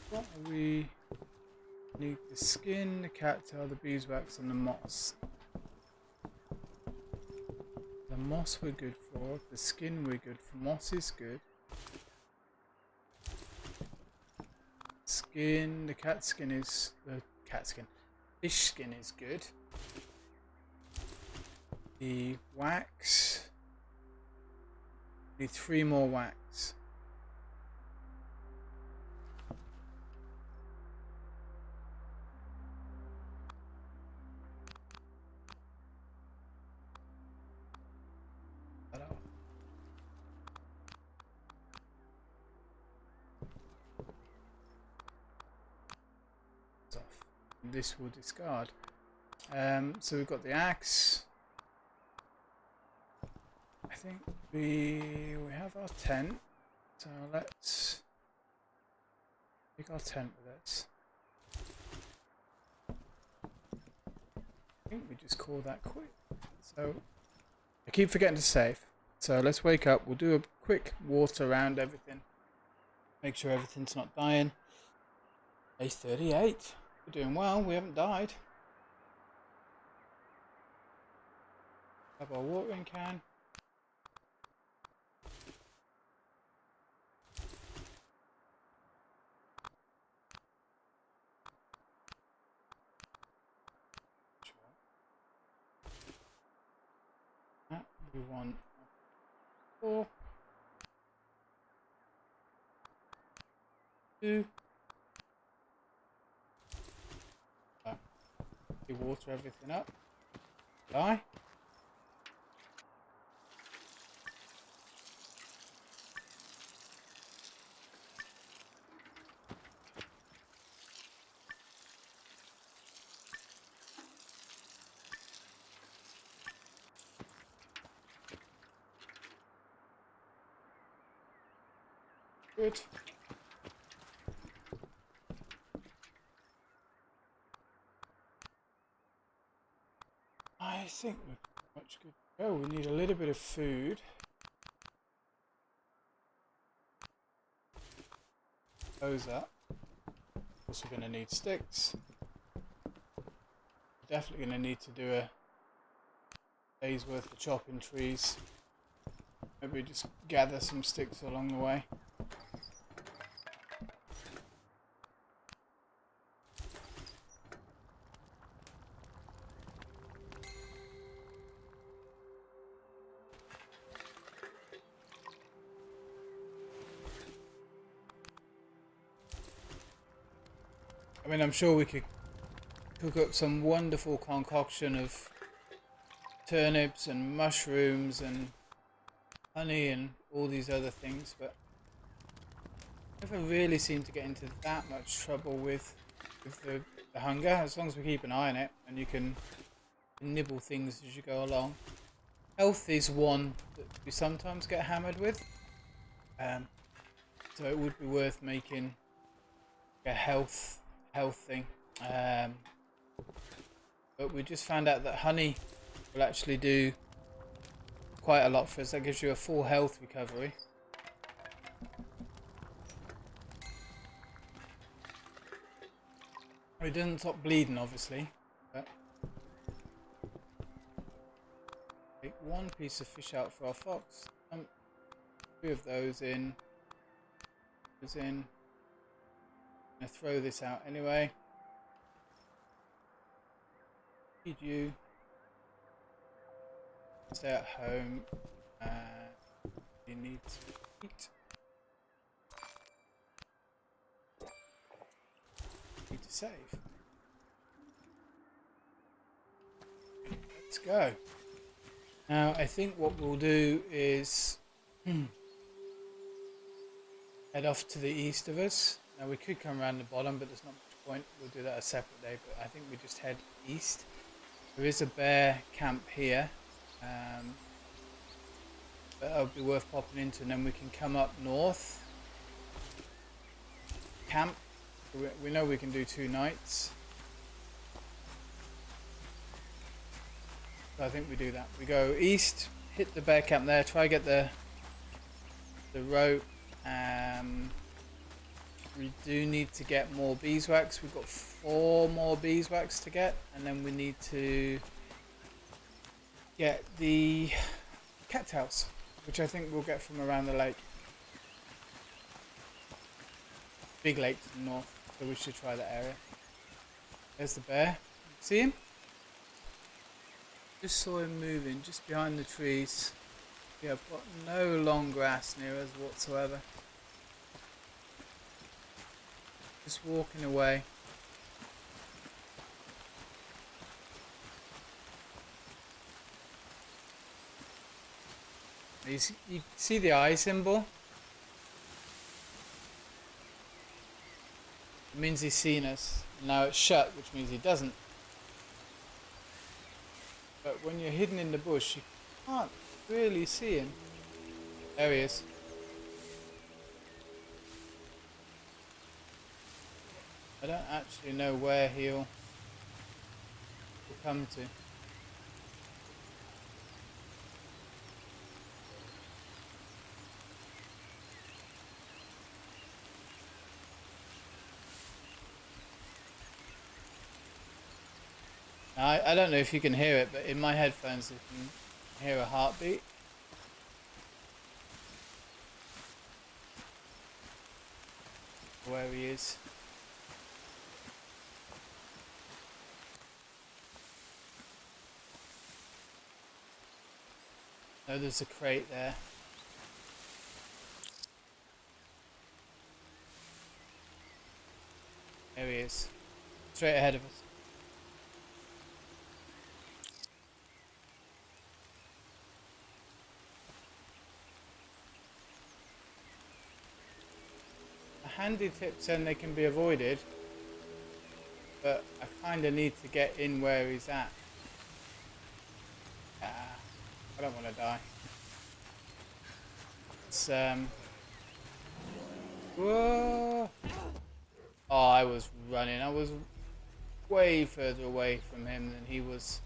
What are we? Need the skin, the cattail, the beeswax, and the moss. The moss we're good for. The skin we're good for. Moss is good. Skin. The cat skin is fish skin is good. The wax. Need 3 more wax. This will discard. So we've got the axe. I think we have our tent. So let's take our tent with us. I think we just call that quit. So I keep forgetting to save. So let's wake up. We'll do a quick water around everything. Make sure everything's not dying. Day 38. We're doing well, we haven't died. Have our watering can. That we want 4, 2. We water everything up. Die. Good. I think we're much good to go. We need a little bit of food. Those up. Also going to need sticks. Definitely going to need to do a day's worth of chopping trees. Maybe just gather some sticks along the way. I mean, I'm sure we could cook up some wonderful concoction of turnips and mushrooms and honey and all these other things, but never really seem to get into that much trouble with the hunger, as long as we keep an eye on it and you can nibble things as you go along. Health is one that we sometimes get hammered with, so it would be worth making a health thing. But we just found out that honey will actually do quite a lot for us. That gives you a full health recovery. It doesn't stop bleeding, obviously, but take 1 piece of fish out for our fox. 2 of those in. I'm gonna throw this out anyway. Feed you. Stay at home. You need to eat. Need to save. Let's go. Now I think what we'll do is head off to the east of us. Now we could come around the bottom, but there's not much point. We'll do that a separate day, but I think we just head east. There is a bear camp here. But it'll be worth popping into, and then we can come up north. Camp. We know we can do 2 nights. So I think we do that. We go east, hit the bear camp there, try to get the rope. We do need to get more beeswax. We've got 4 more beeswax to get, and then we need to get the cattails, which I think we'll get from around the lake. Big lake to the north, so we should try that area. There's the bear. See him? Just saw him moving just behind the trees. Yeah, I've got no long grass near us whatsoever. Just walking away. You see the eye symbol? It means he's seen us. Now it's shut, which means he doesn't. But when you're hidden in the bush, you can't really see him. There he is. I don't actually know where he'll come to. I don't know if you can hear it, but in my headphones you can hear a heartbeat. Where he is. Oh, there's a crate there. There he is. Straight ahead of us. Handy tips saying they can be avoided, but I kind of need to get in where he's at. I don't want to die. It's whoa! Oh, I was running. I was way further away from him than he was.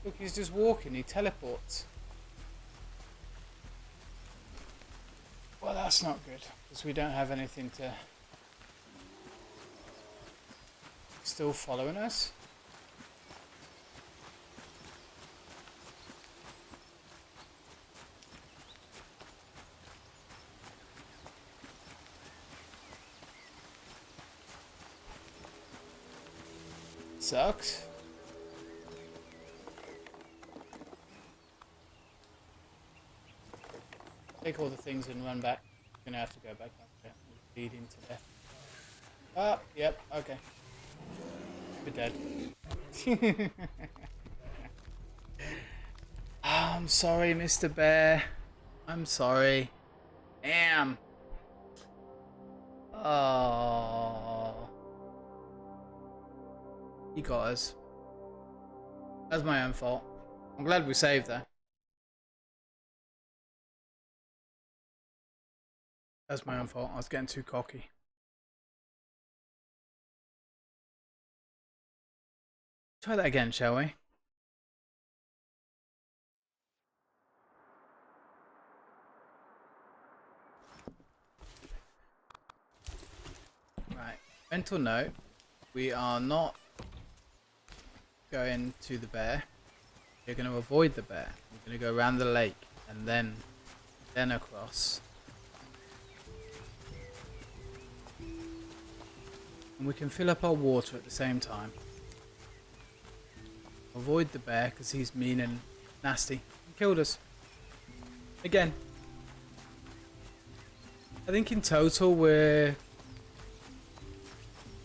Look, he's just walking. He teleports. Well, that's not good, because we don't have anything to... Still following us? Sucks. Take all the things and run back. I'm gonna have to go back up there. Leading to death. Oh, yep, okay. We're dead. I'm sorry, Mr. Bear. I'm sorry. Damn. Oh. He got us. That's my own fault. I'm glad we saved that. That's my own fault. I was getting too cocky. Try that again, shall we? Right. Mental note. We are not going to the bear. We're going to avoid the bear. We're going to go around the lake and then across. And we can fill up our water at the same time. Avoid the bear because he's mean and nasty. He killed us. Again. I think in total we're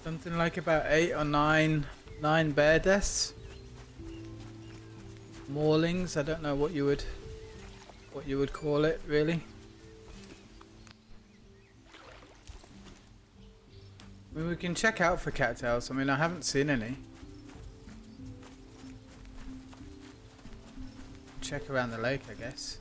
something like about 8 or 9 bear deaths. Maulings, I don't know what you would call it really. I mean, we can check out for cattails. I mean, I haven't seen any. Check around the lake, I guess.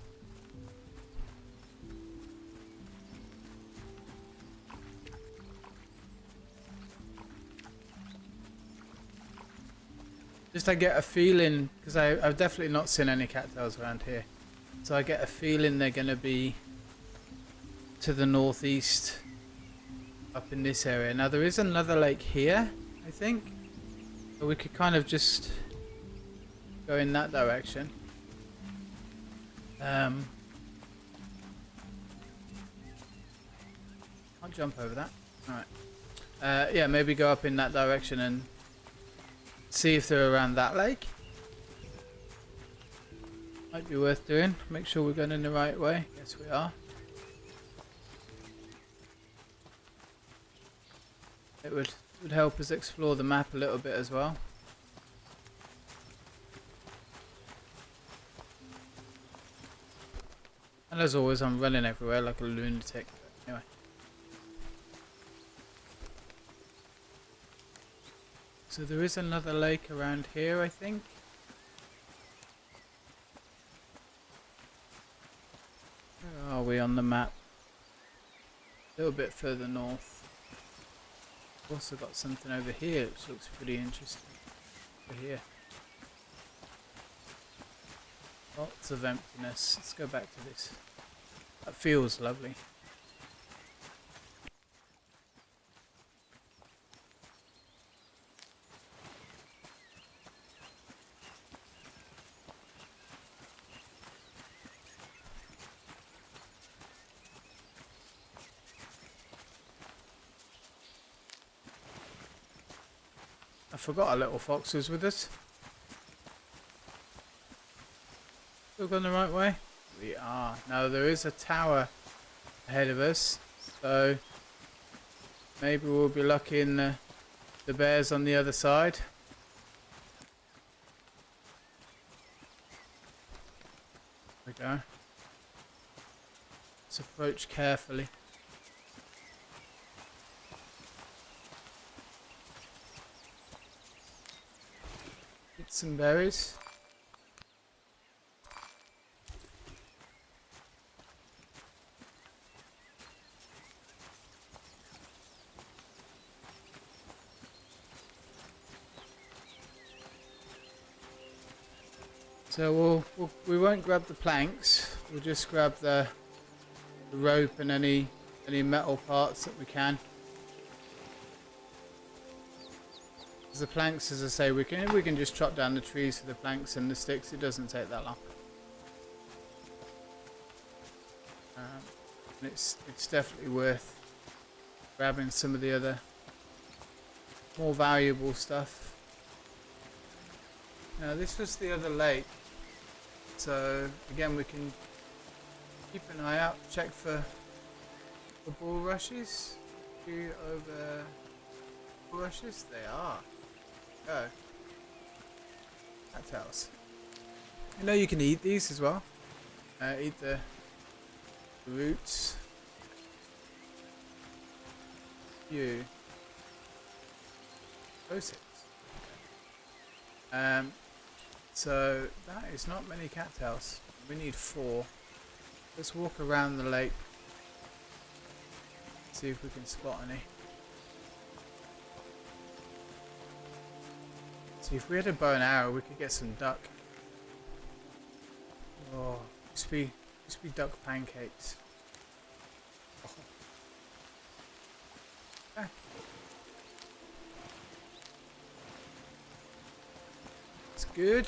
Just I get a feeling, because I've definitely not seen any cattails around here. So I get a feeling they're going to be to the northeast, up in this area. Now there is another lake here, I think. So we could kind of just go in that direction. Can't jump over that. Alright. Yeah, maybe go up in that direction and see if they're around that lake. Might be worth doing. Make sure we're going in the right way. Yes, we are. It would help us explore the map a little bit as well. And as always, I'm running everywhere like a lunatic. Anyway. So there is another lake around here, I think. Where are we on the map? A little bit further north. We've also got something over here which looks pretty interesting. Over here. Lots of emptiness. Let's go back to this. That feels lovely. I forgot our little fox was with us. Still going the right way? We are. Now there is a tower ahead of us, so maybe we'll be lucky in the bears on the other side. There we go. Let's approach carefully. Get some berries. So we won't grab the planks. We'll just grab the rope and any metal parts that we can. Because the planks, as I say, we can just chop down the trees for the planks and the sticks. It doesn't take that long. And it's definitely worth grabbing some of the other more valuable stuff. Now this was the other lake. So again, we can keep an eye out, check for bulrushes. Over bulrushes, they are. Go. Cattails. You know you can eat these as well. Eat the roots. You. Process. So that is not many cattails. We need 4. Let's walk around the lake. See if we can spot any. See, if we had a bow and arrow, we could get some duck. Oh, crispy duck pancakes. Oh. Ah. It's good.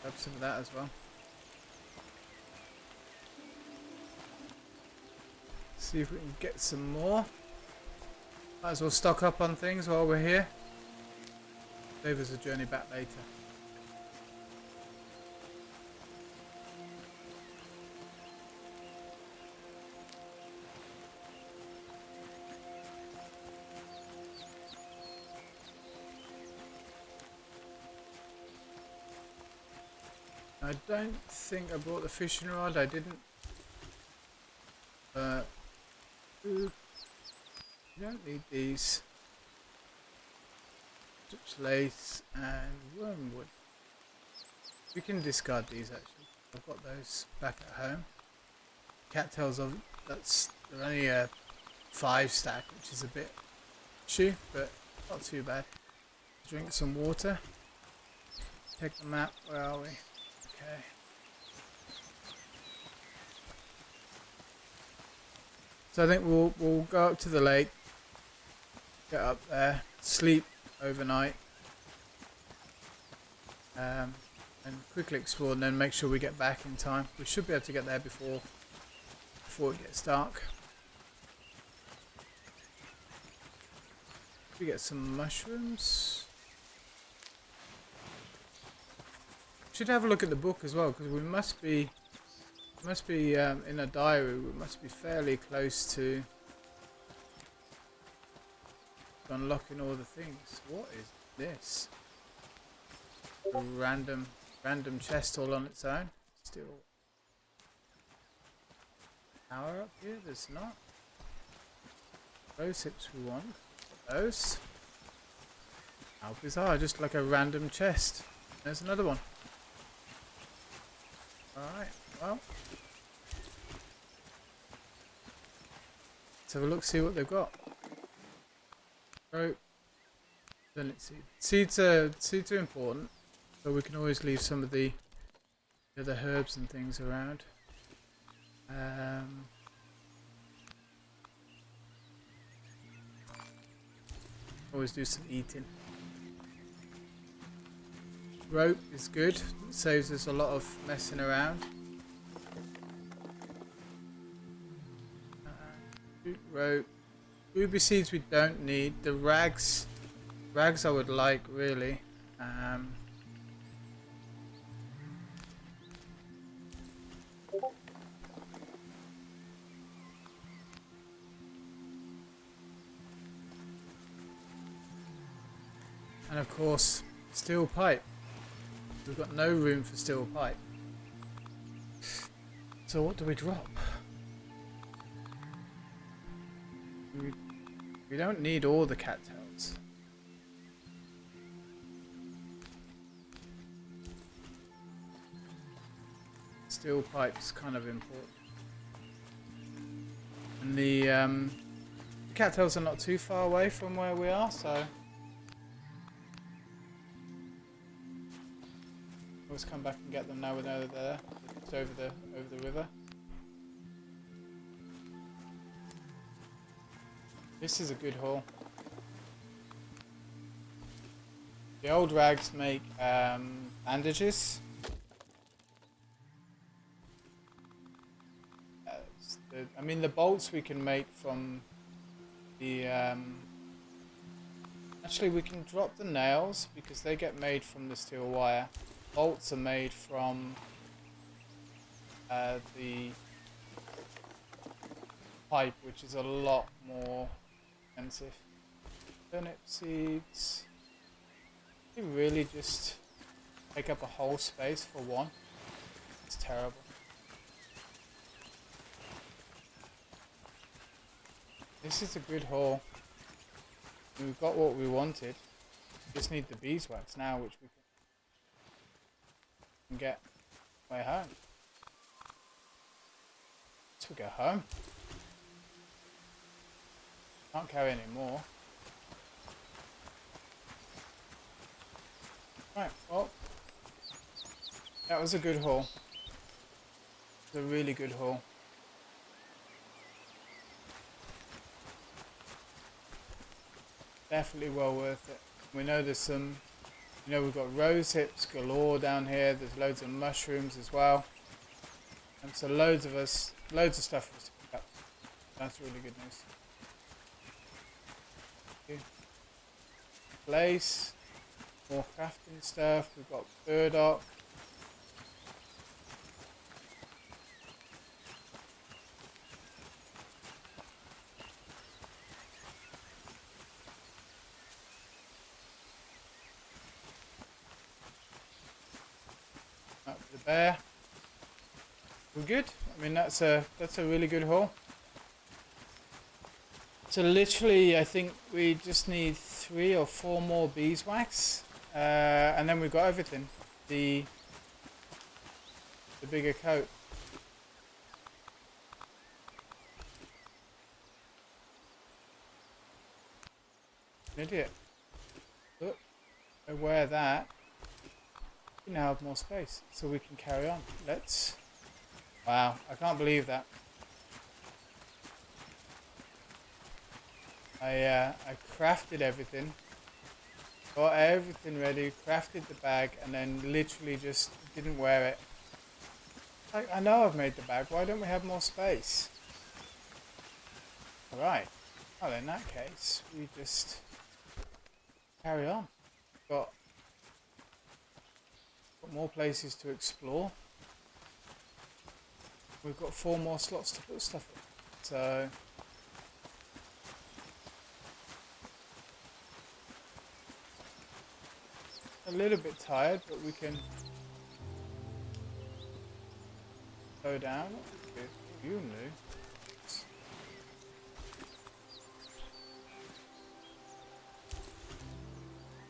Grab some of that as well. See if we can get some more. Might as well stock up on things while we're here. Save us a journey back later. I don't think I brought the fishing rod. I didn't. You don't need these. Such lace and wormwood. We can discard these actually. I've got those back at home. Cattails of they're only a 5 stack, which is a bit issue, but not too bad. Drink some water. Check the map. Where are we? Okay. So I think we'll go up to the lake, get up there, sleep overnight, and quickly explore, and then make sure we get back in time. We should be able to get there before it gets dark. We get some mushrooms. Should have a look at the book as well, because we must be in a diary. We must be fairly close to unlocking all the things. What is this? A random chest all on its own. Still power up here. There's not. Those hips we want. Those. How bizarre! Just like a random chest. There's another one. Alright, well. Let's have a look, see what they've got. Rope. Then let's see. Seeds are important, but we can always leave some of the other herbs and things around. Always do some eating. Rope is good. It saves us a lot of messing around. Rope. Ruby seeds we don't need. The rags I would like really. And of course, steel pipe. We've got no room for steel pipe. So what do we drop? We don't need all the cattails. Steel pipe's kind of important. And the cattails are not too far away from where we are, so always come back and get them now we know they're there. Just over the river. This is a good haul. The old rags make bandages. I mean the bolts we can make from the actually we can drop the nails because they get made from the steel wire. Bolts are made from the pipe, which is a lot more expensive. Turnip seeds. They really just take up a whole space for one. It's terrible. This is a good haul. We've got what we wanted. Just need the beeswax now, which we can get way home. Let's go home. Can't carry any more. Right, well, that was a good haul. It was a really good haul. Definitely well worth it. We know there's some, you know, we've got rose hips galore down here. There's loads of mushrooms as well. And so loads of stuff for us to pick up. That's really good news. Place, more crafting stuff. We've got burdock. there. We're good. I mean, that's a really good haul. So literally, I think we just need 3 or 4 more beeswax, and then we've got everything. The bigger coat. An idiot. Look, I wear that. We now have more space, so we can carry on. Let's. Wow, I can't believe that. I crafted everything, got everything ready, crafted the bag, and then literally just didn't wear it. Like, I know I've made the bag. Why don't we have more space? All right. Well, in that case, we just carry on. Got more places to explore. We've got 4 more slots to put stuff in. So a little bit tired, but we can slow down. What you knew.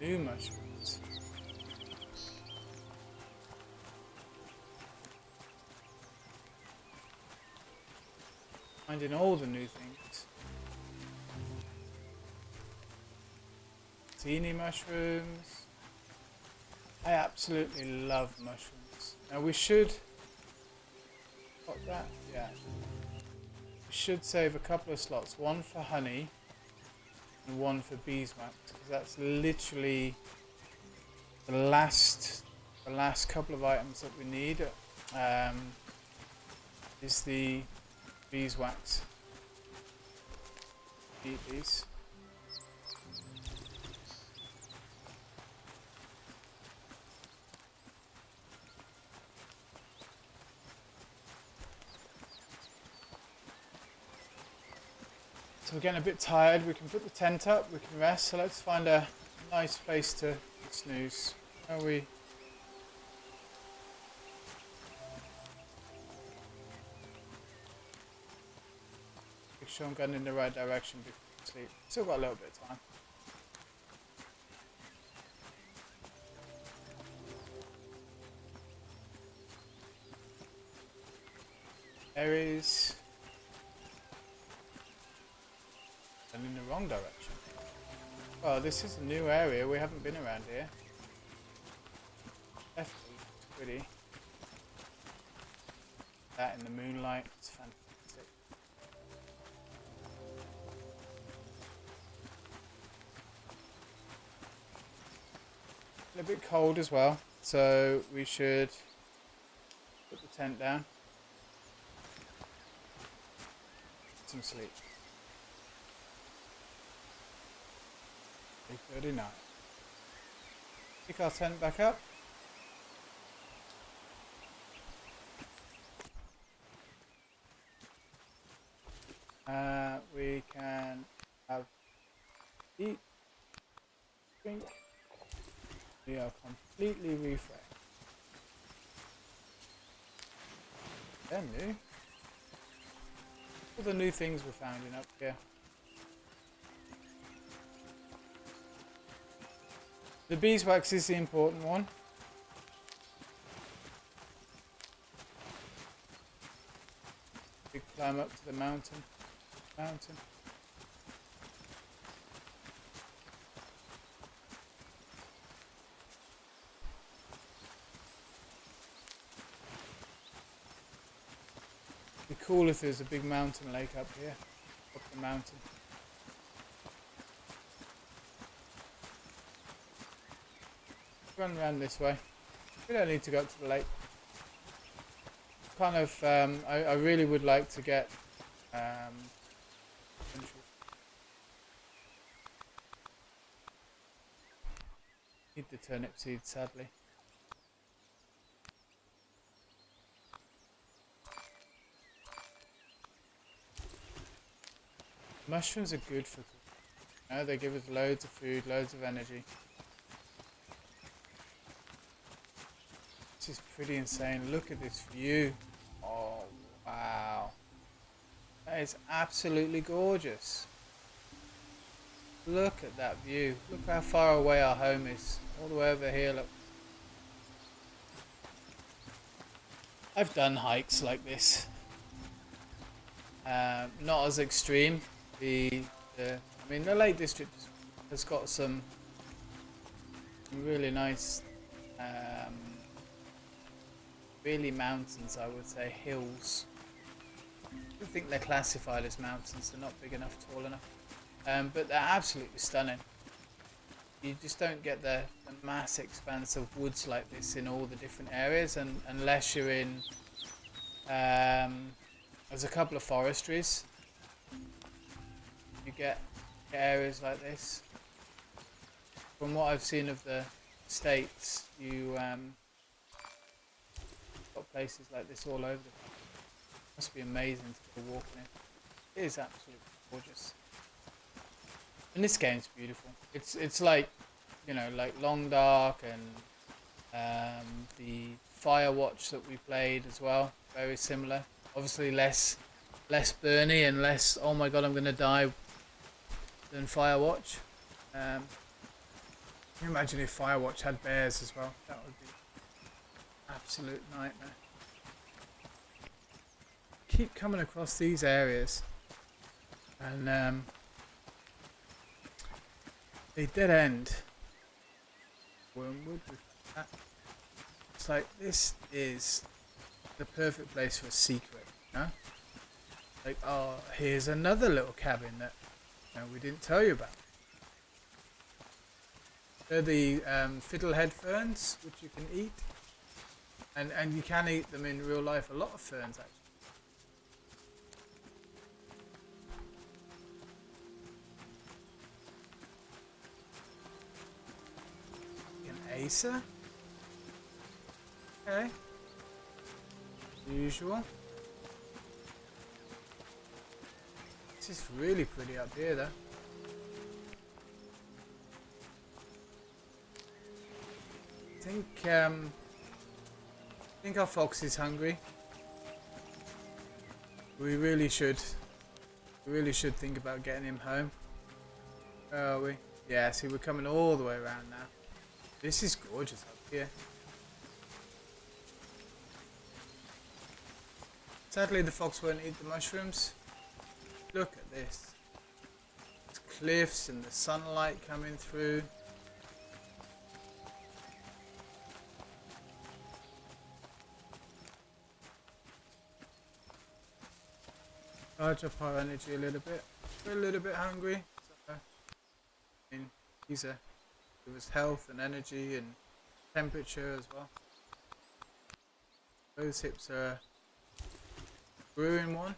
New mushrooms. Finding all the new things. Teeny mushrooms. I absolutely love mushrooms. Now we should pop that, yeah. We should save a couple of slots, 1 for honey and 1 for beeswax, because that's literally the last couple of items that we need. Is the beeswax. Eat these. So we're getting a bit tired. We can put the tent up, we can rest. So let's find a nice place to snooze. Are we? Make sure I'm going in the right direction before I sleep. Still got a little bit of time. Berries. And in the wrong direction. Well, this is a new area. We haven't been around here. Definitely pretty. That in the moonlight. It's fantastic. A bit cold as well, so we should put the tent down. Get some sleep. 8:39. Pick our tent back up. We can have eat, drink. We are completely refreshed. They're new. All the new things we're finding up here. The beeswax is the important one. Big climb up to the mountain. It'd be cool if there's a big mountain lake up here, up the mountain. Run around this way. We don't need to go up to the lake. Kind of, I really would like to get need the turnip seeds, sadly. Mushrooms are good for cooking. You know, they give us loads of food, loads of energy. This is pretty insane. Look at this view. Oh, wow. That is absolutely gorgeous. Look at that view. Look how far away our home is. All the way over here, look. I've done hikes like this. Not as extreme. I mean, the Lake District has got some really nice, really mountains, I would say, hills. I think they're classified as mountains. They're not big enough, tall enough. But they're absolutely stunning. You just don't get the mass expanse of woods like this in all the different areas, and unless you're in there's a couple of forestries. You get areas like this. From what I've seen of the states, you got places like this all over the place. Must be amazing to go walking in. It is absolutely gorgeous. And this game's beautiful. It's like, you know, like Long Dark and the Firewatch that we played as well. Very similar. Obviously less Bernie and less, oh my god, I'm gonna die, than Firewatch. Can you imagine if Firewatch had bears as well? That would be an absolute nightmare. Keep coming across these areas and they dead end. Wormwood with that. It's like, this is the perfect place for a secret, you know? Like, oh, here's another little cabin that, you know, we didn't tell you about. They're the fiddlehead ferns, which you can eat, and you can eat them in real life. A lot of ferns, actually. An acer. Okay. Usual. This is really pretty up here, though. I think our fox is hungry. We really should think about getting him home. Where are we? Yeah, see, we're coming all the way around now. This is gorgeous up here. Sadly, the fox won't eat the mushrooms. Look at this. It's cliffs and the sunlight coming through. Charge up our energy a little bit. We're a little bit hungry. So, I mean, these are give us health and energy and temperature as well. Those hips are brewing one.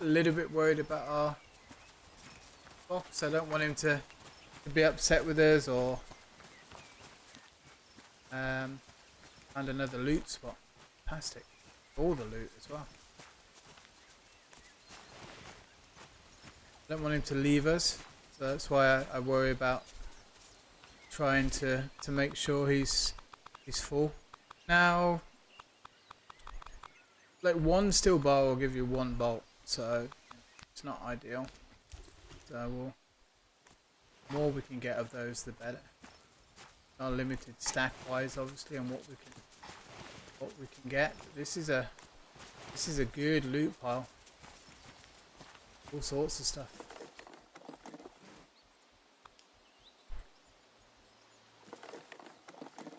A little bit worried about our fox. I don't want him to be upset with us or find another loot spot. Fantastic. All the loot as well. I don't want him to leave us, so that's why I worry about trying to make sure he's full. Now, like, one steel bar will give you one bolt, so it's not ideal. So the more we can get of those, the better. Not limited stack wise, obviously, on what we can get. But this is a good loot pile. All sorts of stuff.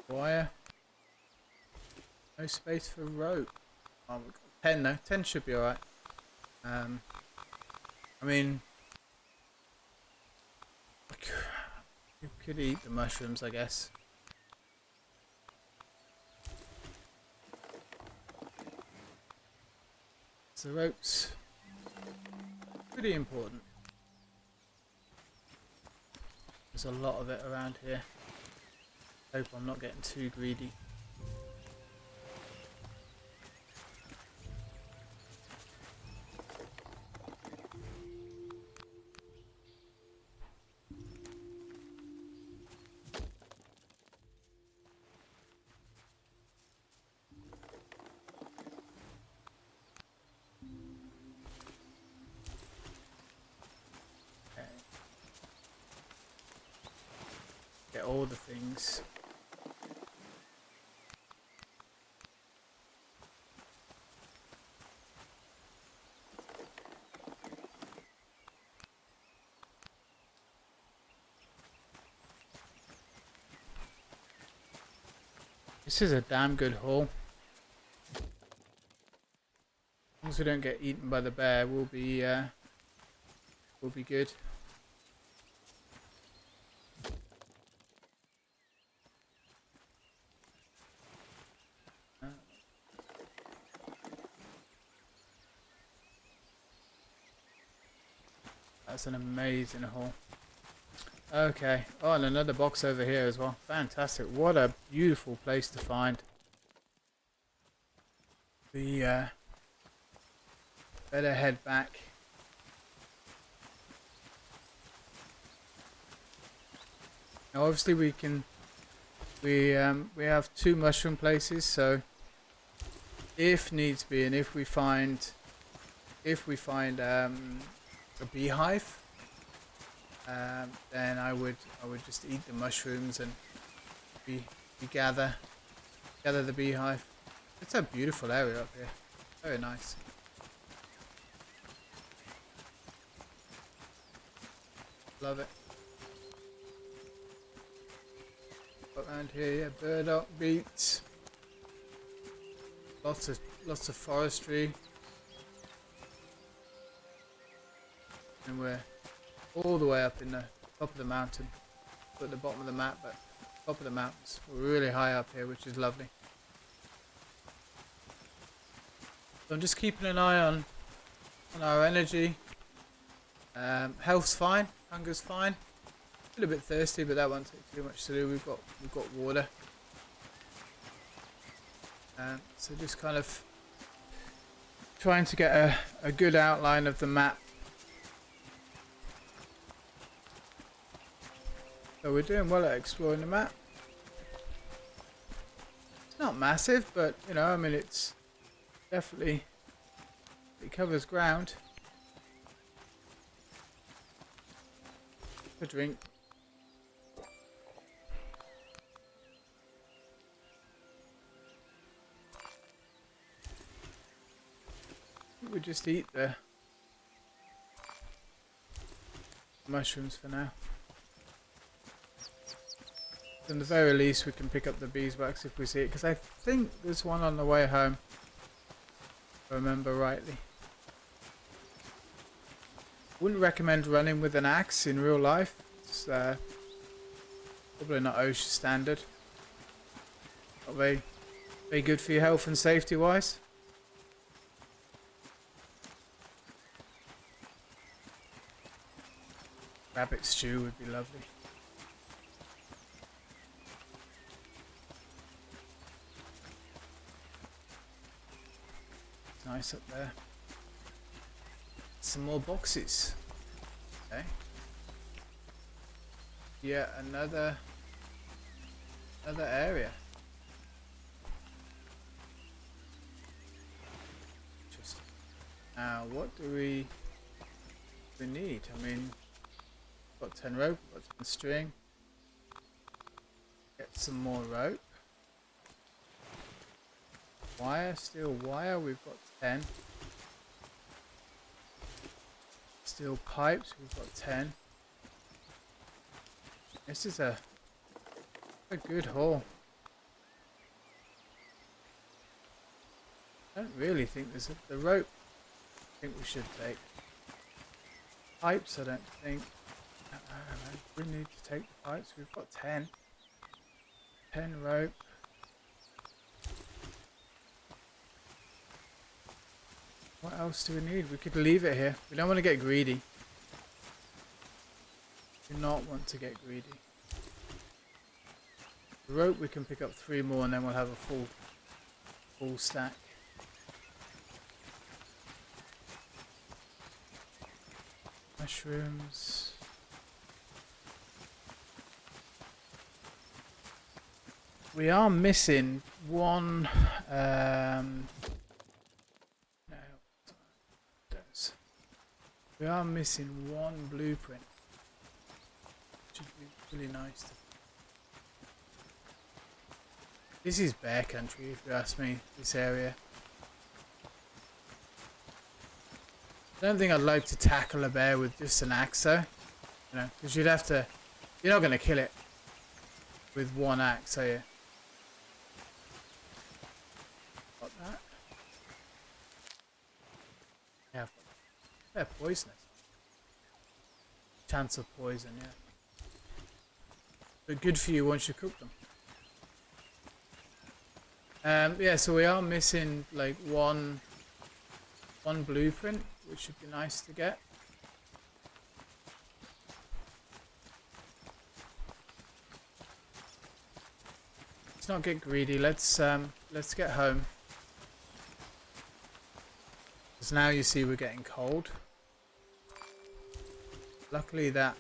Wire. No space for rope. Oh, we've got 10 though. 10 should be alright. I mean, you could eat the mushrooms, I guess. So ropes, pretty important. There's a lot of it around here. Hope I'm not getting too greedy. all the things. This is a damn good haul. As long as we don't get eaten by the bear, we'll be good. That's an amazing haul. Okay. Oh, and another box over here as well. Fantastic. What a beautiful place to find. We better head back. Now obviously we have 2 mushroom places, so if needs be, and if we find a beehive, then I would just eat the mushrooms and we gather the beehive. It's a beautiful area up here. Very nice. Love it. Around here, yeah, burdock, beets, lots of forestry, and we're all the way up in the top of the mountain, at the bottom of the map, but top of the mountains. We're really high up here, which is lovely. So I'm just keeping an eye on our energy. Health's fine, hunger's fine. A little bit thirsty, but that won't take too much to do. We've got water. So just kind of trying to get a good outline of the map. So we're doing well at exploring the map. It's not massive, but you know, I mean, it's definitely, it covers ground. A drink. We just eat the mushrooms for now. At the very least, we can pick up the beeswax if we see it, because I think there's one on the way home, if I remember rightly. Wouldn't recommend running with an axe in real life. It's probably not OSHA standard. Not very good for your health and safety wise. Rabbit stew would be lovely. Nice up there. Some more boxes. Okay. Yeah, another area. Interesting. Now, what do we need? I mean, got 10 rope, got 10 string. Get some more rope. Wire, steel wire, we've got 10. Steel pipes, we've got 10. This is a good haul. I don't really think there's the rope. I think we should take. Pipes, I don't think. I don't know. We need to take the pipes. We've got 10. 10 rope. What else do we need? We could leave it here. We don't want to get greedy. We do not want to get greedy. The rope, we can pick up 3 more and then we'll have a full stack. Mushrooms. We are missing one. We are missing one blueprint, which would be really nice. This is bear country, if you ask me, this area. I don't think I'd like to tackle a bear with just an axe though. You know, because you'd have to... You're not going to kill it with one axe, are you? Got that. Yeah, they're poisonous. Chance of poison, yeah. But good for you once you cook them. Yeah, so we are missing like one blueprint, which would be nice to get. Let's not get greedy. Let's get home. Because now you see we're getting cold. Luckily that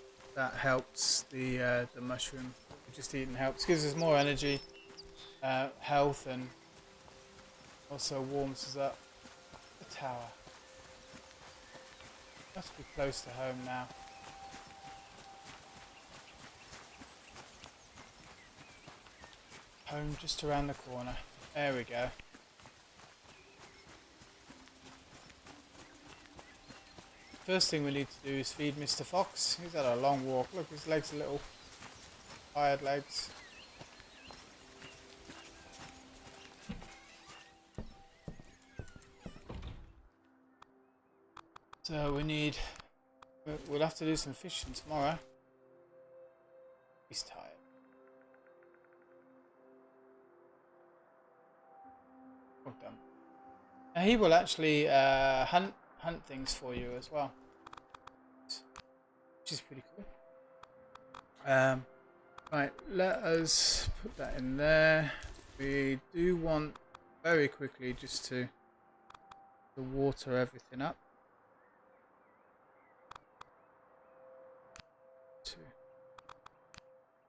helps the mushroom we just eaten helps. Gives us more energy, health, and also warms us up. The tower. Must be close to home now. Home just around the corner. There we go. First thing we need to do is feed Mr. Fox. He's had a long walk. Look, his legs are little tired legs. So we'll have to do some fishing tomorrow. He's tired. Well done. Now he will actually hunt things for you as well, which is pretty cool. Right, let us put that in there. We do want very quickly just to water everything up.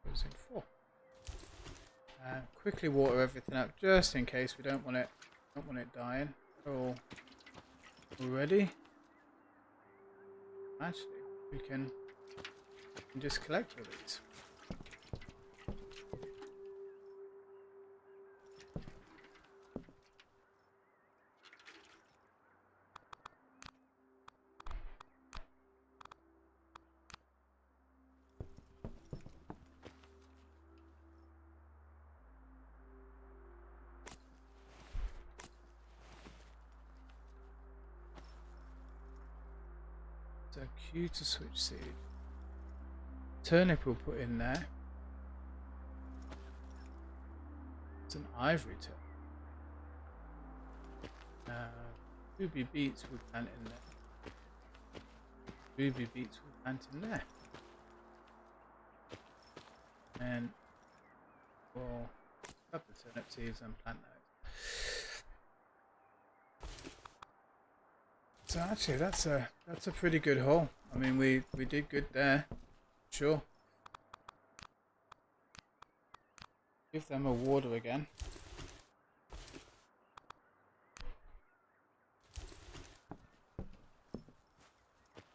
Using 4. Quickly water everything up just in case we don't want it dying. All ready. Actually, we can just collect all these. So Q to switch seed. Turnip we'll put in there. It's an ivory turnip. Ruby beets we'll plant in there. Ruby beets we'll plant in there. And we'll cut the turnip seeds and plant those. So actually that's a pretty good haul. I mean we did good there. Sure. Give them a water again.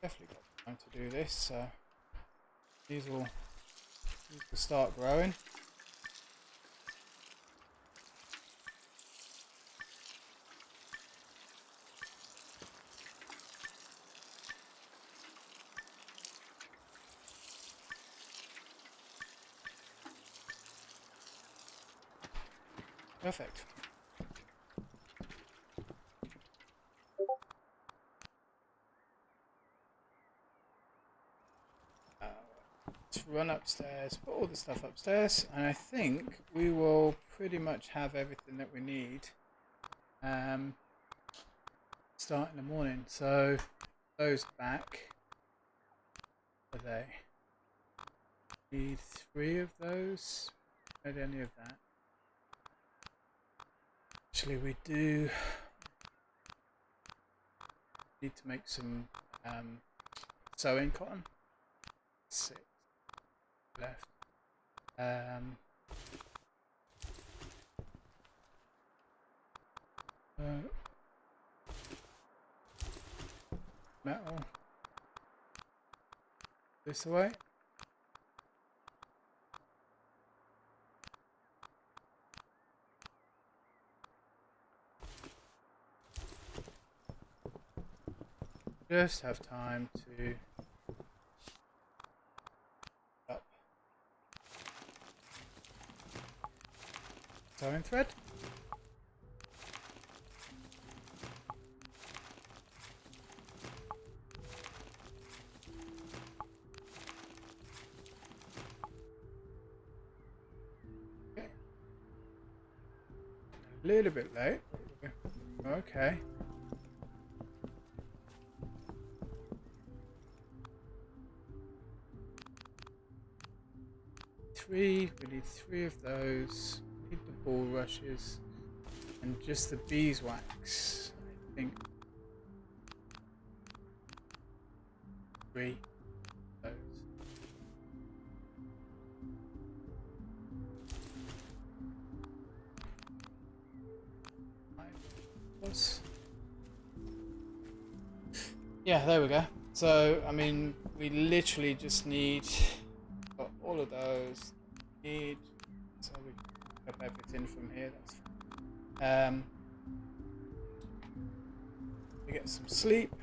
Definitely got time to do this, so these will start growing. Perfect. Let's run upstairs, put all the stuff upstairs, and I think we will pretty much have everything that we need start in the morning. So those back. Are they? Need 3 of those. Not any of that. Actually, we do need to make some sewing cotton. 6 left. Metal. This way. just have time to up sewing thread. Okay. A little bit late. Okay. We need 3 of those. We need the bulrushes and just the beeswax. I think 3 of those. Yeah, there we go. So, I mean, we literally just need all of those. So we can pick up everything from here. That's fine. We get some sleep.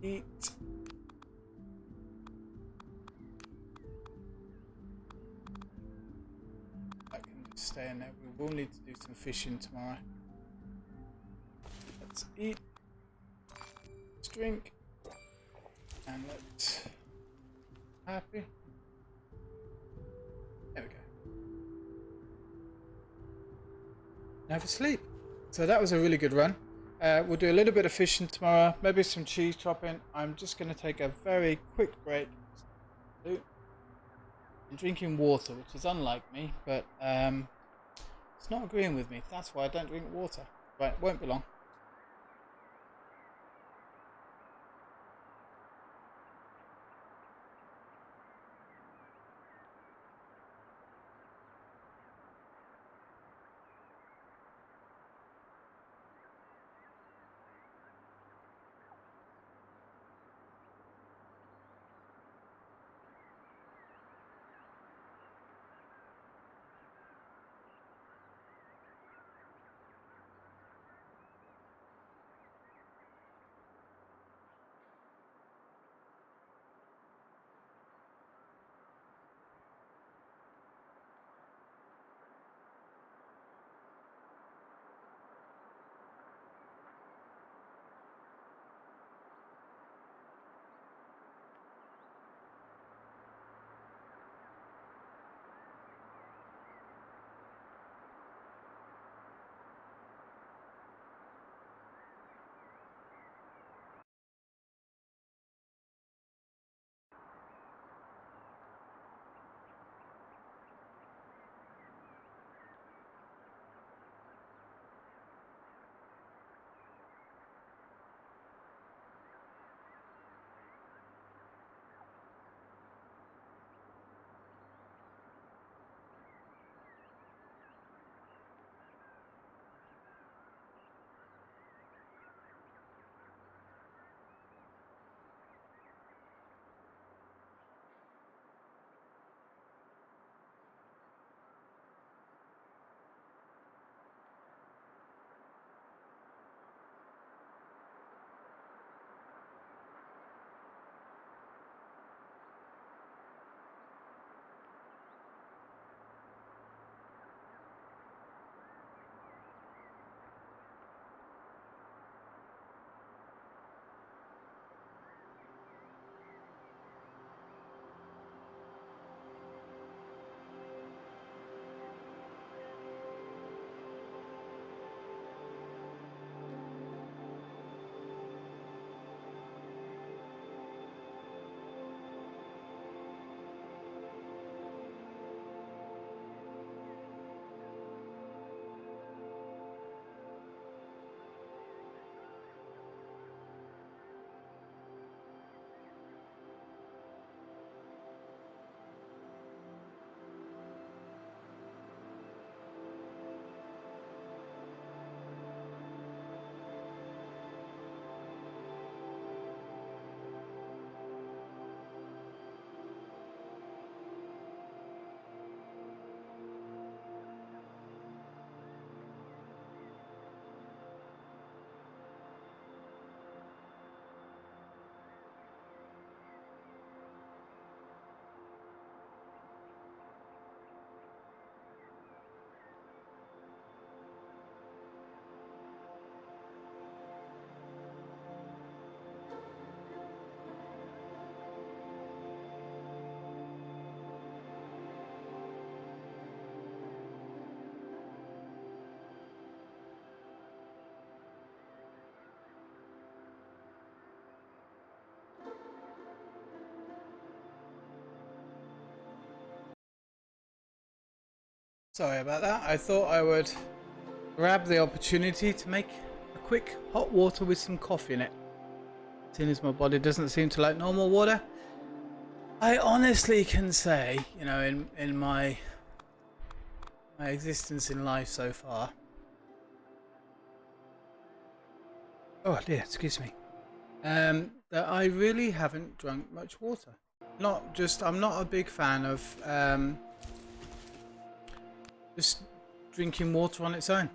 Eat. That can just stay in there. We will need to do some fishing tomorrow. Let's eat. Let's drink. And let's happy. There we go. Now for sleep. So that was a really good run. We'll do a little bit of fishing tomorrow, maybe some cheese chopping. I'm just going to take a very quick break. I'm drinking water, which is unlike me, but it's not agreeing with me. That's why I don't drink water. Right, won't be long. Sorry about that. I thought I would grab the opportunity to make a quick hot water with some coffee in it. Seeing as my body doesn't seem to like normal water, I honestly can say, you know, in my existence in life so far. Oh dear, excuse me. That I really haven't drunk much water. I'm not a big fan of just drinking water on its own.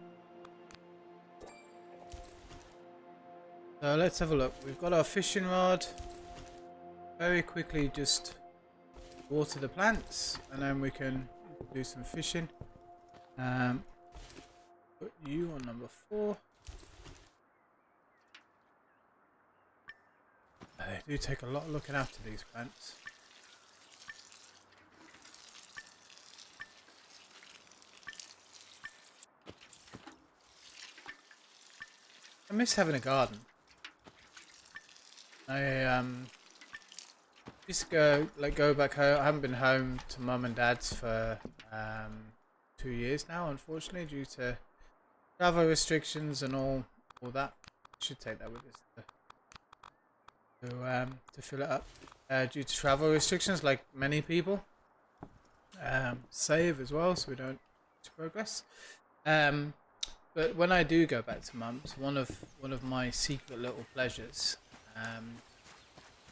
So let's have a look. We've got our fishing rod. Very quickly just water the plants and then we can do some fishing. Put you on number 4. They do take a lot of looking after these plants. I miss having a garden. I used to go back home. I haven't been home to mum and dad's for 2 years now, unfortunately, due to travel restrictions and all that. Should take that with us to fill it up. Due to travel restrictions, like many people, save as well, so we don't progress. But when I do go back to mum's, one of my secret little pleasures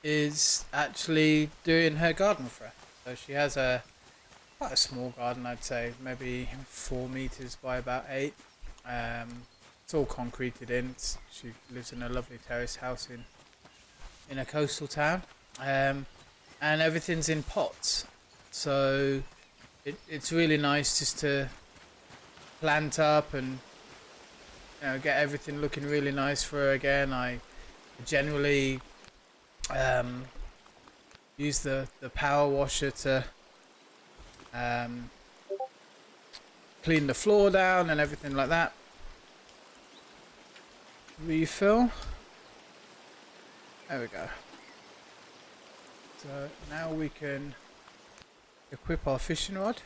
is actually doing her garden for her. So she has quite a small garden, I'd say, maybe 4 meters by about 8. It's all concreted in. She lives in a lovely terrace house in a coastal town, and everything's in pots. So it's really nice just to plant up and, you know, get everything looking really nice for her again. I generally use the power washer to clean the floor down and everything like that. Refill. There we go. So now we can equip our fishing rod.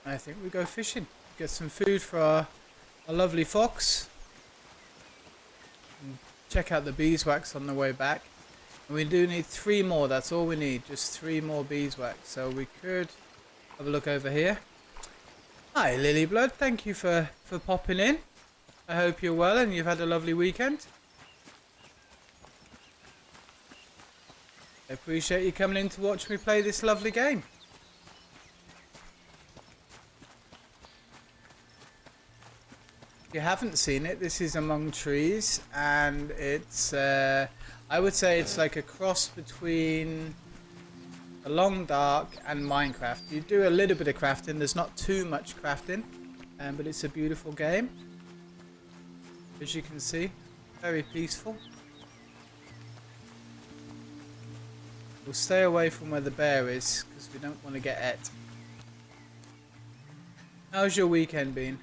I think we go fishing. Get some food for our lovely fox. And check out the beeswax on the way back. And we do need 3 more. That's all we need. Just 3 more beeswax. So we could have a look over here. Hi Lilyblood. Thank you for popping in. I hope you're well and you've had a lovely weekend. I appreciate you coming in to watch me play this lovely game. If you haven't seen it, this is Among Trees, and it's I would say it's like a cross between A Long Dark and Minecraft. You do a little bit of crafting. There's not too much crafting, but it's a beautiful game. As you can see, very peaceful. We'll stay away from where the bear is because we don't want to get et. How's your weekend been?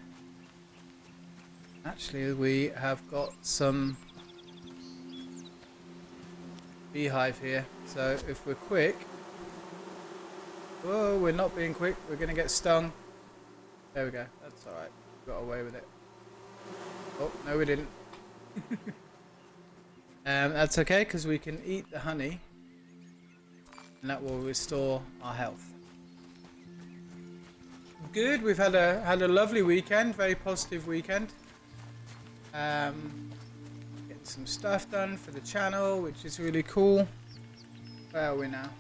Actually, we have got some beehive here, so if we're quick... Whoa, we're not being quick, we're going to get stung. There we go, that's alright, got away with it. Oh, no we didn't. That's okay, because we can eat the honey, and that will restore our health. Good, we've had a lovely weekend, very positive weekend. Getting some stuff done for the channel, which is really cool. Where are we now?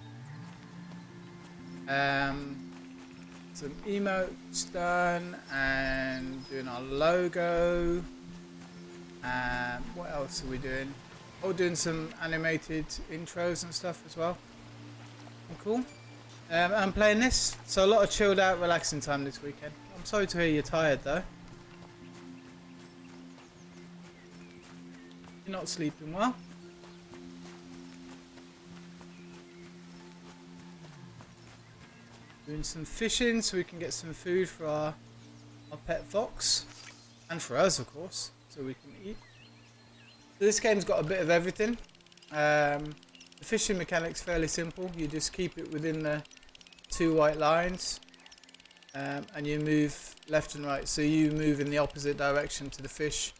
Some emotes done and doing our logo. What else are we doing? Oh, doing some animated intros and stuff as well. Cool. I'm playing this, so a lot of chilled out, relaxing time this weekend. I'm sorry to hear you're tired though. You're not sleeping well. Doing some fishing so we can get some food for our pet fox. And for us, of course, so we can eat. So this game's got a bit of everything. The fishing mechanic's fairly simple. You just keep it within the 2 white lines. and you move left and right. So you move in the opposite direction to the fish,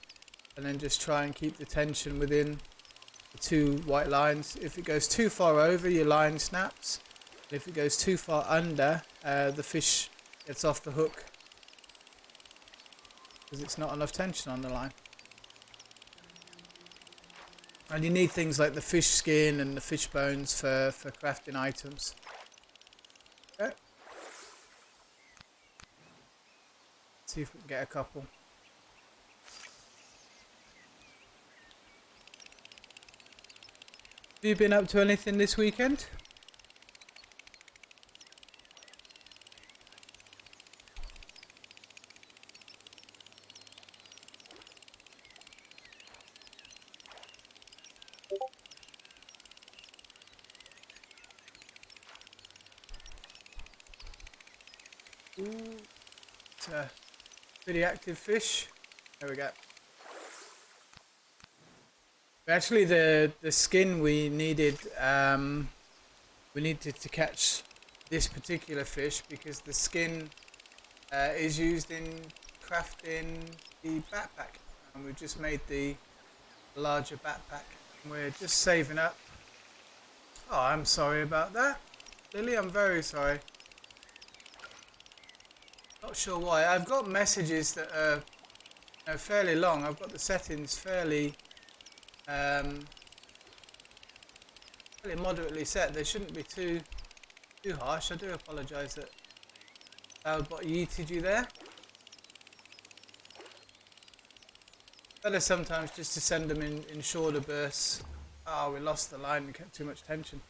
and then just try and keep the tension within the two white lines. If it goes too far over, your line snaps. If it goes too far under, the fish gets off the hook because it's not enough tension on the line. And you need things like the fish skin and the fish bones for crafting items. Okay. See if we can get a couple. Have you been up to anything this weekend? Ooh, it's a pretty active fish. There we go. Actually, the skin we needed to catch this particular fish because the skin is used in crafting the backpack, and we've just made the larger backpack. And we're just saving up. Oh, I'm sorry about that, Lily. I'm very sorry. Not sure why. I've got messages that are fairly long. I've got the settings fairly moderately set. They shouldn't be too harsh. I do apologise that Cloudbot yeeted you there. Better sometimes just to send them in shorter bursts. Oh, we lost the line and kept too much tension.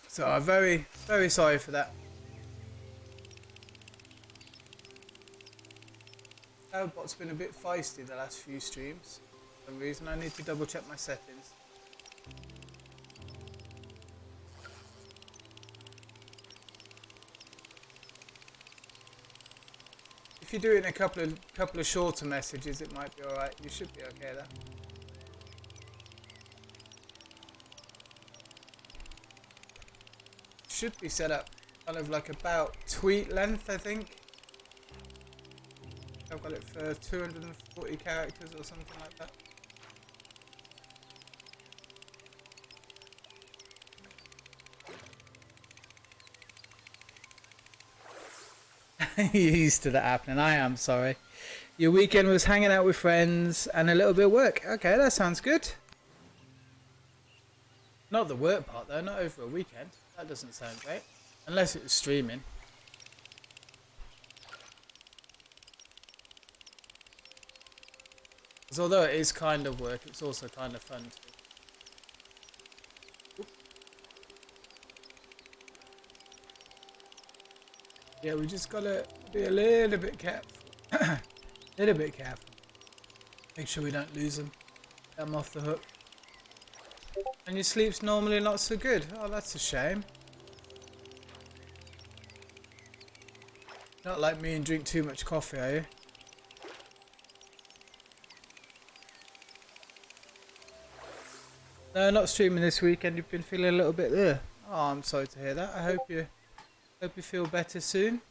So I'm very, very sorry for that. Cloudbot's been a bit feisty the last few streams. For some reason I need to double check my settings. If you're doing a couple of shorter messages, it might be alright. You should be okay there. Should be set up kind of like about tweet length, I think. I've got it for 240 characters or something like that. You're used to that happening. I am sorry. Your weekend was hanging out with friends and a little bit of work. Okay, that sounds good. Not the work part though, not over a weekend. That doesn't sound great. Unless it was streaming. Because although it is kind of work, it's also kind of fun too. Yeah, we just gotta be a little bit careful. Little bit careful. Make sure we don't lose them. Get them off the hook. And your sleep's normally not so good. Oh, that's a shame. Not like me and drink too much coffee, are you? No, not streaming this weekend. You've been feeling a little bit there. Oh, I'm sorry to hear that. I hope you feel better soon.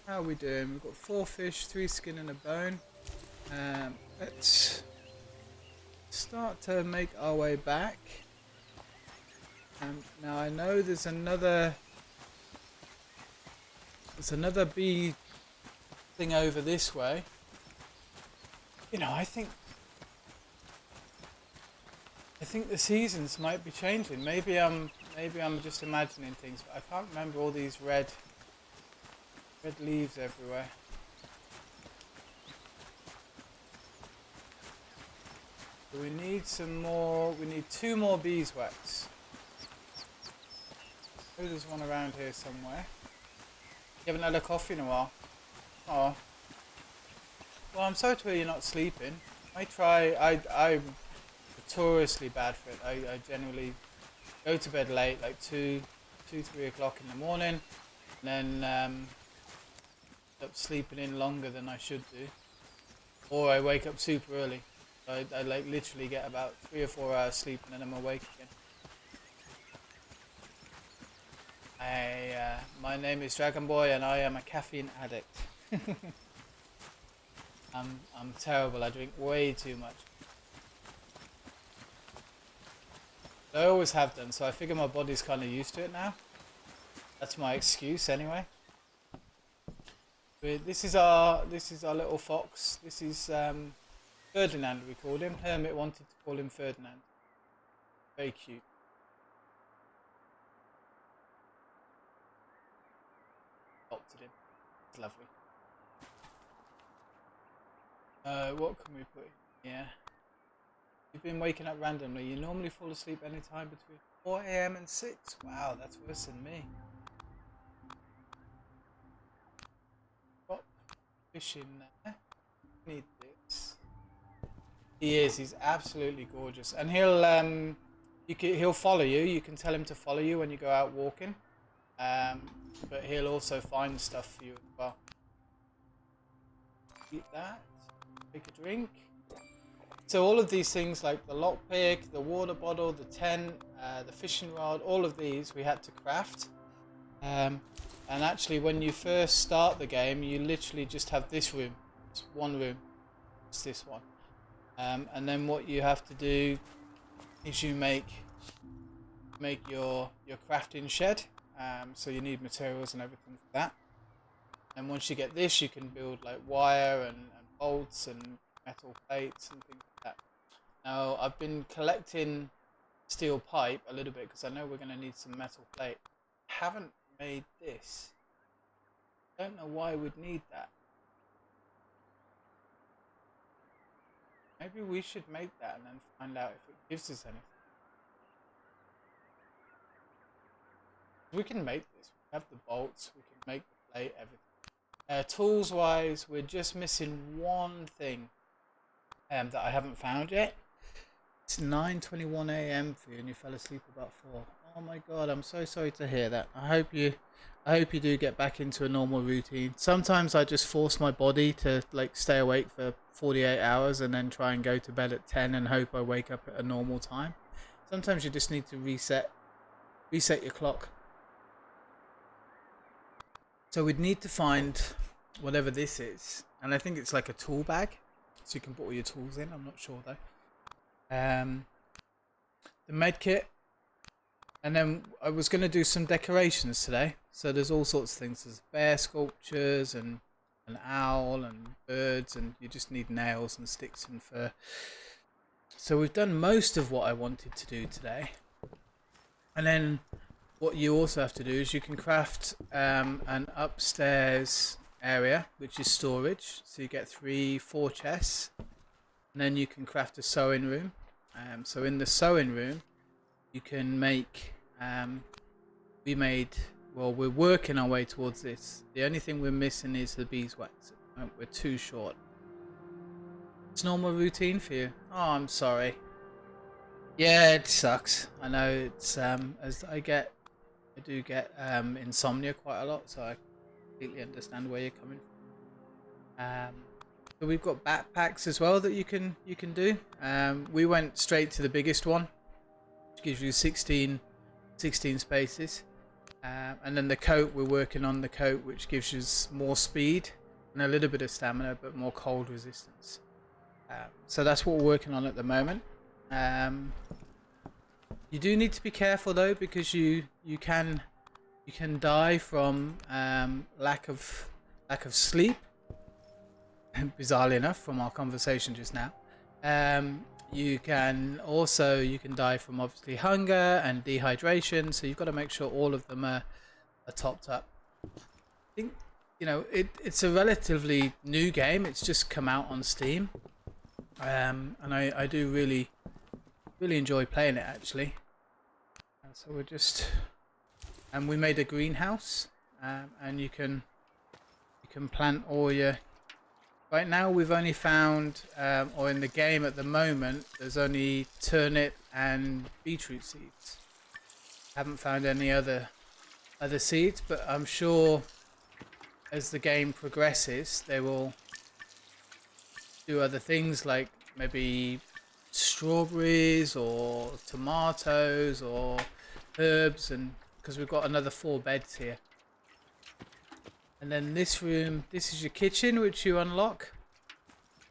How are we doing? We've got 4 fish, 3 skin and a bone. Let's start to make our way back. Now I know there's another bee thing over this way. You know, I think the seasons might be changing. Maybe I'm just imagining things, but I can't remember all these red leaves everywhere. So we need some more. We need 2 more beeswax. Oh, there's one around here somewhere. You haven't had a coffee in a while. Oh. Well, I'm sorry to hear you're not sleeping. I'm notoriously bad for it. I generally go to bed late, like 2, 3 o'clock in the morning, and then end up sleeping in longer than I should do. Or I wake up super early. I like literally get about 3 or 4 hours sleep and then I'm awake again. My name is Dragon Boy, and I am a caffeine addict. I'm terrible. I drink way too much. I always have done, so I figure my body's kind of used to it now. That's my excuse, anyway. This is our little fox. This is Ferdinand. We called him. Hermit wanted to call him Ferdinand. Very cute. Adopted him. It's lovely. What can we put in here? You've been waking up randomly. You normally fall asleep anytime between 4 AM and 6. Wow, that's worse than me. Got fish in there. Need this. He is. He's absolutely gorgeous, and he'll follow you. You can tell him to follow you when you go out walking, but he'll also find stuff for you as well. Eat that. Take a drink. So all of these things, like the lockpick, the water bottle, the tent, the fishing rod, all of these we had to craft. And actually, when you first start the game, you literally just have this room. It's one room. It's this one. And then what you have to do is you make your crafting shed. So you need materials and everything for that. And once you get this, you can build like wire and bolts and metal plates and things like that. Now I've been collecting steel pipe a little bit because I know we're going to need some metal plate. I haven't made this. Don't know why we'd need that. Maybe we should make that and then find out if it gives us anything. We can make this. We have the bolts. We can make the plate, everything. Tools wise, we're just missing one thing that I haven't found yet. It's 9:21 AM for you, and you fell asleep about 4. Oh my god, I'm so sorry to hear that. I hope you do get back into a normal routine. Sometimes I just force my body to like stay awake for 48 hours and then try and go to bed at 10 and hope I wake up at a normal time. Sometimes you just need to reset your clock. So we'd need to find whatever this is, and I think it's like a tool bag, so you can put all your tools in. I'm not sure though. The med kit, and then I was going to do some decorations today. So there's all sorts of things. There's bear sculptures and an owl and birds, and you just need nails and sticks and fur. So we've done most of what I wanted to do today, and then what you also have to do is you can craft an upstairs area, which is storage. So you get 3-4 chests, and then you can craft a sewing room. So in the sewing room, you can make. We're working our way towards this. The only thing we're missing is the beeswax. We're too short. It's normal routine for you. Oh, I'm sorry. Yeah, it sucks. I know it's as I do get insomnia quite a lot, so I completely understand where you're coming from. So we've got backpacks as well that you can do. We went straight to the biggest one, which gives you 16 spaces, and then the coat, we're working on the coat, which gives us more speed and a little bit of stamina, but more cold resistance. So that's what we're working on at the moment. You do need to be careful though, because you can die from lack of sleep. Bizarrely enough, from our conversation just now. You can die from obviously hunger and dehydration. So you've got to make sure all of them are topped up. I think it's a relatively new game. It's just come out on Steam, and I do really enjoy playing it actually. So we made a greenhouse, and you can plant all your. Right now we've only found, or in the game at the moment, there's only turnip and beetroot seeds. Haven't found any other seeds, but I'm sure as the game progresses they will do other things, like maybe strawberries or tomatoes or herbs, and because we've got another 4 beds here. And then this room, this is your kitchen, which you unlock.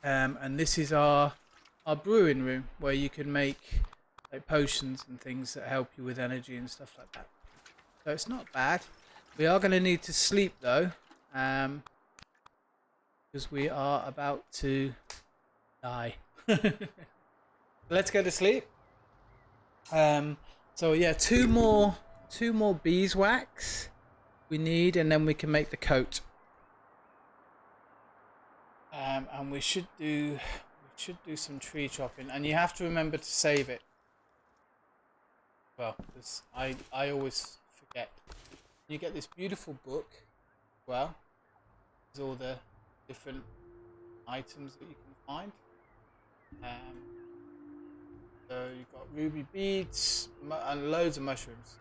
And this is our brewing room, where you can make like potions and things that help you with energy and stuff like that. So it's not bad. We are going to need to sleep though, because we are about to die. Let's go to sleep. So yeah, two more beeswax we need, and then we can make the coat. And we should do some tree chopping, and you have to remember to save it. Well, because I always forget. You get this beautiful book. Well, there's all the different items that you can find. So you've got ruby beads and loads of mushrooms.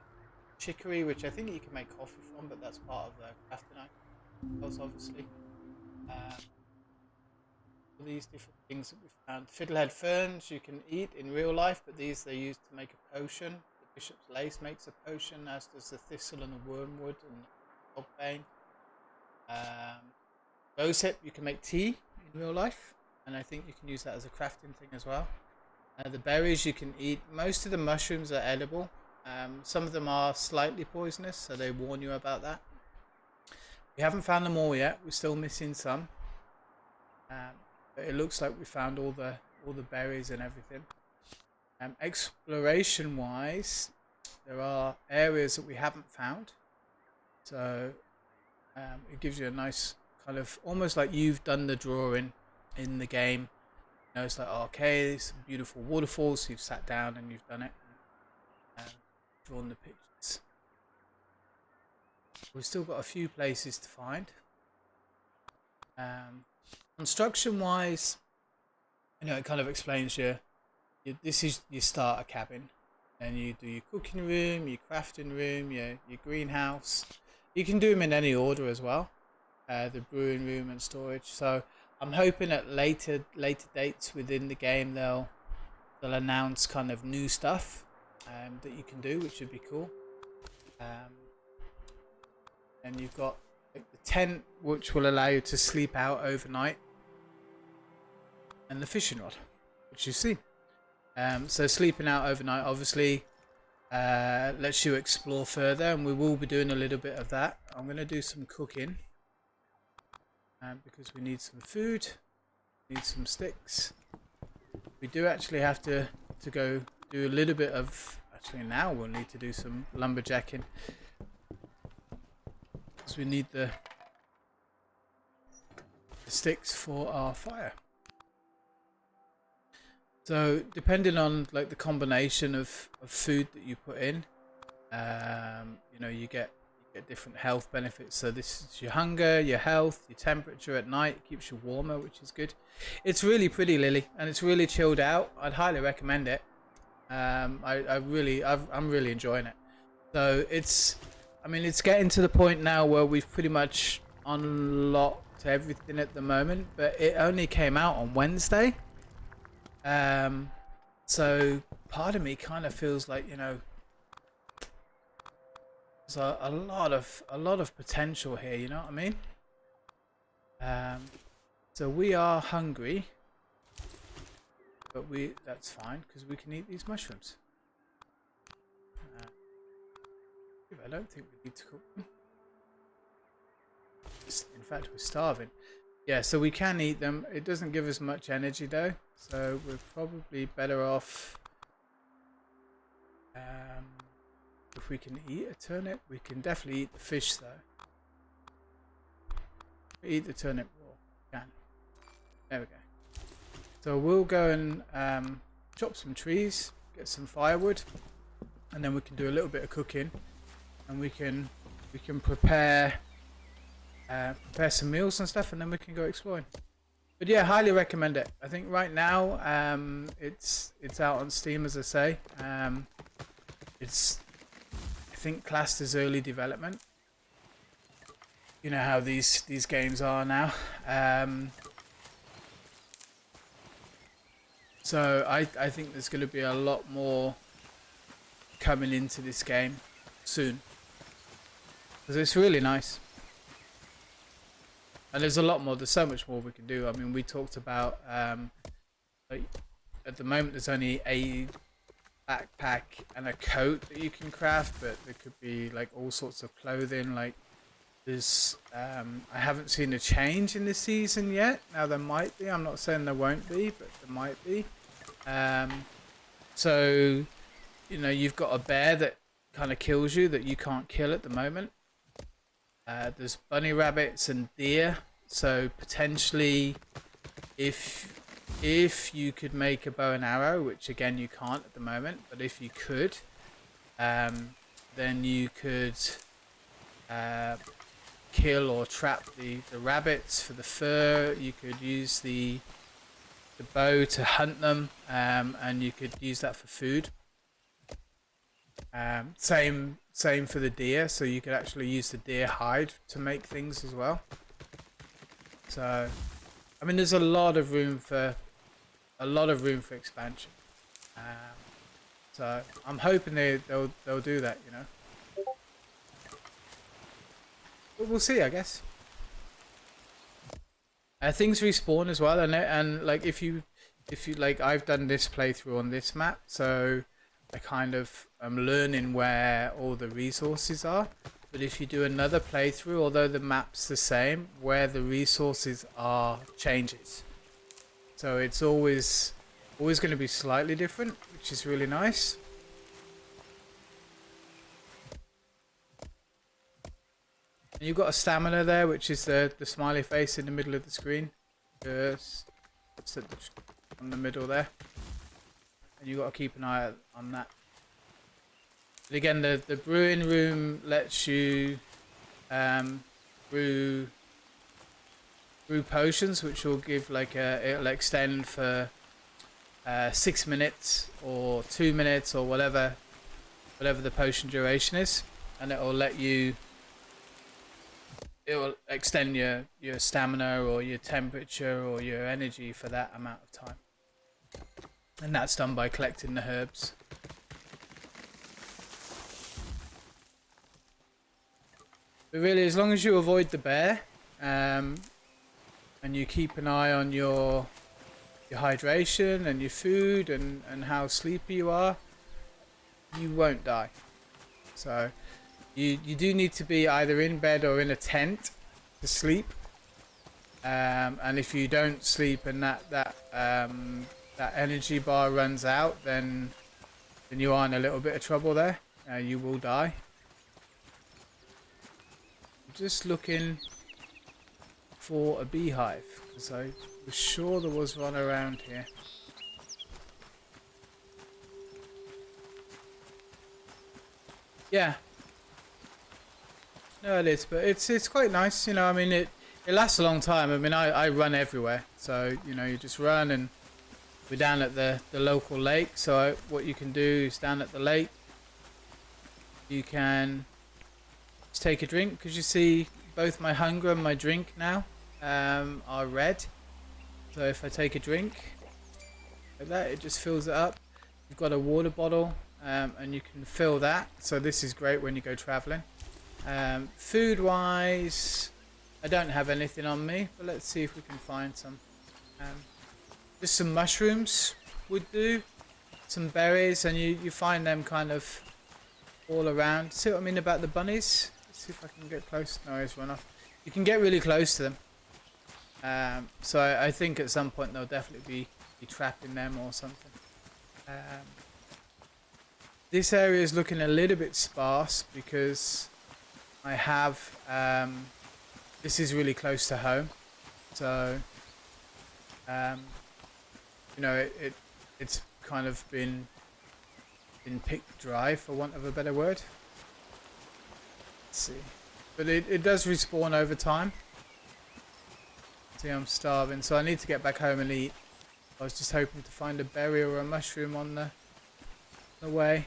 Chicory, which I think you can make coffee from, but that's part of the crafting items, obviously. All these different things that we found. Fiddlehead ferns you can eat in real life, but these they use to make a potion. The bishop's lace makes a potion, as does the thistle and the wormwood and hogbane. Rosehip you can make tea in real life, and I think you can use that as a crafting thing as well. The berries you can eat. Most of the mushrooms are edible. Some of them are slightly poisonous, so they warn you about that. We haven't found them all yet. We're still missing some. But it looks like we found all the berries and everything. Exploration wise, there are areas that we haven't found. So it gives you a nice kind of, almost like you've done the drawing in the game. You know, it's like, okay, there's some beautiful waterfalls, so you've sat down and you've done it. Drawn the pictures. We've still got a few places to find. Construction wise, you know, it kind of explains this is your starter cabin, and you do your cooking room, your crafting room, your greenhouse. You can do them in any order as well, the brewing room and storage. So I'm hoping at later dates within the game they'll announce kind of new stuff that you can do, which would be cool. And you've got like the tent, which will allow you to sleep out overnight, and the fishing rod, which you see. So sleeping out overnight obviously lets you explore further, and we will be doing a little bit of that. I'm going to do some cooking because we need some food, need some sticks. We do actually have to go do a little bit of, actually now we'll need to do some lumberjacking, because we need the sticks for our fire. So depending on like the combination of food that you put in, you know, you get different health benefits. So this is your hunger, your health, your temperature at night. It keeps you warmer, which is good. It's really pretty, Lily, and it's really chilled out. I'd highly recommend it. I'm really enjoying it. So it's getting to the point now where we've pretty much unlocked everything at the moment, but it only came out on Wednesday. So part of me kind of feels like, you know, there's a lot of potential here, you know what I mean? So we are hungry, but that's fine because we can eat these mushrooms. I don't think we need to cook them. In fact, we're starving. Yeah, so we can eat them. It doesn't give us much energy though, so we're probably better off if we can eat a turnip. We can definitely eat the fish though. Eat the turnip raw. Can. There we go. So we'll go and chop some trees, get some firewood, and then we can do a little bit of cooking, and we can prepare some meals and stuff, and then we can go exploring. But yeah, highly recommend it. I think right now it's out on Steam, as I say. It's, I think, classed as early development. You know how these games are now. So I think there's going to be a lot more coming into this game soon. because it's really nice. And there's a lot more. There's so much more we can do. I mean, we talked about like at the moment there's only a backpack and a coat that you can craft, but there could be like all sorts of clothing. Like there's I haven't seen a change in this season yet. Now there might be. I'm not saying there won't be, but there might be. So you know, you've got a bear that kind of kills you that you can't kill at the moment. There's bunny rabbits and deer, so potentially if you could make a bow and arrow, which again you can't at the moment, but if you could, then you could kill or trap the rabbits for the fur. You could use the bow to hunt them, and you could use that for food. Same for the deer, so you could actually use the deer hide to make things as well. So I mean there's a lot of room for expansion. So I'm hoping they'll do that, you know. But we'll see, I guess. Things respawn as well, and like if you like, I've done this playthrough on this map, so I kind of am learning where all the resources are. But if you do another playthrough, although the map's the same, where the resources are changes. So it's always going to be slightly different, which is really nice. And you've got a stamina there, which is the smiley face in the middle of the screen. Just on the middle there. And you've got to keep an eye on that. But again, the brewing room lets you brew potions, which will give like it'll extend for 6 minutes or 2 minutes or whatever the potion duration is, and it will let you. It will extend your stamina or your temperature or your energy for that amount of time. And that's done by collecting the herbs. But really, as long as you avoid the bear, and you keep an eye on your hydration and your food and how sleepy you are, you won't die. So you do need to be either in bed or in a tent to sleep. And if you don't sleep and that energy bar runs out, then you are in a little bit of trouble there. You will die. I'm just looking for a beehive because I was sure there was one around here. Yeah. No, it is, but it's quite nice, you know. I mean, it lasts a long time. I mean, I run everywhere, so you know, you just run, and we're down at the local lake. So what you can do is down at the lake, you can just take a drink, because you see both my hunger and my drink now are red. So if I take a drink like that, it just fills it up. You've got a water bottle, and you can fill that. So this is great when you go traveling. Food wise, I don't have anything on me, but let's see if we can find some. Just some mushrooms would do, some berries, and you find them kind of all around. See what I mean about the bunnies? Let's see if I can get close. No, he's run off. You can get really close to them. So I think at some point they'll definitely be trapping them or something. This area is looking a little bit sparse because I have this is really close to home, so you know, it's kind of been picked dry, for want of a better word. Let's see, but it does respawn over time. See, I'm starving, so I need to get back home and eat. I was just hoping to find a berry or a mushroom on the way.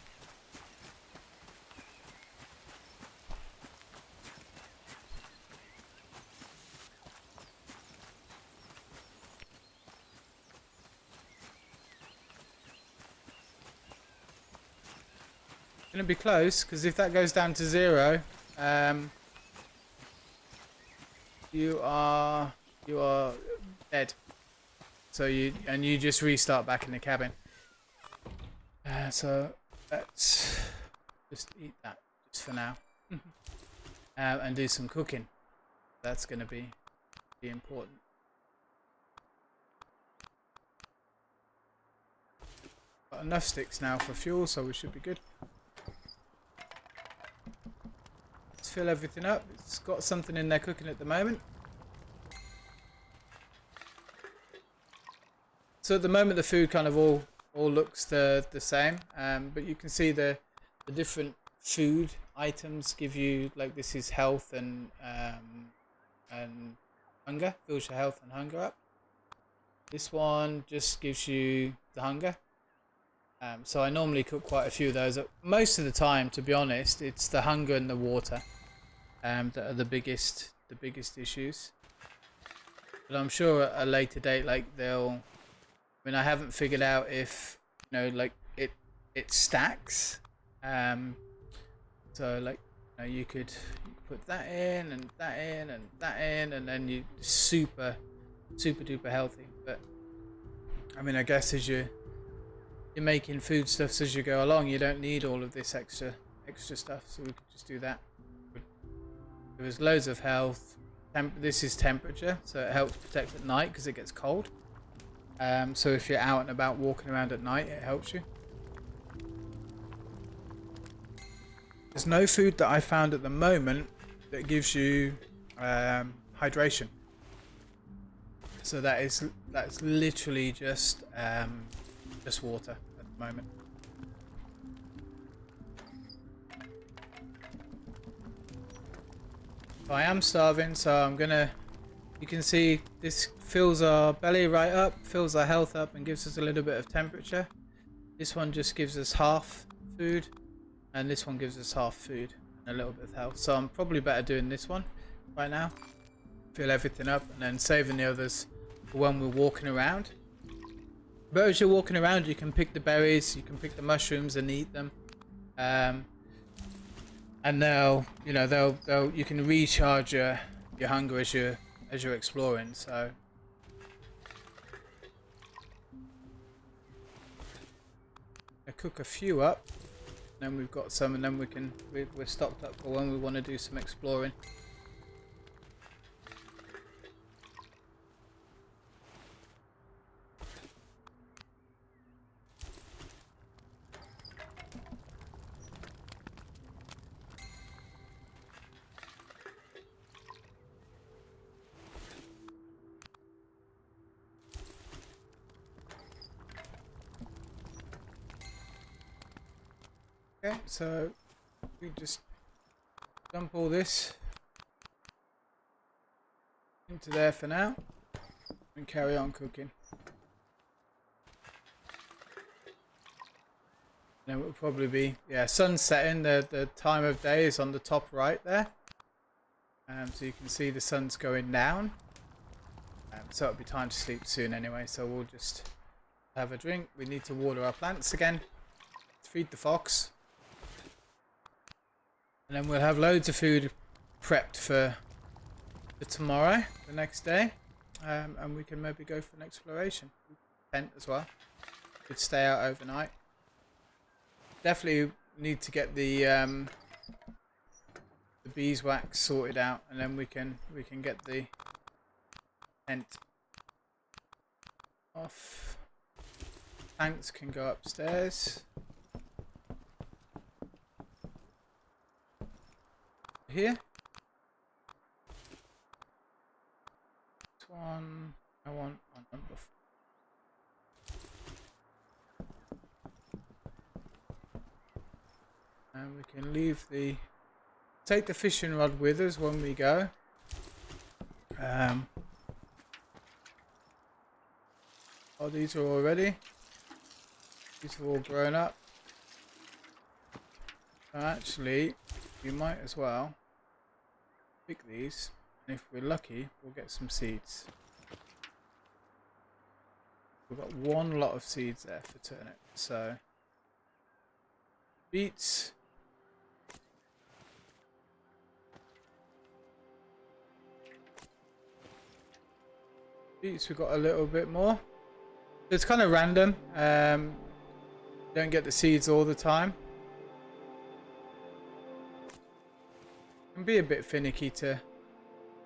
Gonna be close, because if that goes down to 0, you are dead. So you just restart back in the cabin. So let's just eat that just for now, and do some cooking. That's going to be important. Got enough sticks now for fuel, so we should be good. Let's fill everything up. It's got something in there cooking at the moment. So at the moment the food kind of all looks the same, but you can see the different food items give you, like, this is health and hunger, fills your health and hunger up. This one just gives you the hunger. So I normally cook quite a few of those. Most of the time, to be honest, it's the hunger and the water that are the biggest issues. But I'm sure at a later date, like, they'll. I mean, I haven't figured out if, you know, like, it stacks. So, like, you know, you could put that in and that in and that in, and then you super duper healthy. But I mean, I guess as you're making foodstuffs as you go along, you don't need all of this extra stuff, so we could just do that. There was loads of health. This is temperature, so it helps protect at night because it gets cold. So if you're out and about walking around at night, it helps you. There's no food that I found at the moment that gives you hydration. So that's literally just water at the moment. So I am starving, so I'm gonna. You can see this fills our belly right up, fills our health up, and gives us a little bit of temperature. This one just gives us half food, and this one gives us half food and a little bit of health. So I'm probably better doing this one right now. Fill everything up and then saving the others for when we're walking around. But as you're walking around, you can pick the berries, you can pick the mushrooms and eat them. And you can recharge your hunger as you're exploring. So I cook a few up, then we've got some, and then we're stocked up for when we want to do some exploring. Okay, so we just dump all this into there for now and carry on cooking. And then it will probably be, yeah, sun setting. The time of day is on the top right there. So you can see the sun's going down. So it'll be time to sleep soon anyway. So we'll just have a drink. We need to water our plants again. Feed the fox. And then we'll have loads of food prepped for tomorrow, the next day. And we can maybe go for an exploration. Tent as well. Could stay out overnight. Definitely need to get the beeswax sorted out, and then we can get the tent off. Tanks can go upstairs. Here. This one I want on number 4. And we can leave take the fishing rod with us when we go. Oh, these are all ready. These are all grown up. So actually, we might as well pick these, and if we're lucky, we'll get some seeds. We've got one lot of seeds there for turnip. So beets. beets we got a little bit more. It's kind of random. Don't get the seeds all the time. Can be a bit finicky to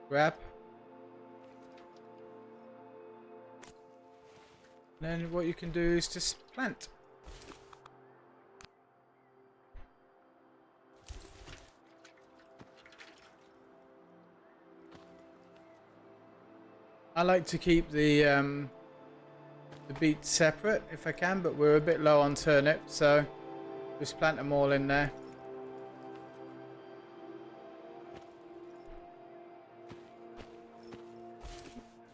grab. And then what you can do is just plant. I like to keep the beets separate if I can, but we're a bit low on turnip, so just plant them all in there.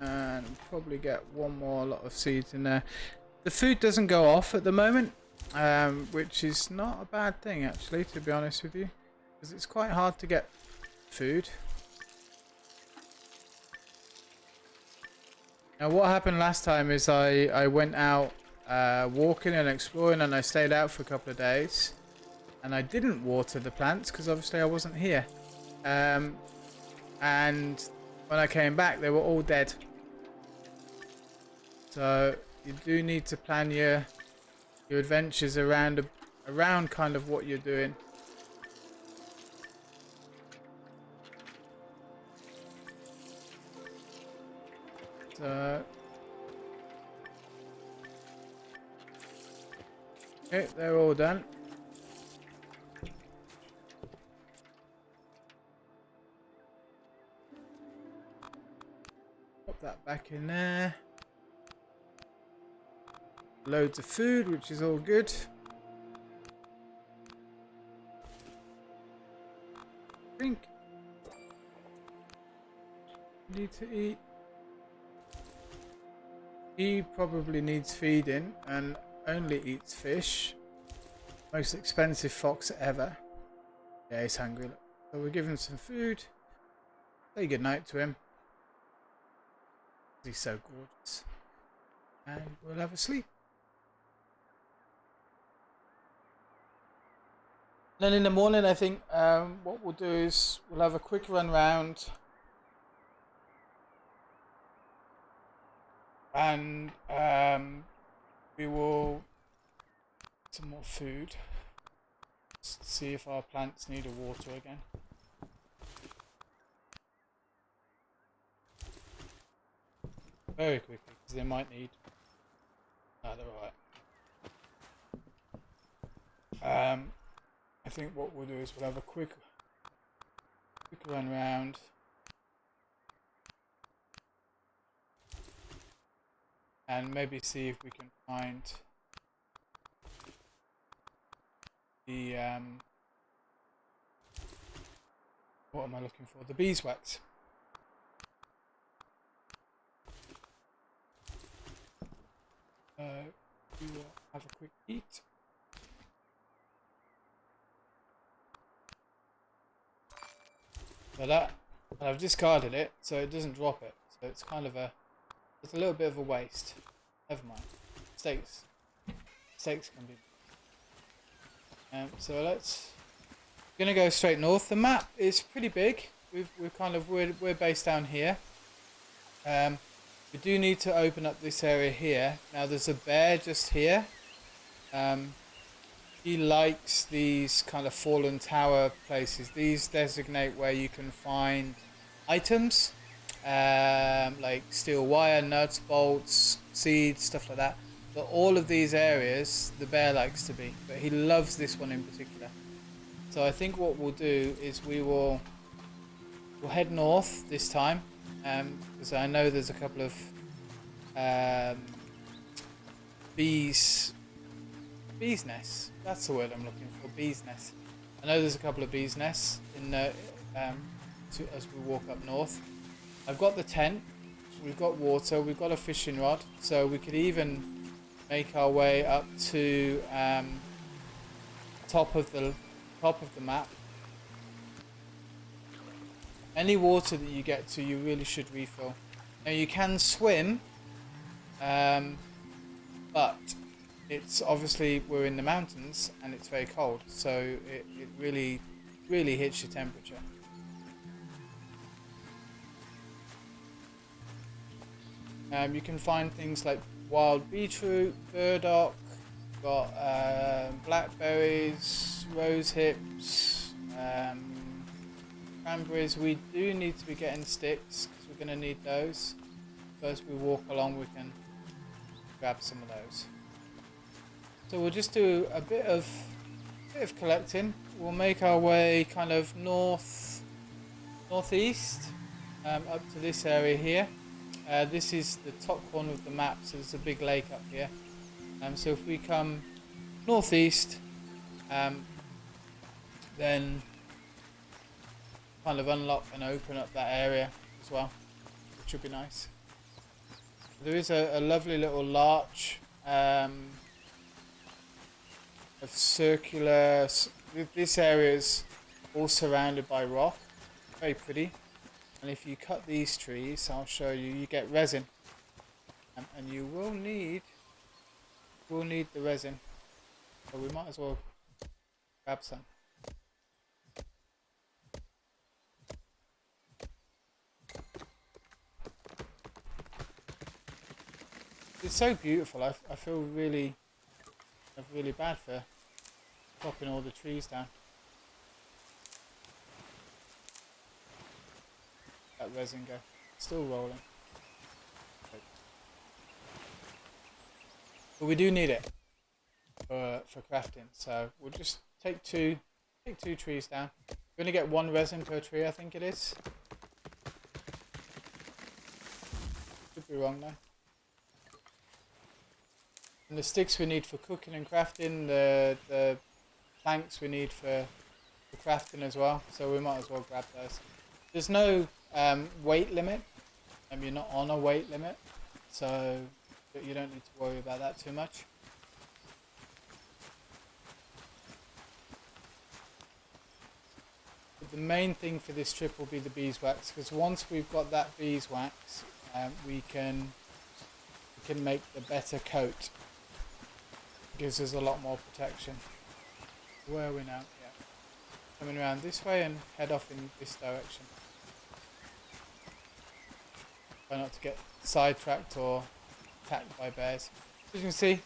And probably get one more lot of seeds in there. The food doesn't go off at the moment, which is not a bad thing actually, to be honest with you, because it's quite hard to get food. Now what happened last time is I went out walking and exploring, and I stayed out for a couple of days, and I didn't water the plants because obviously I wasn't here, and when I came back they were all dead. So you do need to plan your adventures around kind of what you're doing. So okay, they're all done. Pop that back in there. Loads of food, which is all good. Drink. Need to eat. He probably needs feeding and only eats fish. Most expensive fox ever. Yeah, he's hungry. So we'll give him some food. Say goodnight to him. He's so gorgeous. And we'll have a sleep. Then in the morning, I think what we'll do is we'll have a quick run round, and we will get some more food. Let's see if our plants need a water again. Very quickly, because they might need. No, they're alright. I think what we'll do is we'll have a quick run round. And maybe see if we can find the what am I looking for? The beeswax. We will have a quick eat. So that, and I've discarded it, so it doesn't drop it. So it's kind of it's a little bit of a waste. Never mind. Mistakes can be. So we're gonna go straight north. The map is pretty big. We're based down here. We do need to open up this area here. Now there's a bear just here. He likes these kind of fallen tower places. These designate where you can find items, like steel wire, nuts, bolts, seeds, stuff like that. But all of these areas, the bear likes to be. But he loves this one in particular. So I think what we'll do is we'll head north this time. Because I know there's a couple of bees nests. That's the word I'm looking for. Bees nests. I know there's a couple of bees nests in as we walk up north. I've got the tent. We've got water. We've got a fishing rod. So we could even make our way up to top of the map. Any water that you get to, you really should refill. Now you can swim, but it's obviously we're in the mountains and it's very cold, so it really hits your temperature. You can find things like wild beetroot, burdock, got blackberries, rose hips, cranberries. We do need to be getting sticks because we're going to need those. So as we walk along, we can grab some of those. So we'll just do a bit of collecting. We'll make our way kind of northeast up to this area here. This is the top corner of the map, so there's a big lake up here. So if we come northeast, then kind of unlock and open up that area as well, which would be nice. There is a lovely little larch of circular. This area is all surrounded by rock, very pretty. And if you cut these trees, I'll show you, you get resin, and you will need the resin, so we might as well grab some. It's so beautiful. I feel really bad for chopping all the trees down. That resin go. Still rolling. But we do need it for crafting, so we'll just take two trees down. We're gonna get 1 resin per tree, I think it is. Could be wrong though. And the sticks we need for cooking and crafting, the planks we need for crafting as well, so we might as well grab those. There's no weight limit, and you're not on a weight limit, so you don't need to worry about that too much. But the main thing for this trip will be the beeswax, because once we've got that beeswax, we can make the better coat. Gives us a lot more protection. Where are we now? Yeah, coming around this way and head off in this direction. Try not to get sidetracked or attacked by bears. As you can see,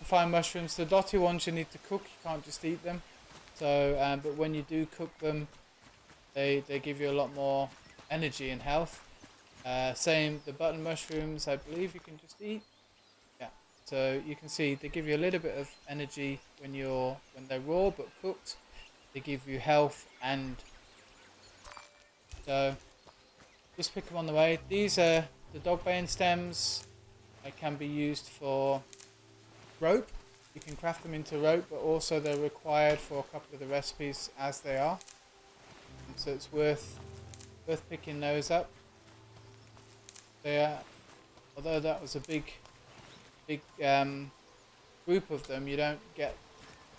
find mushrooms. The dotty ones you need to cook. You can't just eat them. So, but when you do cook them, they give you a lot more energy and health. Same the button mushrooms. I believe you can just eat. Yeah. So you can see they give you a little bit of energy when they're raw, but cooked, they give you health. And so just pick them on the way. These are the dogbane stems. They can be used for rope. You can craft them into rope, but also they're required for a couple of the recipes as they are. And so it's worth picking those up. They are, although that was a big group of them, you don't get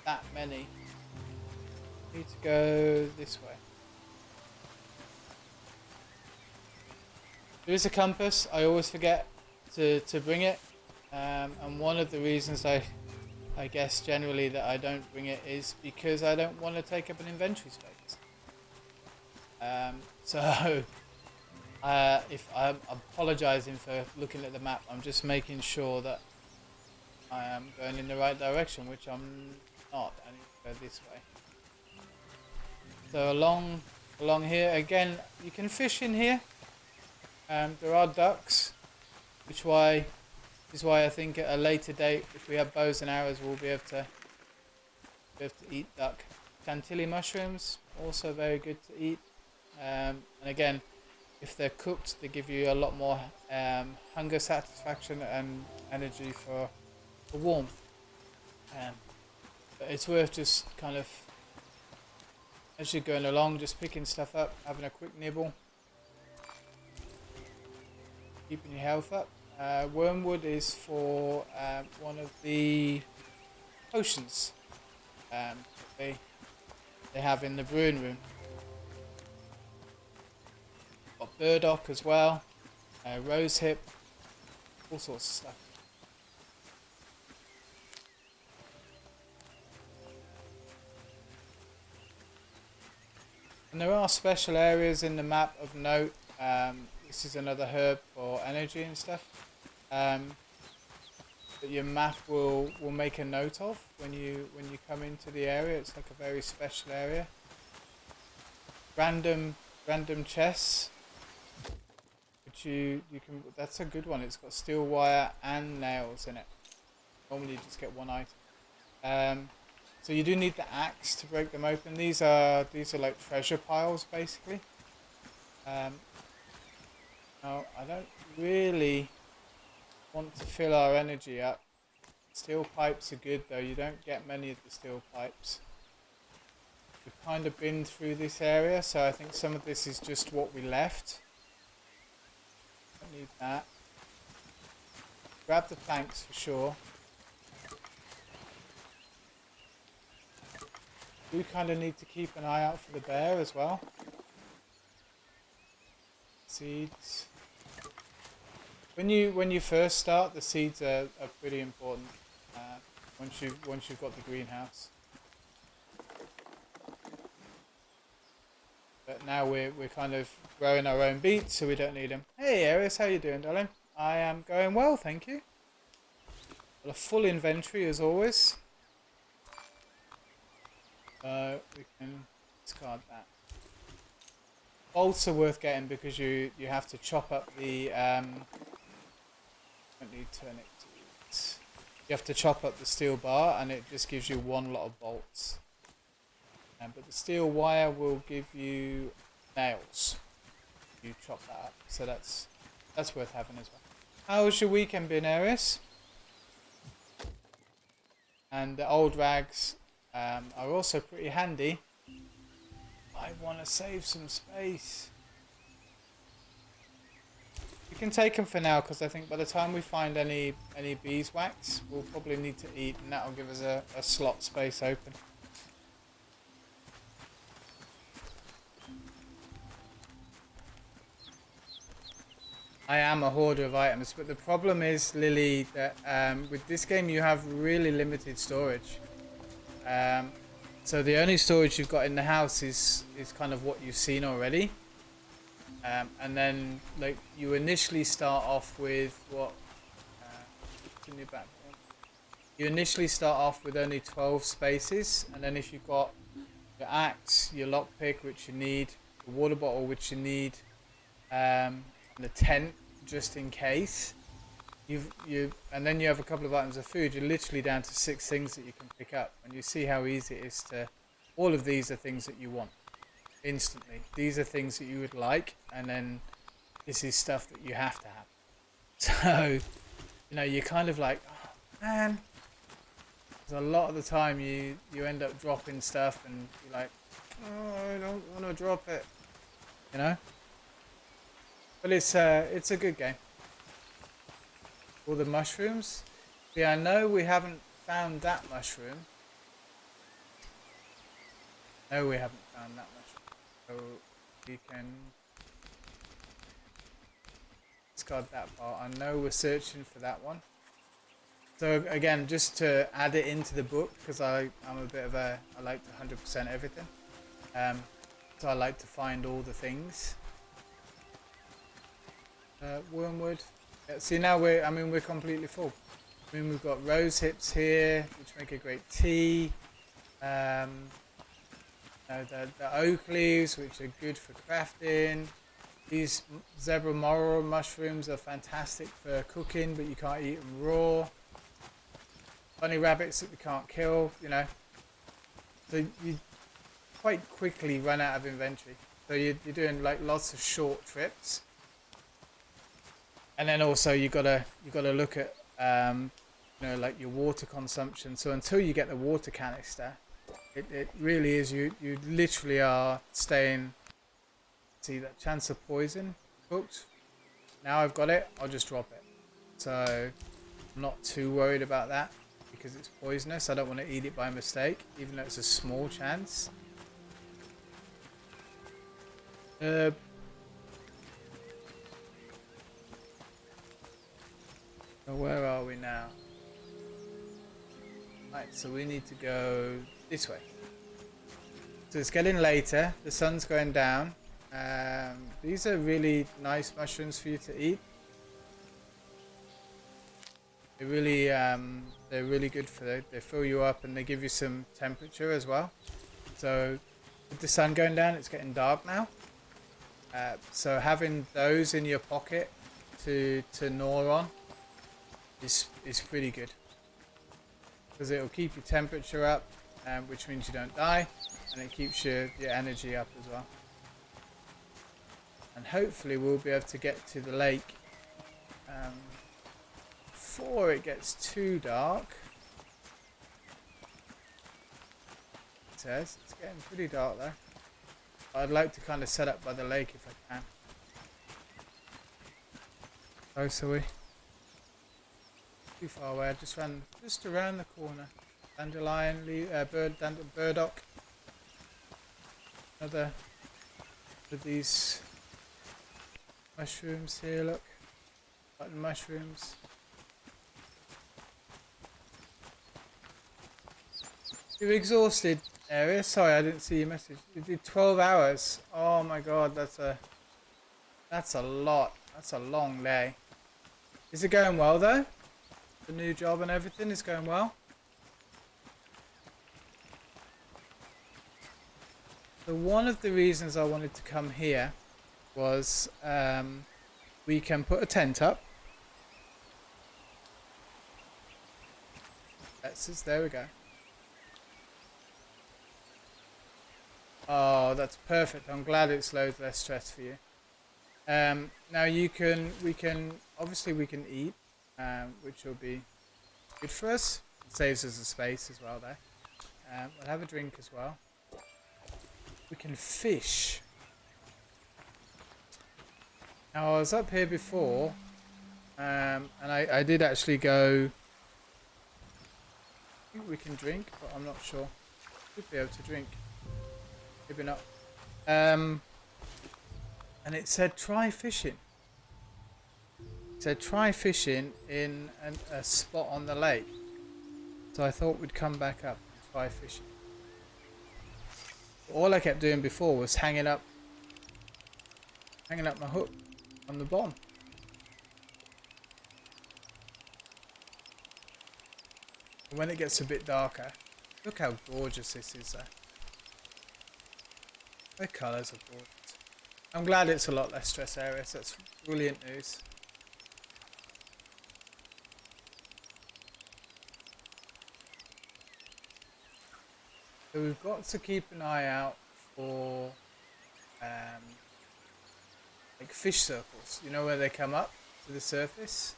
that many. You need to go this way. There is a compass. I always forget to bring it, and one of the reasons I guess generally that I don't bring it is because I don't want to take up an inventory space. So if I'm apologising for looking at the map, I'm just making sure that I am going in the right direction, which I'm not. I need to go this way. So along here again, you can fish in here. There are ducks, which is why I think at a later date, if we have bows and arrows, we'll be able to eat duck. Chantilly mushrooms, also very good to eat. And again, if they're cooked, they give you a lot more hunger satisfaction and energy for warmth. But it's worth just kind of, as you're going along, just picking stuff up, having a quick nibble, keeping your health up. Wormwood is for one of the potions they have in the brewing room. Got burdock as well, rose hip, all sorts of stuff. And there are special areas in the map of note. This is another herb for energy and stuff. That your map will make a note of when you come into the area. It's like a very special area. Random chests, which you can. That's a good one. It's got steel wire and nails in it. Normally you just get one item. So you do need the axe to break them open. These are like treasure piles basically. Now I don't really want to fill our energy up. Steel pipes are good though. You don't get many of the steel pipes. We've kind of been through this area, so I think some of this is just what we left. Don't need that. Grab the planks for sure. Do kind of need to keep an eye out for the bear as well. Seeds. When you first start, the seeds are pretty important. Once you've got the greenhouse. But now we're kind of growing our own beets, so we don't need them. Hey Aries, how you doing, darling? I am going well, thank you. Got a full inventory as always. We can discard that. Bolts are worth getting because you have to chop up the don't need turnip. You have to chop up the steel bar, and it just gives you one lot of bolts. But the steel wire will give you nails. You chop that up, so that's worth having as well. How's your weekend been, Aries? And the old rags are also pretty handy. I want to save some space. We can take them for now because I think by the time we find any beeswax, we'll probably need to eat, and that'll give us a slot space open. I am a hoarder of items, but the problem is, Lily, that with this game you have really limited storage. So the only storage you've got in the house is kind of what you've seen already. And then like you initially start off with what in your back. You initially start off with only 12 spaces, and then if you've got your axe, your lockpick, which you need, the water bottle, which you need, and the tent just in case, and then you have a couple of items of food, you're literally down to 6 things that you can pick up, and you see how easy it is to. All of these are things that you want instantly. These are things that you would like, and then this is stuff that you have to have. So, you know, you're kind of like, oh, man. Because a lot of the time you end up dropping stuff, and you're like, oh, I don't want to drop it. You know. But it's a good game. All the mushrooms. Yeah, I know we haven't found that mushroom. No, we haven't found that mushroom. So we can discard that part. I know we're searching for that one. So again, just to add it into the book, because I'm a bit of I like to 100% everything. So I like to find all the things. Wormwood. Yeah, see now we're completely full. I mean, we've got rose hips here, which make a great tea. The oak leaves, which are good for crafting. These zebra morel mushrooms are fantastic for cooking, but you can't eat them raw. Bunny rabbits that we can't kill, you know. So you quite quickly run out of inventory. So you're doing like lots of short trips. And then also you gotta look at you know, like your water consumption. So until you get the water canister, it really is you literally are staying. See that chance of poison cooked. Now I've got it, I'll just drop it. So I'm not too worried about that because it's poisonous. I don't want to eat it by mistake, even though it's a small chance. So where are we now? Right, so we need to go this way. So it's getting later, the sun's going down. These are really nice mushrooms for you to eat. they're really good for they fill you up and they give you some temperature as well. So with the sun going down, it's getting dark now. So having those in your pocket to gnaw on is pretty good, because it'll keep your temperature up, which means you don't die, and it keeps your energy up as well. And hopefully we'll be able to get to the lake before it gets too dark. It says it's getting pretty dark though. I'd like to kind of set up by the lake if I can. Close are we? Too far away. I just ran just around the corner. Dandelion, burdock. Another of these mushrooms here. Look, button mushrooms. You're exhausted, Area. Sorry, I didn't see your message. You did 12 hours. Oh my god, that's a lot. That's a long day. Is it going well though? The new job and everything is going well? So one of the reasons I wanted to come here was we can put a tent up. There we go. Oh, that's perfect. I'm glad it's loads less stress for you. Now we can eat, which will be good for us. It saves us a space as well there. We'll have a drink as well. We can fish. Now I was up here before, and I did actually go. I think we can drink, but I'm not sure. Should be able to drink. Maybe not. And it said try fishing. It said try fishing in a spot on the lake. So I thought we'd come back up and try fishing. All I kept doing before was hanging up my hook on the bottom. And when it gets a bit darker, look how gorgeous this is there. The colours are gorgeous. I'm glad it's a lot less stress areas. That's brilliant news. So we've got to keep an eye out for like fish circles. You know where they come up to the surface?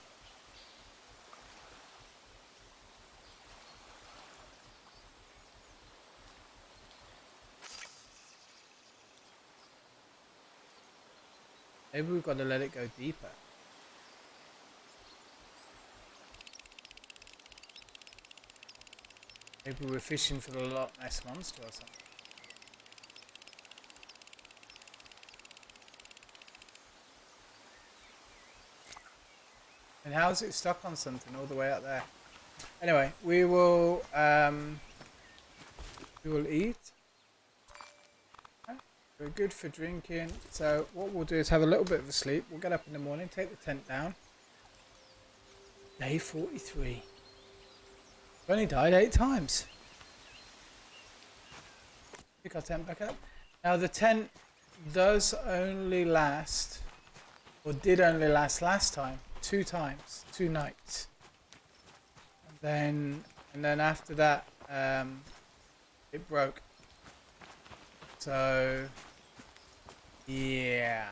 Maybe we've got to let it go deeper. Maybe we're fishing for the Loch Ness Monster or something. And how's it stuck on something all the way up there? Anyway, we will eat. We're good for drinking. So what we'll do is have a little bit of a sleep. We'll get up in the morning, take the tent down. Day 43. We've only died 8 times. Pick our tent back up. Now the tent does only last, or did only last last time, 2 times, 2 nights. And then after that, it broke. So yeah,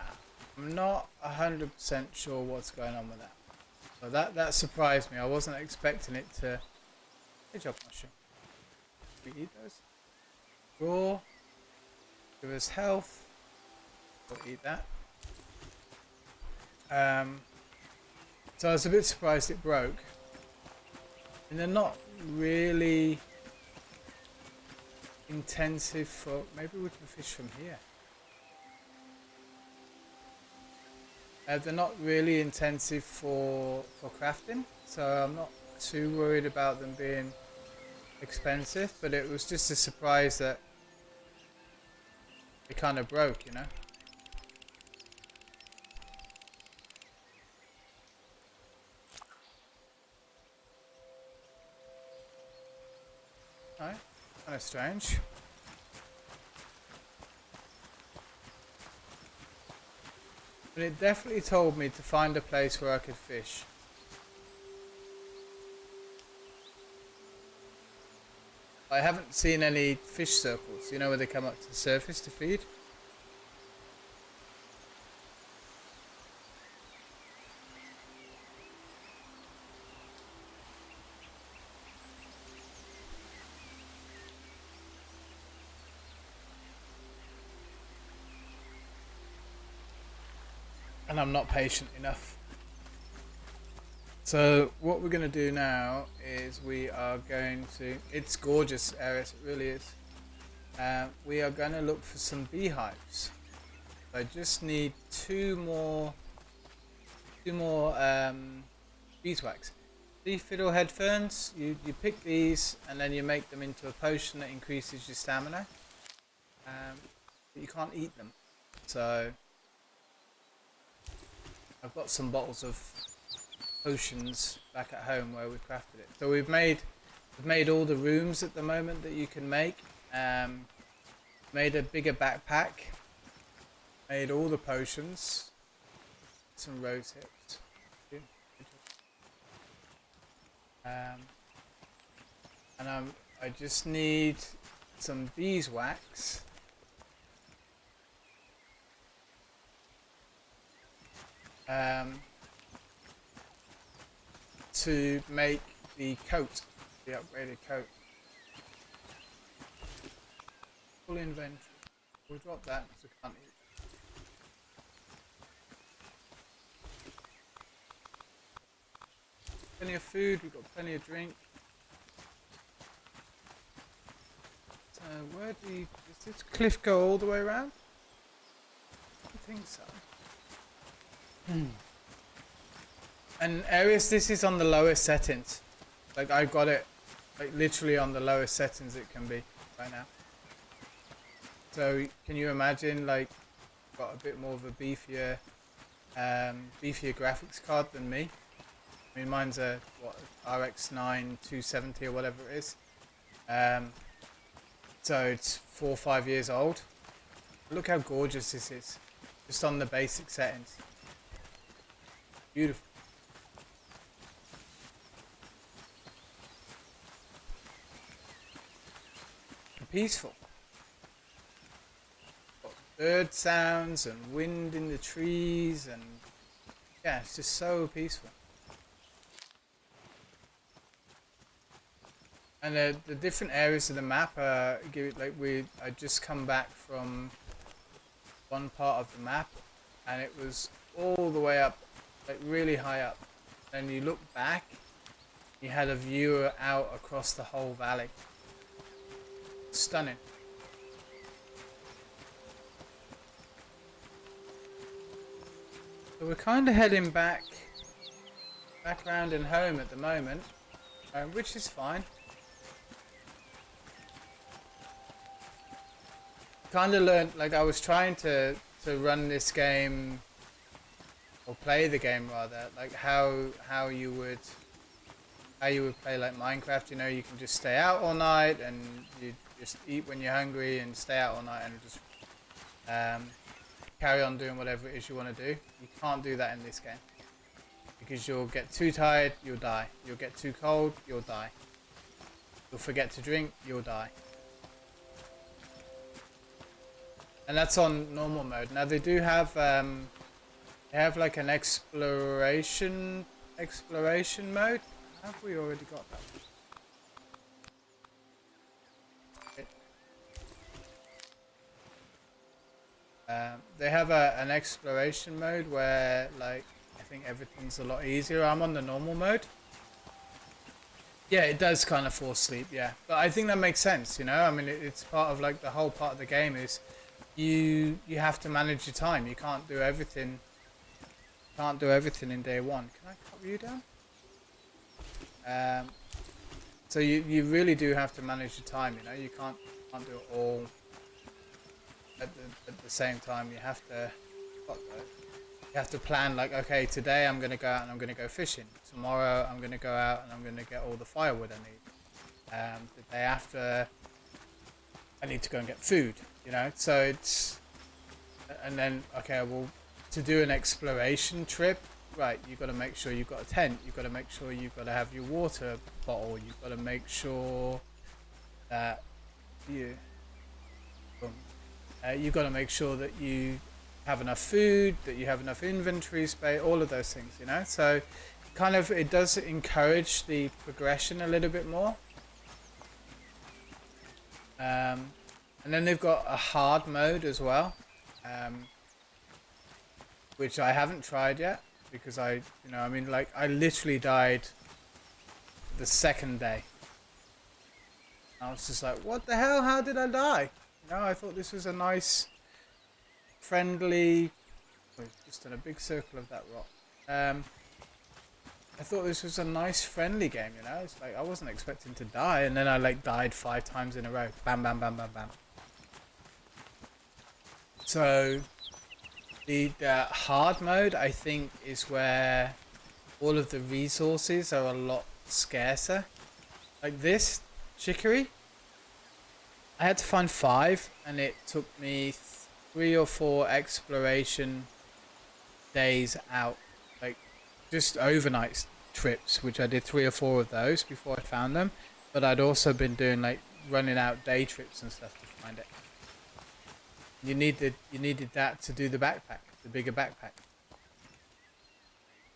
I'm not 100% sure what's going on with that. So that surprised me. I wasn't expecting it to. Good job, mushroom. We eat those. Raw. Give us health. We'll eat that. So I was a bit surprised it broke. And they're not really intensive for. Maybe we can fish from here. They're not really intensive for crafting, so I'm not too worried about them being expensive, but it was just a surprise that it kind of broke, you know. No, kind of strange. But it definitely told me to find a place where I could fish. I haven't seen any fish circles, you know, where they come up to the surface to feed. And I'm not patient enough. So what we're going to do now is we are going to, it's gorgeous Aries, it really is. We are going to look for some beehives. I just need two more beeswax. The fiddlehead ferns, you pick these and then you make them into a potion that increases your stamina. But you can't eat them. So I've got some bottles of potions back at home where we crafted it. So we've made all the rooms at the moment that you can make. Made a bigger backpack. Made all the potions. Some rose hips. And I just need some beeswax. To make the coat, the upgraded coat. Full inventory. We'll drop that because I can't eat. Plenty of food, we've got plenty of drink. So where does this cliff go all the way around? I think so. And Aries, this is on the lowest settings. Like I got it like literally on the lowest settings it can be right now. So can you imagine, like, got a bit more of a beefier graphics card than me. I mean, mine's a RX 9 270 or whatever it is. So it's 4 or 5 years old. Look how gorgeous this is, just on the basic settings. Beautiful. And peaceful. Got bird sounds and wind in the trees, and yeah, it's just so peaceful. And the different areas of the map give it, like, I just come back from one part of the map and it was all the way up, like really high up, and you look back, you had a view out across the whole valley. Stunning. So we're kind of heading back round and home at the moment, which is fine. Kind of learned, like, I was trying to run this game, or play the game rather, like how you would play like Minecraft. You know, you can just stay out all night and you just eat when you're hungry and stay out all night and just carry on doing whatever it is you want to do. You can't do that in this game because you'll get too tired, you'll die. You'll get too cold, you'll die. You'll forget to drink, you'll die. And that's on normal mode. Now they do have like an exploration mode. Have we already got that? Okay. They have an exploration mode where, like, I think everything's a lot easier. I'm on the normal mode. Yeah, it does kind of force sleep, yeah. But I think that makes sense, you know? I mean, it's part of, like, the whole part of the game is you have to manage your time. You can't do everything. Can't do everything in day one. Can I cut you down? So you really do have to manage your time. You know, you can't do it all at the same time. You have to plan, like, okay, today I'm going to go out and I'm going to go fishing. Tomorrow I'm going to go out and I'm going to get all the firewood I need. The day after, I need to go and get food, you know. So it's, and then okay, well, to do an exploration trip, right? You've got to make sure you've got a tent. You've got to make sure you've got to have your water bottle. You've got to make sure that you, you've got to make sure that you have enough food, that you have enough inventory space, all of those things, you know. So kind of it does encourage the progression a little bit more. And then they've got a hard mode as well, which I haven't tried yet because I mean, like, I literally died the second day. I was just like, what the hell? How did I die? You know, I thought this was a nice, friendly. We've just done a big circle of that rock. I thought this was a nice, friendly game. You know, it's like I wasn't expecting to die, and then I like died 5 times in a row. Bam, bam, bam, bam, bam. So the hard mode, I think, is where all of the resources are a lot scarcer. Like this chicory, I had to find 5, and it took me 3 or 4 exploration days out, like just overnight trips, which I did 3 or 4 of those before I found them. But I'd also been doing like running out day trips and stuff to find it. You needed that to do the backpack, the bigger backpack.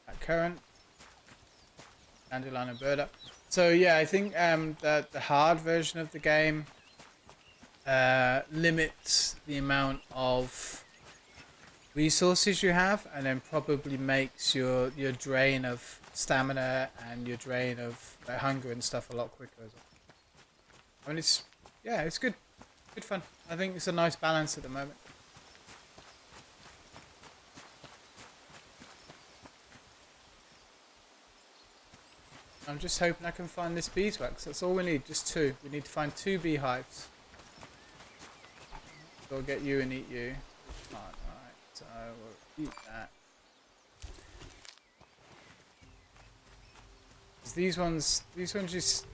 That current, dandelion and burdock. So yeah, I think the hard version of the game limits the amount of resources you have, and then probably makes your drain of stamina and your drain of hunger and stuff a lot quicker as well. I mean, it's good fun. I think it's a nice balance at the moment. I'm just hoping I can find this beeswax. That's all we need, just 2. We need to find 2 beehives. So I'll get you and eat you. Alright, so we'll eat that. These ones you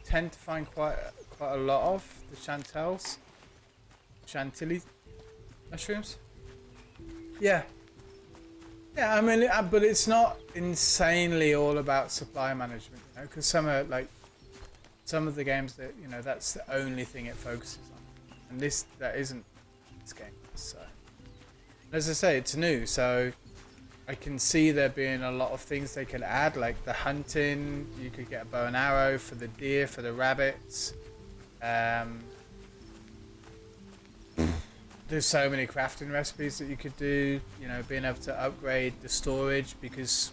tend to find quite a lot of, the chantilly mushrooms. Yeah, I mean, but it's not insanely all about supply management, you know, because some of the games that, you know, that's the only thing it focuses on, and that isn't this game. So, as I say, it's new, so I can see there being a lot of things they could add, like the hunting. You could get a bow and arrow for the deer, for the rabbits. There's so many crafting recipes that you could do. You know, being able to upgrade the storage, because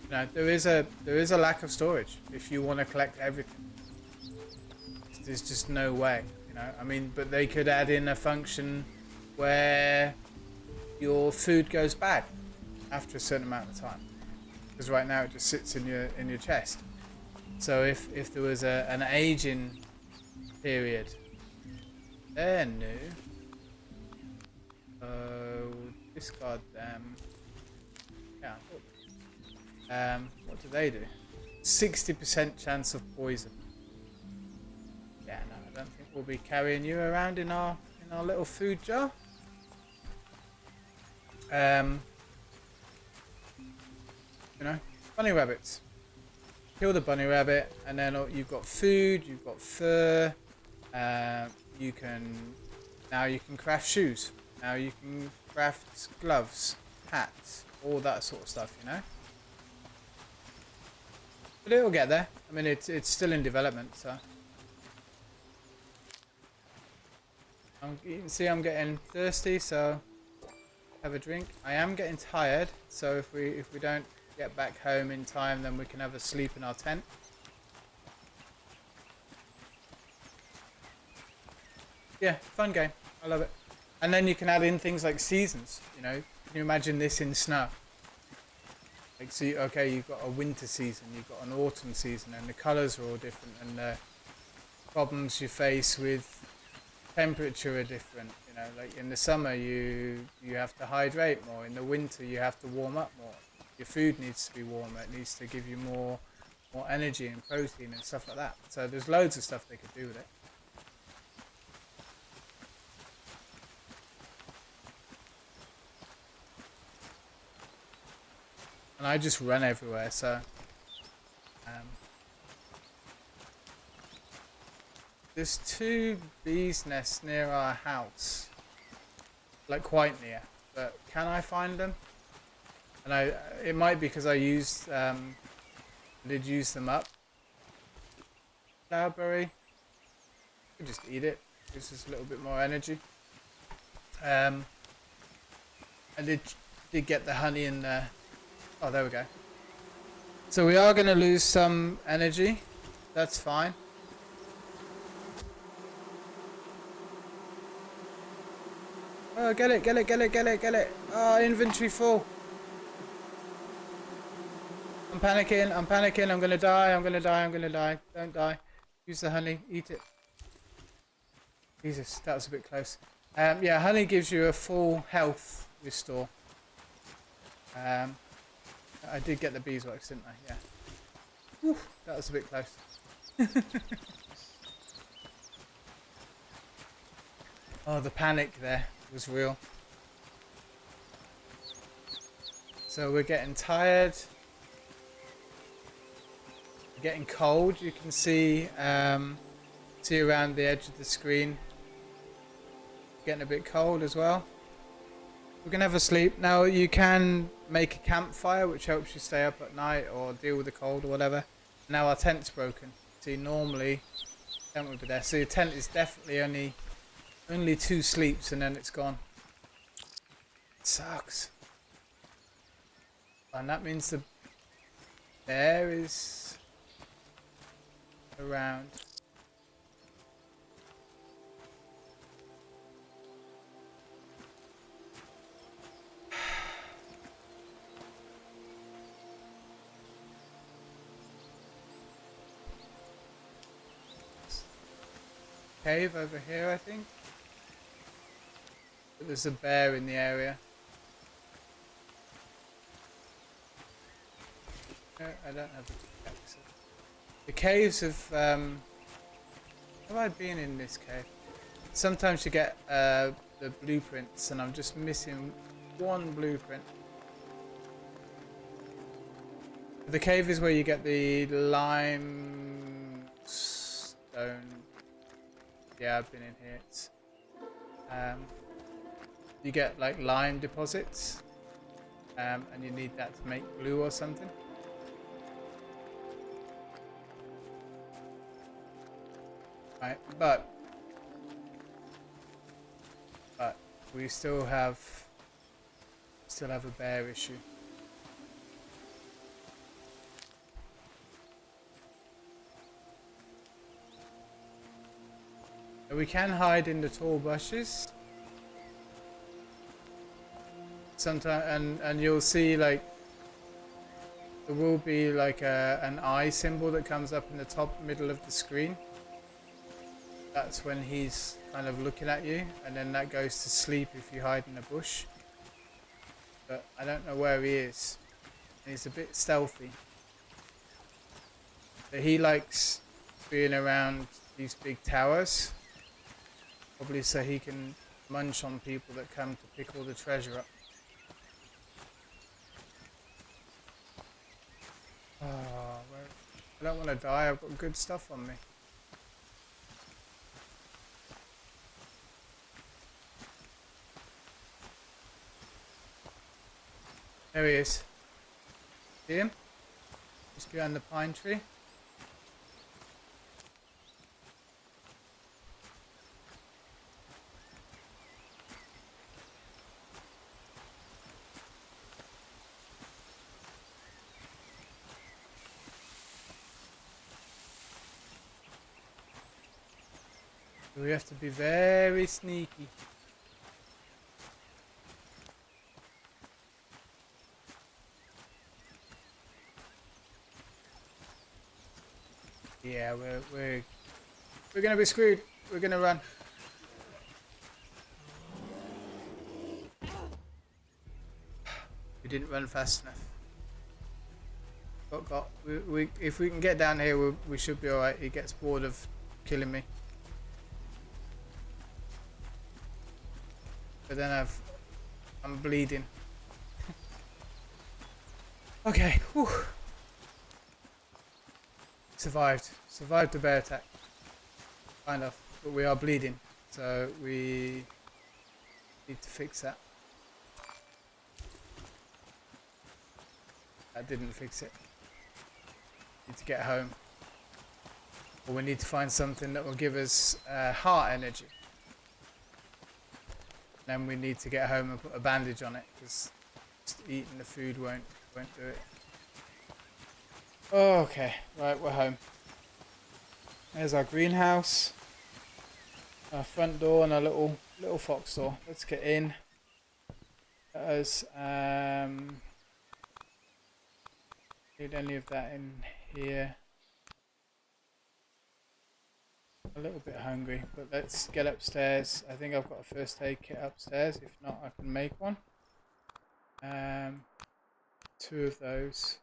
you know there is a lack of storage if you want to collect everything. There's just no way. You know, I mean, but they could add in a function where your food goes bad after a certain amount of time, because right now it just sits in your chest. So if there was an aging period, they're new. Discard them. Yeah. What do they do? 60% chance of poison. Yeah, no, I don't think we'll be carrying you around in our little food jar. You know, bunny rabbits. Kill the bunny rabbit, and then you've got food, you've got fur. You can craft shoes. Now you can craft gloves, hats, all that sort of stuff, you know. But it'll get there. I mean, it's still in development, so. You can see I'm getting thirsty, so have a drink. I am getting tired, so if we don't get back home in time, then we can have a sleep in our tent. Yeah, fun game. I love it. And then you can add in things like seasons, you know. Can you imagine this in snow? Like, see, okay, you've got a winter season, you've got an autumn season, and the colours are all different, and the problems you face with temperature are different. You know, like in the summer you have to hydrate more. In the winter you have to warm up more. Your food needs to be warmer. It needs to give you more more energy and protein and stuff like that. So there's loads of stuff they could do with it. And I just run everywhere, so there's 2 bees nests near our house, like quite near, but can I find them? And it might be because I did use them up. Cloudberry, could just eat it, gives us a little bit more energy. I did get the honey in there. Oh, there we go. So we are going to lose some energy. That's fine. Oh, get it, get it, get it, get it, get it. Oh, inventory full. I'm panicking, I'm panicking. I'm going to die, I'm going to die, I'm going to die. Don't die. Use the honey, eat it. Jesus, that was a bit close. Yeah, honey gives you a full health restore. I did get the beeswax, didn't I? Yeah. Whew, that was a bit close. Oh, the panic there was real. So we're getting tired. We're getting cold. You can see around the edge of the screen. Getting a bit cold as well. We're going to have a sleep. Now you can make a campfire which helps you stay up at night or deal with the cold or whatever. Now our tent's broken. See, normally tent would be there. So your tent is definitely only 2 sleeps and then it's gone. It sucks. And that means the bear is around. Cave over here, I think. But there's a bear in the area. No, I don't have a pickaxe. The caves have I been in this cave? Sometimes you get the blueprints, and I'm just missing 1 blueprint. The cave is where you get the limestone. Yeah, I've been in here. It's, you get like lime deposits, and you need that to make glue or something. Right, but we still have a bear issue. We can hide in the tall bushes sometimes, and you'll see like there will be like an eye symbol that comes up in the top middle of the screen. That's when he's kind of looking at you, and then that goes to sleep if you hide in a bush. But I don't know where he is. He's a bit stealthy. But he likes being around these big towers. Probably so he can munch on people that come to pick all the treasure up. Oh, I don't want to die. I've got good stuff on me. There he is. See him? Just behind the pine tree. We have to be very sneaky. Yeah, we're gonna be screwed. We're gonna run. We didn't run fast enough. if we can get down here, we should be alright. He gets bored of killing me. But then I'm bleeding. Okay, whew. Survived the bear attack. Kind of, but we are bleeding, so we need to fix that. That didn't fix it. Need to get home. Or we need to find something that will give us heart energy. Then we need to get home and put a bandage on it, because just eating the food won't do it. Okay, right, we're home. There's our greenhouse, our front door, and our little fox door. Let's get in. Need any of that in here? A little bit hungry, but let's get upstairs. I think I've got a first aid kit upstairs. If not, I can make one. 2 of those.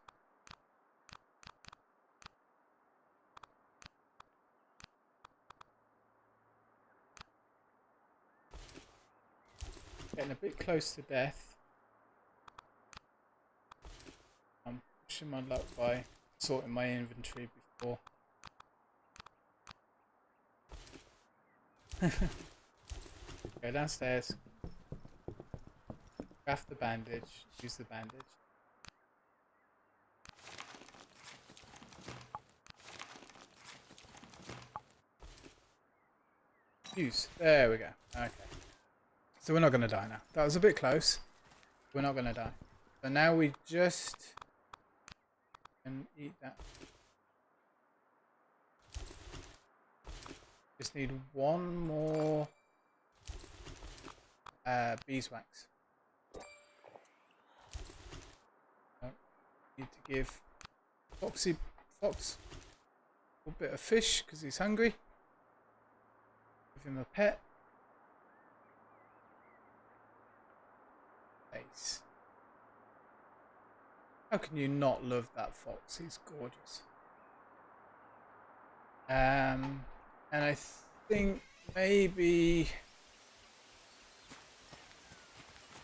Getting a bit close to death. I'm pushing my luck by sorting my inventory before. Go downstairs. Craft the bandage. Use the bandage. Use. There we go. Okay. So we're not going to die now. That was a bit close. We're not going to die. So now we just can eat that. Just need one more beeswax. Need to give Fox a bit of fish because he's hungry. Give him a pet. Nice. How can you not love that fox? He's gorgeous. And I think maybe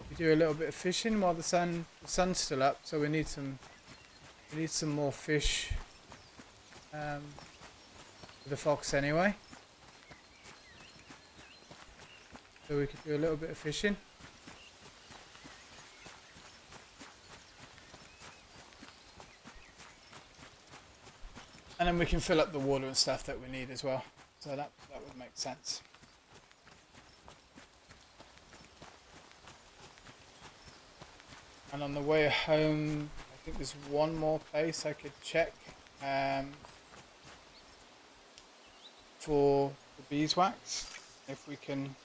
we do a little bit of fishing while the sun's still up. So we need some more fish for the fox anyway. So we could do a little bit of fishing. And then we can fill up the water and stuff that we need as well. So that would make sense. And on the way home, I think there's one more place I could check for the beeswax. If we can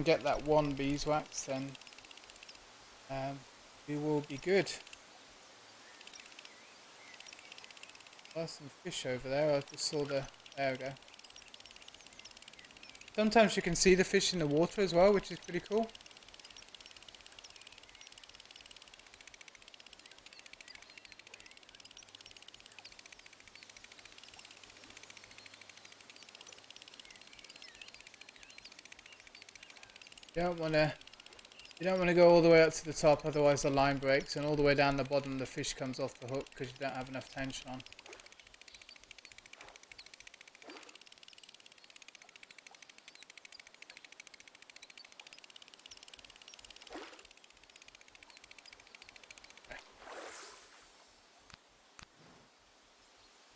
get that one beeswax, then we will be good. There's some fish over there. I just saw there we go. Sometimes you can see the fish in the water as well, which is pretty cool. You don't want to go all the way up to the top, otherwise the line breaks, and all the way down the bottom the fish comes off the hook because you don't have enough tension on.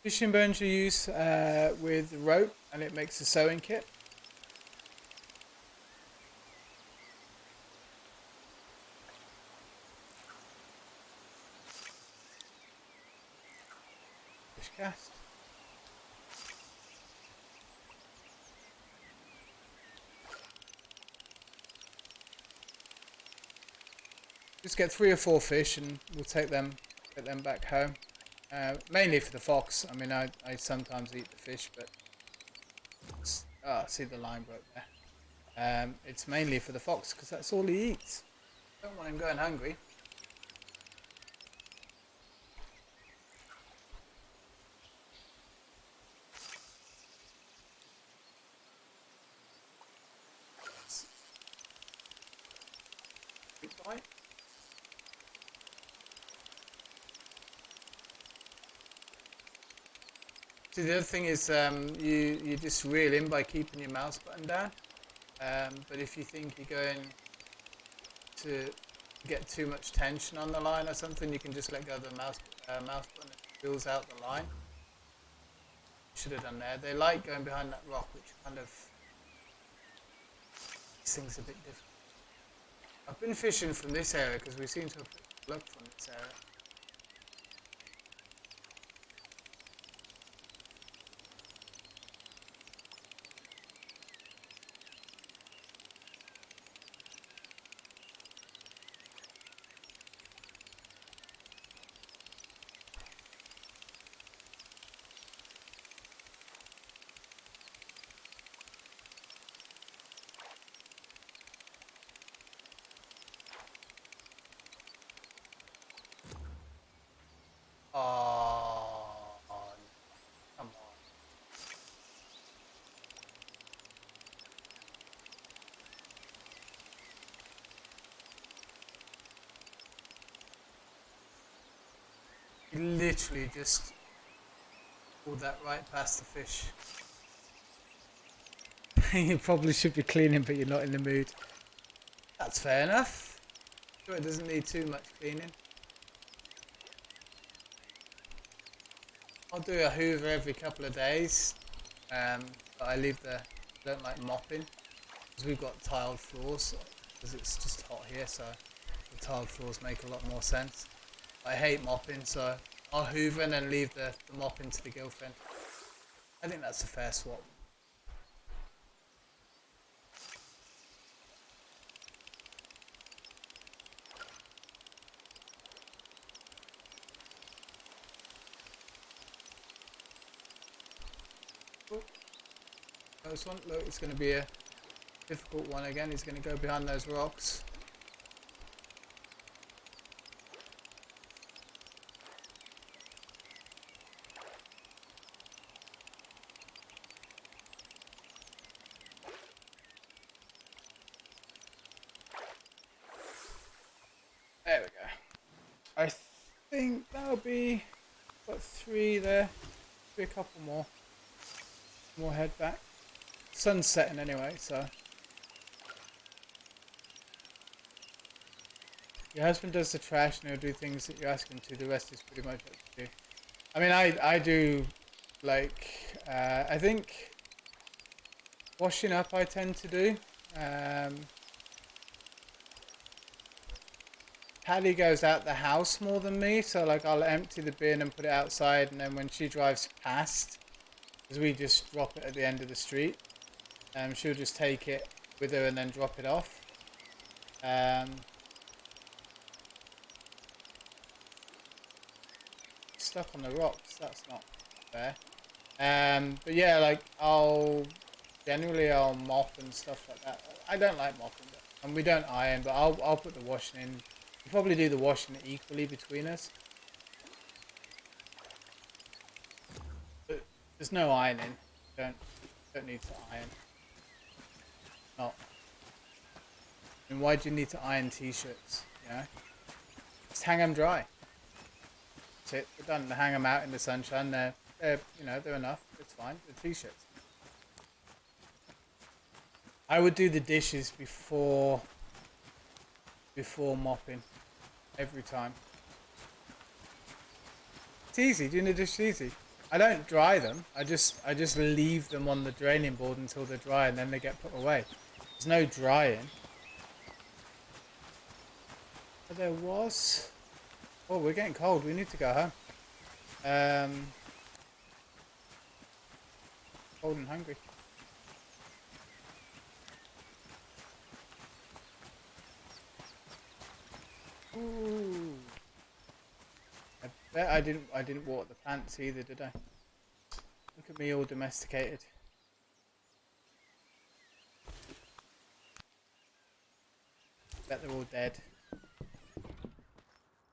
Fishing bones you use with rope, and it makes a sewing kit. Fish cast. Just get 3 or 4 fish, and we'll take them back home. Mainly for the fox. I mean, I sometimes eat the fish, but see the line broke there. It's mainly for the fox because that's all he eats. Don't want him going hungry. right? See, the other thing is you just reel in by keeping your mouse button down. But if you think you're going to get too much tension on the line or something, you can just let go of the mouse button. It fills out the line. Should have done there. They like going behind that rock, which kind of makes things a bit difficult. I've been fishing from this area because we seem to have picked luck from this area. Oh, come on. You literally just pulled that right past the fish. You probably should be cleaning, but you're not in the mood. That's fair enough. Sure, it doesn't need too much cleaning. I'll do a hoover every couple of days, but I don't like mopping because we've got tiled floors because it's just hot here, so the tiled floors make a lot more sense. I hate mopping, so I'll hoover and then leave the mopping to the girlfriend. I think that's a fair swap. Close one. Look, it's going to be a difficult one again. He's going to go behind those rocks. There we go. I think that'll be got 3 there. Be a couple more head back. Sun's setting anyway, so your husband does the trash and he'll do things that you ask him to. The rest is pretty much up to you. I mean, I do like I think washing up I tend to do. Patty goes out the house more than me, so like I'll empty the bin and put it outside, and then when she drives past, because we just drop it at the end of the street, she'll just take it with her and then drop it off. Stuck on the rocks, that's not fair. But yeah, like I'll mop and stuff like that. I don't like mopping, and we don't iron, but I'll put the washing in. We'll probably do the washing equally between us. But there's no ironing. Don't need to iron. Not. I mean, why do you need to iron t-shirts? You know, just hang them dry. That's it. We're done. Hang them out in the sunshine. They're they're enough. It's fine. They're t-shirts. I would do the dishes before mopping every time. It's easy. Doing the dishes easy. I don't dry them. I just leave them on the draining board until they're dry, and then they get put away. There's no drying. But there was. Oh, we're getting cold. We need to go home. Cold and hungry. Ooh. I bet I didn't water the plants either, did I? Look at me all domesticated. Bet they're all dead.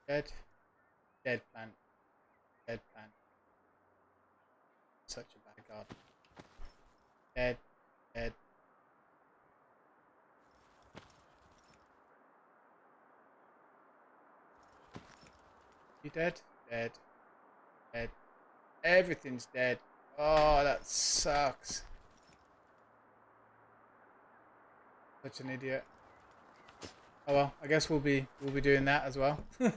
Dead. Dead plant. Dead plant. Such a bad garden. Dead. Dead. dead? Dead. Dead. Everything's dead. Oh, that sucks. Such an idiot. Oh well, I guess we'll be doing that as well. Put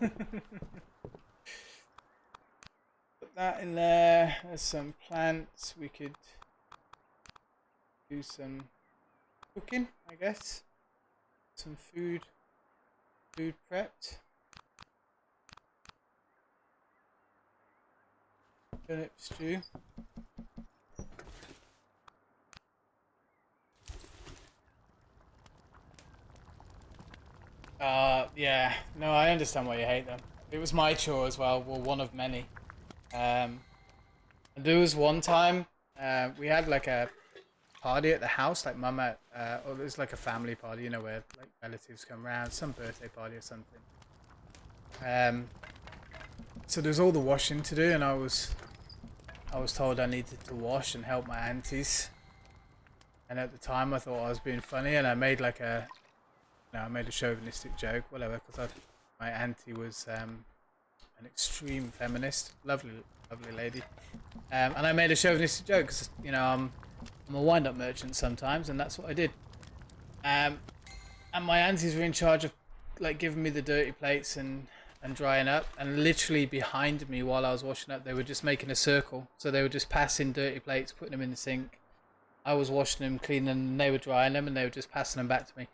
that in there. There's some plants. We could do some cooking, I guess. Some food prepped. Turnip stew. Yeah. No, I understand why you hate them. It was my chore as well. Well, one of many. And there was one time we had like a party at the house, like mum at, or it was like a family party, you know, where like relatives come round, some birthday party or something. So there's all the washing to do, and I was told I needed to wash and help my aunties. And at the time, I thought I was being funny, and I made like a, I made a chauvinistic joke, whatever, because my auntie was an extreme feminist, lovely lady, and I made a chauvinistic joke because I'm a wind-up merchant sometimes, and that's what I did. And my aunties were in charge of like giving me the dirty plates and drying up, and literally behind me while I was washing up, they were just making a circle. So they were just passing dirty plates, putting them in the sink. I was washing them, cleaning them, and they were drying them, and they were just passing them back to me.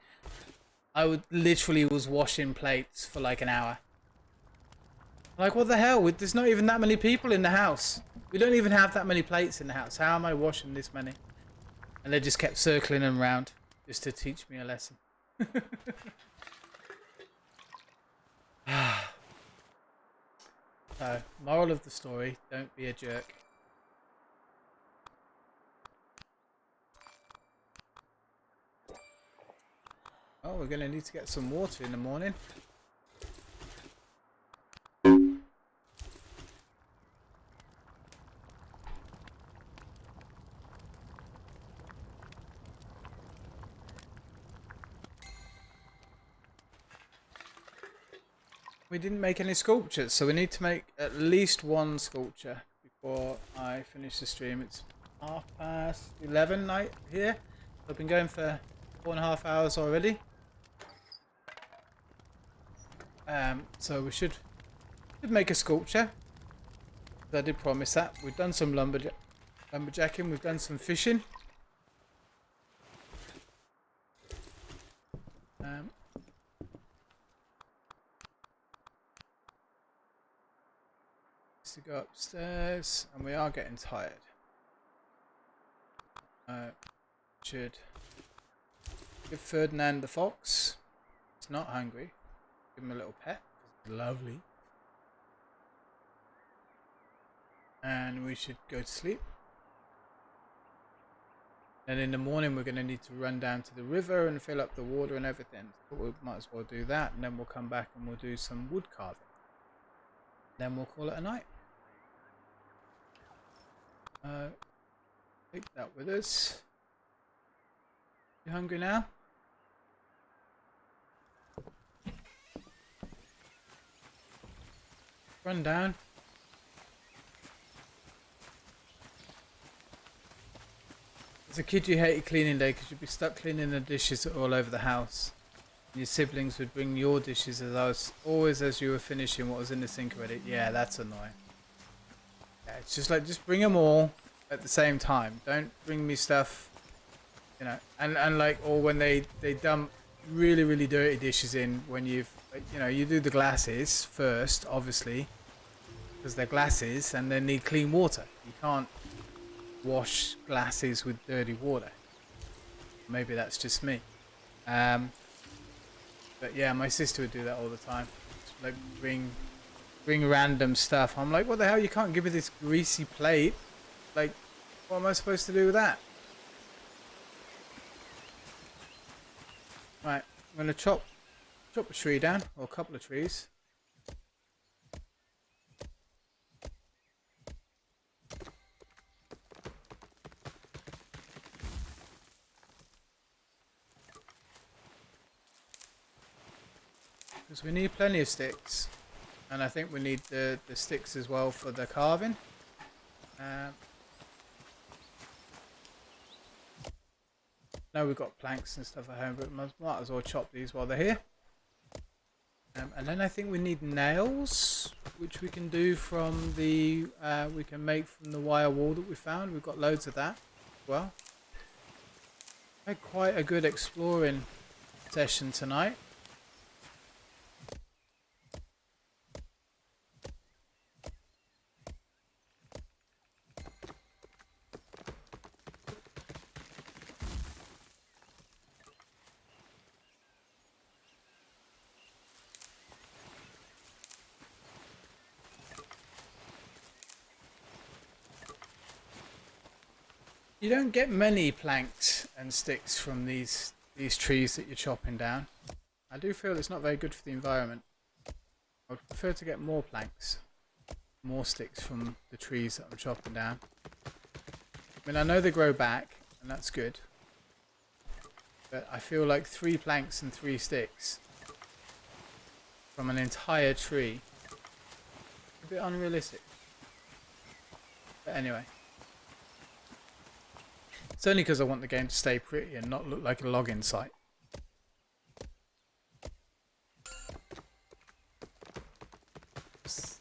I literally was washing plates for like an hour. Like, what the hell? There's not even that many people in the house. We don't even have that many plates in the house. How am I washing this many? And they just kept circling them around just to teach me a lesson. So, moral of the story, don't be a jerk. Oh, we're going to need to get some water in the morning. We didn't make any sculptures, so we need to make at least one sculpture before I finish the stream. It's 11:30 night here. I've been going for 4.5 hours already. So we should make a sculpture. I did promise that. We've done some lumberjacking, we've done some fishing. To go upstairs, and we are getting tired. Should give Ferdinand the fox. He's not hungry. Give him a little pet. It's lovely. And we should go to sleep. And in the morning we're going to need to run down to the river and fill up the water and everything. So we might as well do that, and then we'll come back and we'll do some wood carving. Then we'll call it a night. Take that with us. You hungry now? Run down. As a kid you hated cleaning day because you'd be stuck cleaning the dishes all over the house. And your siblings would bring your dishes as you were finishing what was in the sink already. Yeah, that's annoying. Yeah, it's just like, just bring them all at the same time. Don't bring me stuff, and like, or when they dump really dirty dishes in when you've, you do the glasses first, obviously, because they're glasses and they need clean water. You can't wash glasses with dirty water. Maybe that's just me. But yeah, my sister would do that all the time. Just, like, bring random stuff. I'm like, what the hell? You can't give me this greasy plate. Like, what am I supposed to do with that? Right, I'm gonna chop a tree down, or a couple of trees. Because we need plenty of sticks. And I think we need the sticks as well for the carving. Now we've got planks and stuff at home, but might as well chop these while they're here. And then I think we need nails, which we can do from the we can make from the wire wall that we found. We've got loads of that as well. Had quite a good exploring session tonight. You don't get many planks and sticks from these trees that you're chopping down. I do feel it's not very good for the environment. I would prefer to get more planks, more sticks from the trees that I'm chopping down. I mean, I know they grow back, and that's good. But I feel like 3 planks and 3 sticks from an entire tree is a bit unrealistic. But anyway. It's only because I want the game to stay pretty and not look like a login site. What's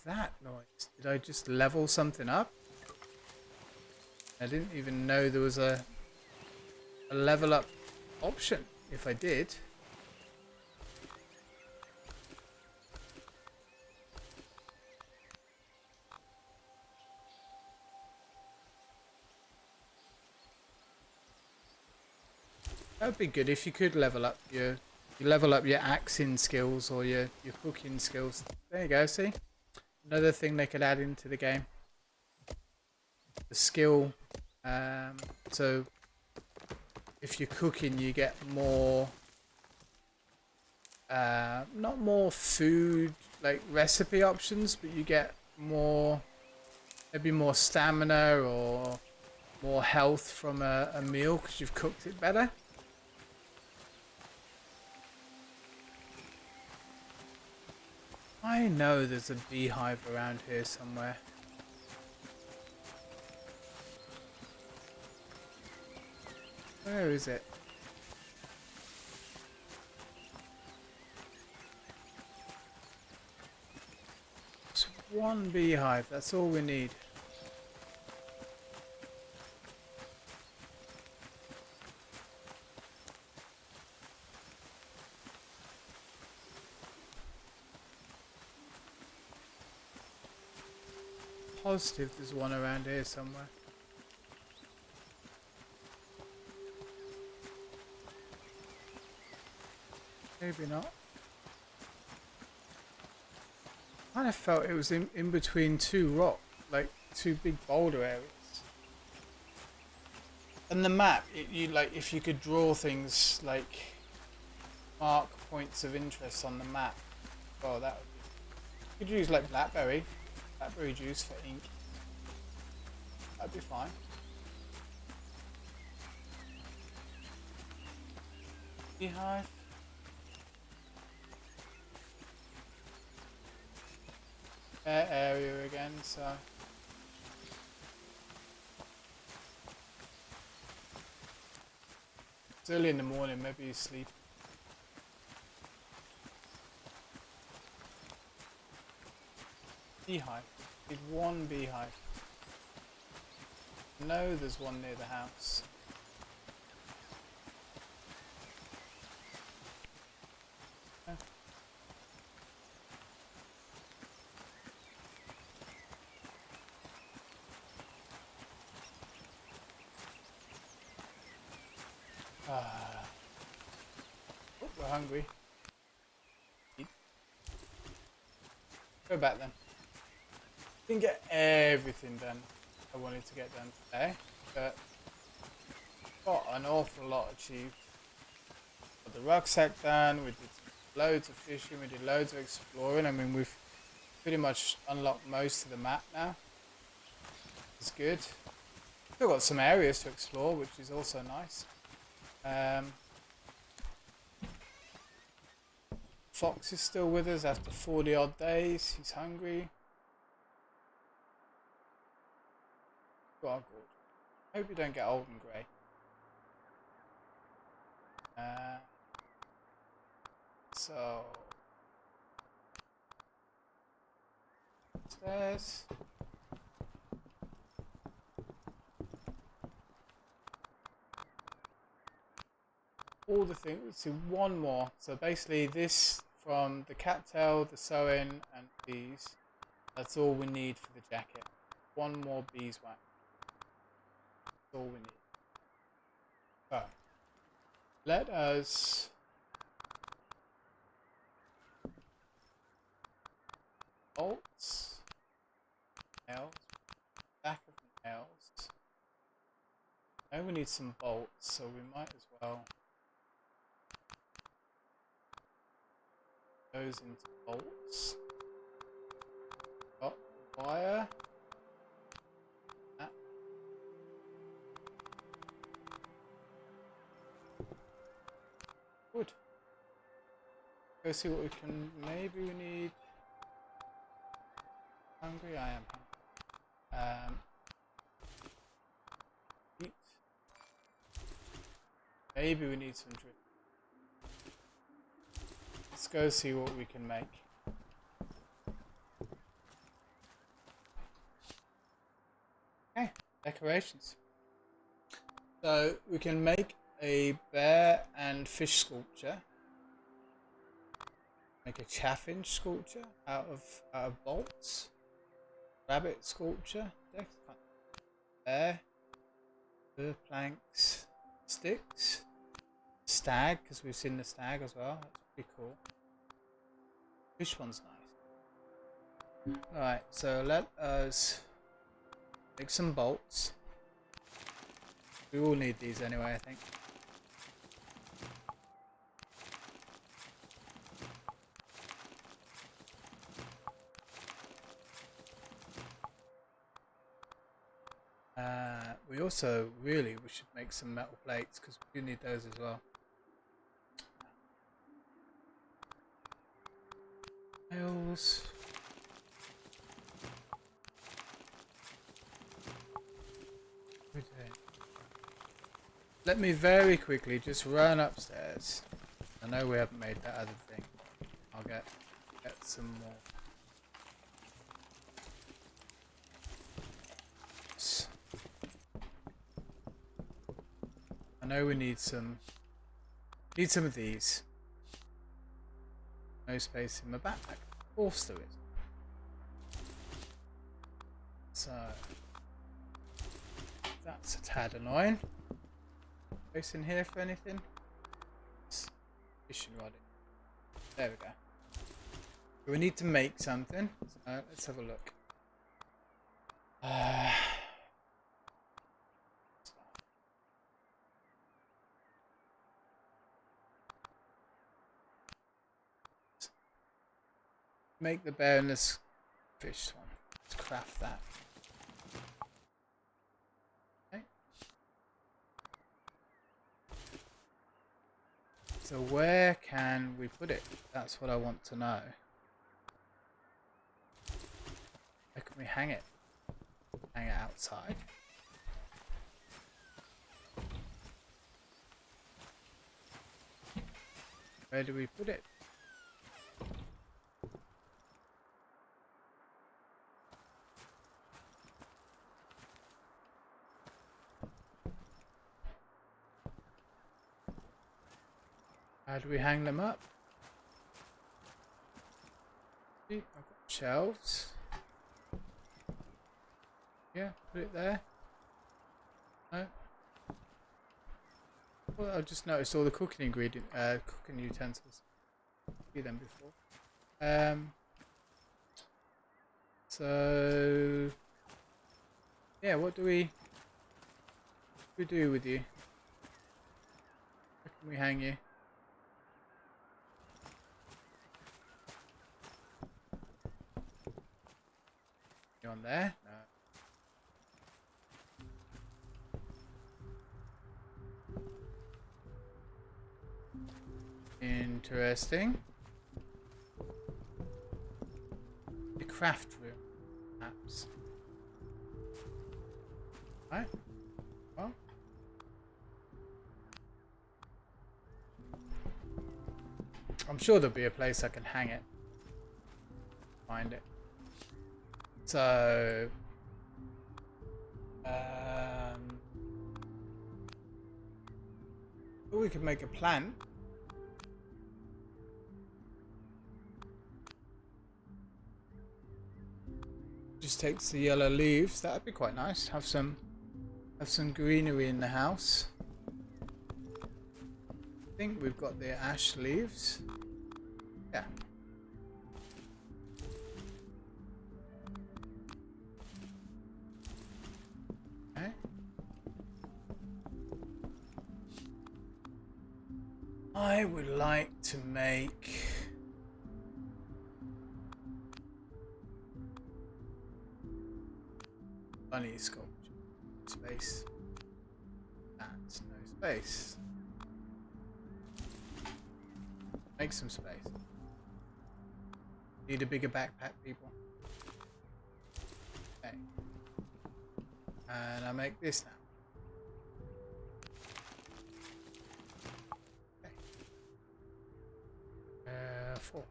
that noise? Did I just level something up? I didn't even know there was a level up option. If I did. That would be good if you could level up your axing skills or your cooking skills. There you go, see? Another thing they could add into the game. The skill. So if you're cooking you get more not more food like recipe options, but you get more, maybe more stamina or more health from a meal because you've cooked it better. I know there's a beehive around here somewhere. Where is it? Just one beehive, that's all we need. Positive there's one around here somewhere. Maybe not. I kind of felt it was in between 2 rock, like 2 big boulder areas. And the map, you like if you could draw things like mark points of interest on the map. Oh, that would be. You could use like blackberry juice for ink. That'd be fine. Beehive. Fair area again, so it's early in the morning, maybe you sleep. Beehive. Need 1 beehive. No, there's one near the house. Oh, we're hungry. Eat. Go back then. Didn't get everything done I wanted to get done today, but got an awful lot achieved. Got the rucksack done, we did loads of fishing, we did loads of exploring. I mean, we've pretty much unlocked most of the map now. It's good. Still got some areas to explore, which is also nice. Fox is still with us after 40 odd days. He's hungry. God, I hope you don't get old and grey. So upstairs. All the things. Let's see, one more. So basically, this from the cattail, the sewing, and these. That's all we need for the jacket. One more beeswax. That's all we need. So let us bolts, nails, back of the nails. I know we need some bolts, so we might as well those into bolts. Got wire. That. Good. Go see what we can. Maybe we need. Hungry, I am hungry. Eat. Maybe we need some drip. Let's go see what we can make. Okay, decorations. So we can make a bear and fish sculpture. Make a chaffinch sculpture out of bolts. Rabbit sculpture. Bear. Planks. Sticks. Stag, because we've seen the stag as well. That's pretty cool. Fish one's nice. Alright, so let us make some bolts. We will need these anyway, I think. We also we should make some metal plates because we do need those as well. Nails. Let me very quickly just run upstairs. I know we haven't made that other thing. I'll get some more. I know we need some of these. No space in my backpack. Of course there is. So that's a tad annoying. Space in here for anything? Fishing rod. There we go. So we need to make something. So let's have a look. Make the bear and this fish one. Let's craft that. Okay. So where can we put it? That's what I want to know. Where can we hang it? Hang it outside. Where do we put it? How do we hang them up? See, I've got shelves. Yeah, put it there. No. Well, I just noticed all the cooking cooking utensils. See them before. So yeah, what do we do with you? Where can we hang you? You on there? No. Interesting. craft room, perhaps. Right. Well. I'm sure there'll be a place I can hang it. Find it. So, we could make a plant. Just takes the yellow leaves. That'd be quite nice. Have some greenery in the house. I think we've got the ash leaves. Yeah. Okay. I would like to make bunny sculpture. Space. That's no space. Make some space. Need a bigger backpack, people. Okay. And I make this now. Okay. 4.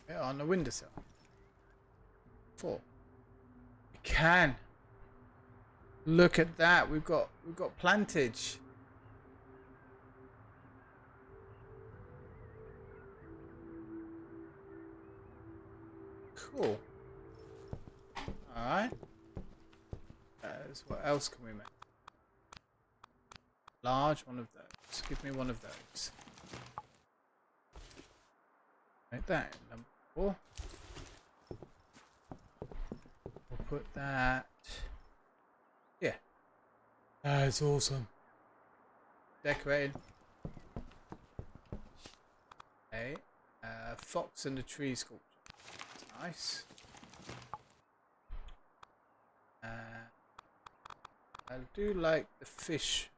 Yeah, on the windowsill. 4. We can. Look at that. We've got plantage. Cool. Alright. What else can we make? Large one of those. Give me one of those. Make that number 4. We'll put that. Yeah. That's awesome. Decorated. Okay. Fox and the tree sculpture. Nice. I do like the fish.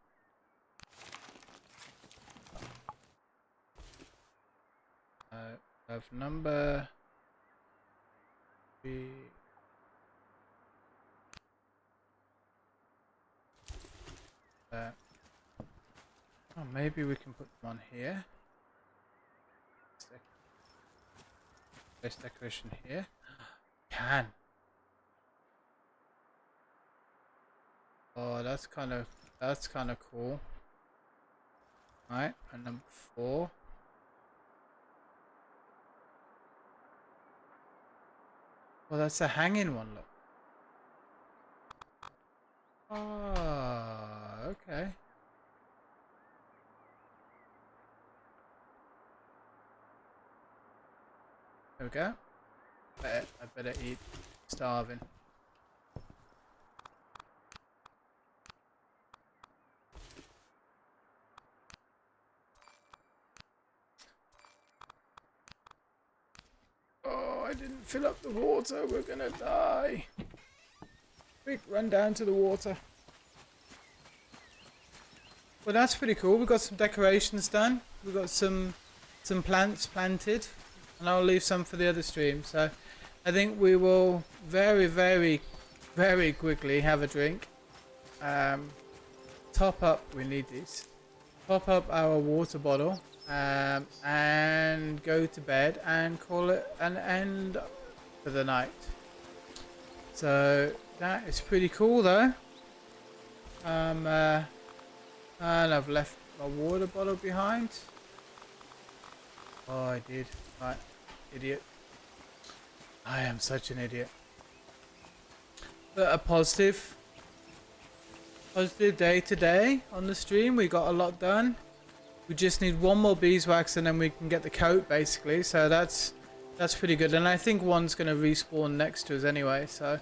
Of number 3. Oh, maybe we can put them on here. Best decoration here. Can. Oh, that's kind of cool. Right, and number 4. Well, that's a hanging one. Look. Oh, okay. There we go. I better eat. Starving. Oh, I didn't fill up the water. We're gonna die. Quick, run down to the water. Well, that's pretty cool. We've got some decorations done. We've got some plants planted. And I'll leave some for the other stream. So I think we will very, very, very quickly have a drink. Top up, we need these. Top up our water bottle. And go to bed and call it an end for the night. So that is pretty cool though. And I've left my water bottle behind. Oh, I did. Right, idiot. I am such an idiot. But a positive day today on the stream. We got a lot done. We just need one more beeswax and then we can get the coat basically. So that's pretty good. And I think one's going to respawn next to us anyway. So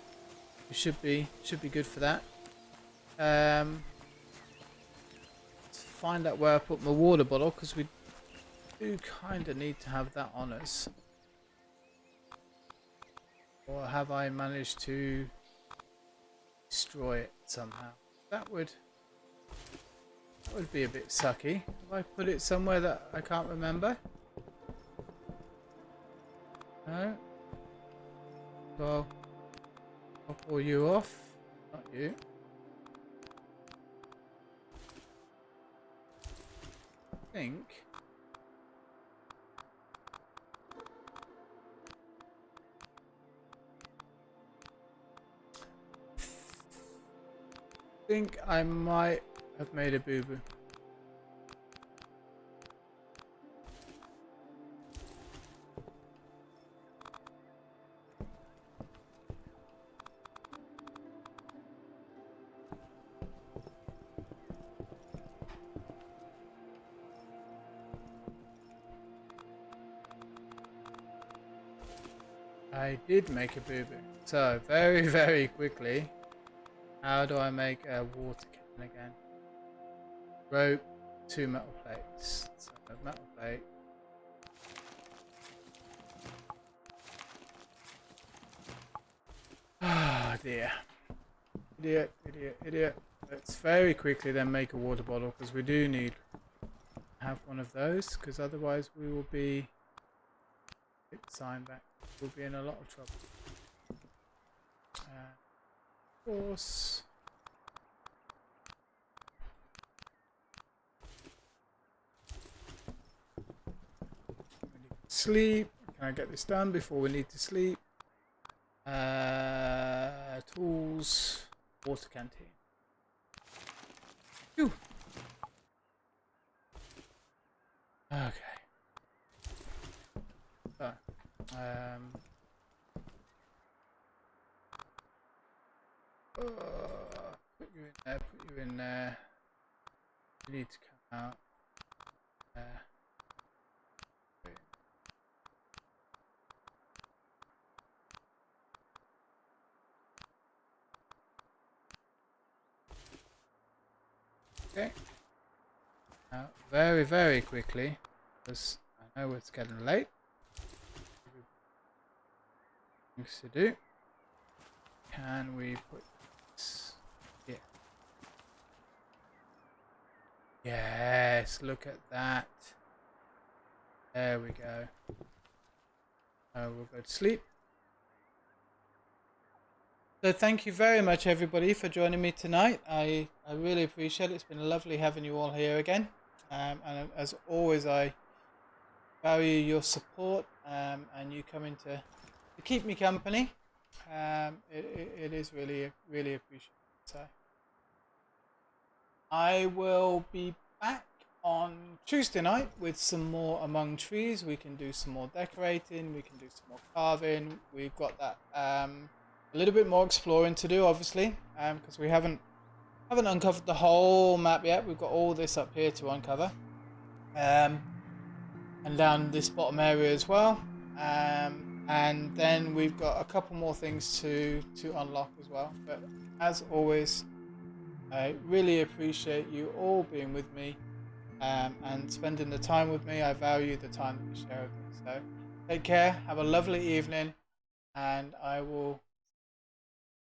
we should be good for that. Let's find out where I put my water bottle because we do kind of need to have that on us. Or have I managed to destroy it somehow? That would be a bit sucky. Have I put it somewhere that I can't remember? No. So I'll pull you off. Not you. I think I might have made a boo-boo. I did make a boo-boo. So, very, very quickly, how do I make a water cannon again? Rope, 2 metal plates. So, a metal plate. Ah, dear. Idiot, idiot, idiot. Let's very quickly then make a water bottle, because we do need to have one of those, because otherwise we will be... Get the sign back. We'll be in a lot of trouble. Of course. We need to sleep. Can I get this done before we need to sleep? Tools. Water canteen. Phew. Okay. So, put you in there, put you in there. You need to come out. Okay. Now, very, very quickly, because I know it's getting late. Things to do. Can we put this here? Yes, look at that. There we go. We'll go to sleep. So thank you very much everybody for joining me tonight. I really appreciate it. It's been lovely having you all here again. And as always, I value your support and you coming to keep me company. It is really appreciated. So I will be back on Tuesday night with some more Among Trees. We can do some more decorating, we can do some more carving. We've got that a little bit more exploring to do, obviously, because we haven't uncovered the whole map yet. We've got all this up here to uncover, and down this bottom area as well. And then we've got a couple more things to unlock as well. But as always, I really appreciate you all being with me and spending the time with me. I value the time that you share with me. So take care, have a lovely evening, and I will